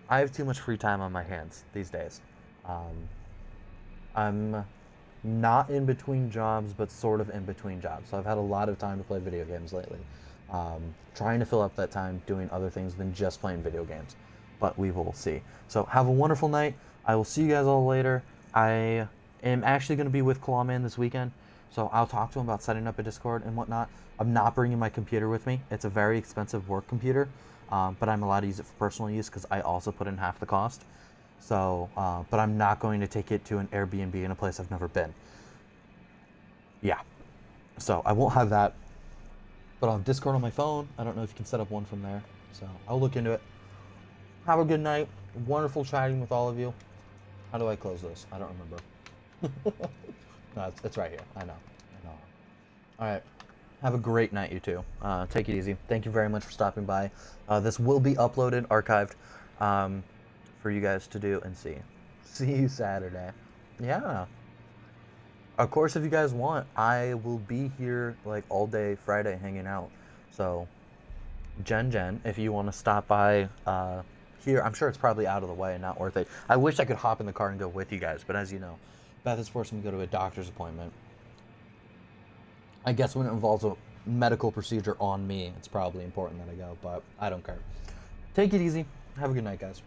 [SPEAKER 4] have too much free time on my hands these days. I'm not in between jobs, but sort of in between jobs. So I've had a lot of time to play video games lately. Trying to fill up that time doing other things than just playing video games. But we will see. So have a wonderful night. I will see you guys all later. I am actually going to be with Clawman this weekend. So I'll talk to him about setting up a Discord and whatnot. I'm not bringing my computer with me. It's a very expensive work computer.
[SPEAKER 1] but I'm allowed to use it for personal use because I also put in half the cost. So, but I'm not going to take it to an Airbnb in a place I've never been. Yeah. So I won't have that. But I'll have Discord on my phone. I don't know if you can set up one from there. So I'll look into it. Have a good night. Wonderful chatting with all of you. How do I close this? I don't remember. No, it's right here. I know. All right. Have a great night, you two. Take it easy. Thank you very much for stopping by. This will be uploaded, archived, for you guys to do and see. See you Saturday. Yeah. Of course, if you guys want, I will be here like all day Friday hanging out. So, Jen, if you want to stop by here, I'm sure it's probably out of the way and not worth it. I wish I could hop in the car and go with you guys, but as you know, Beth is forcing me to go to a doctor's appointment. I guess when it involves a medical procedure on me, it's probably important that I go, but I don't care. Take it easy. Have a good night, guys.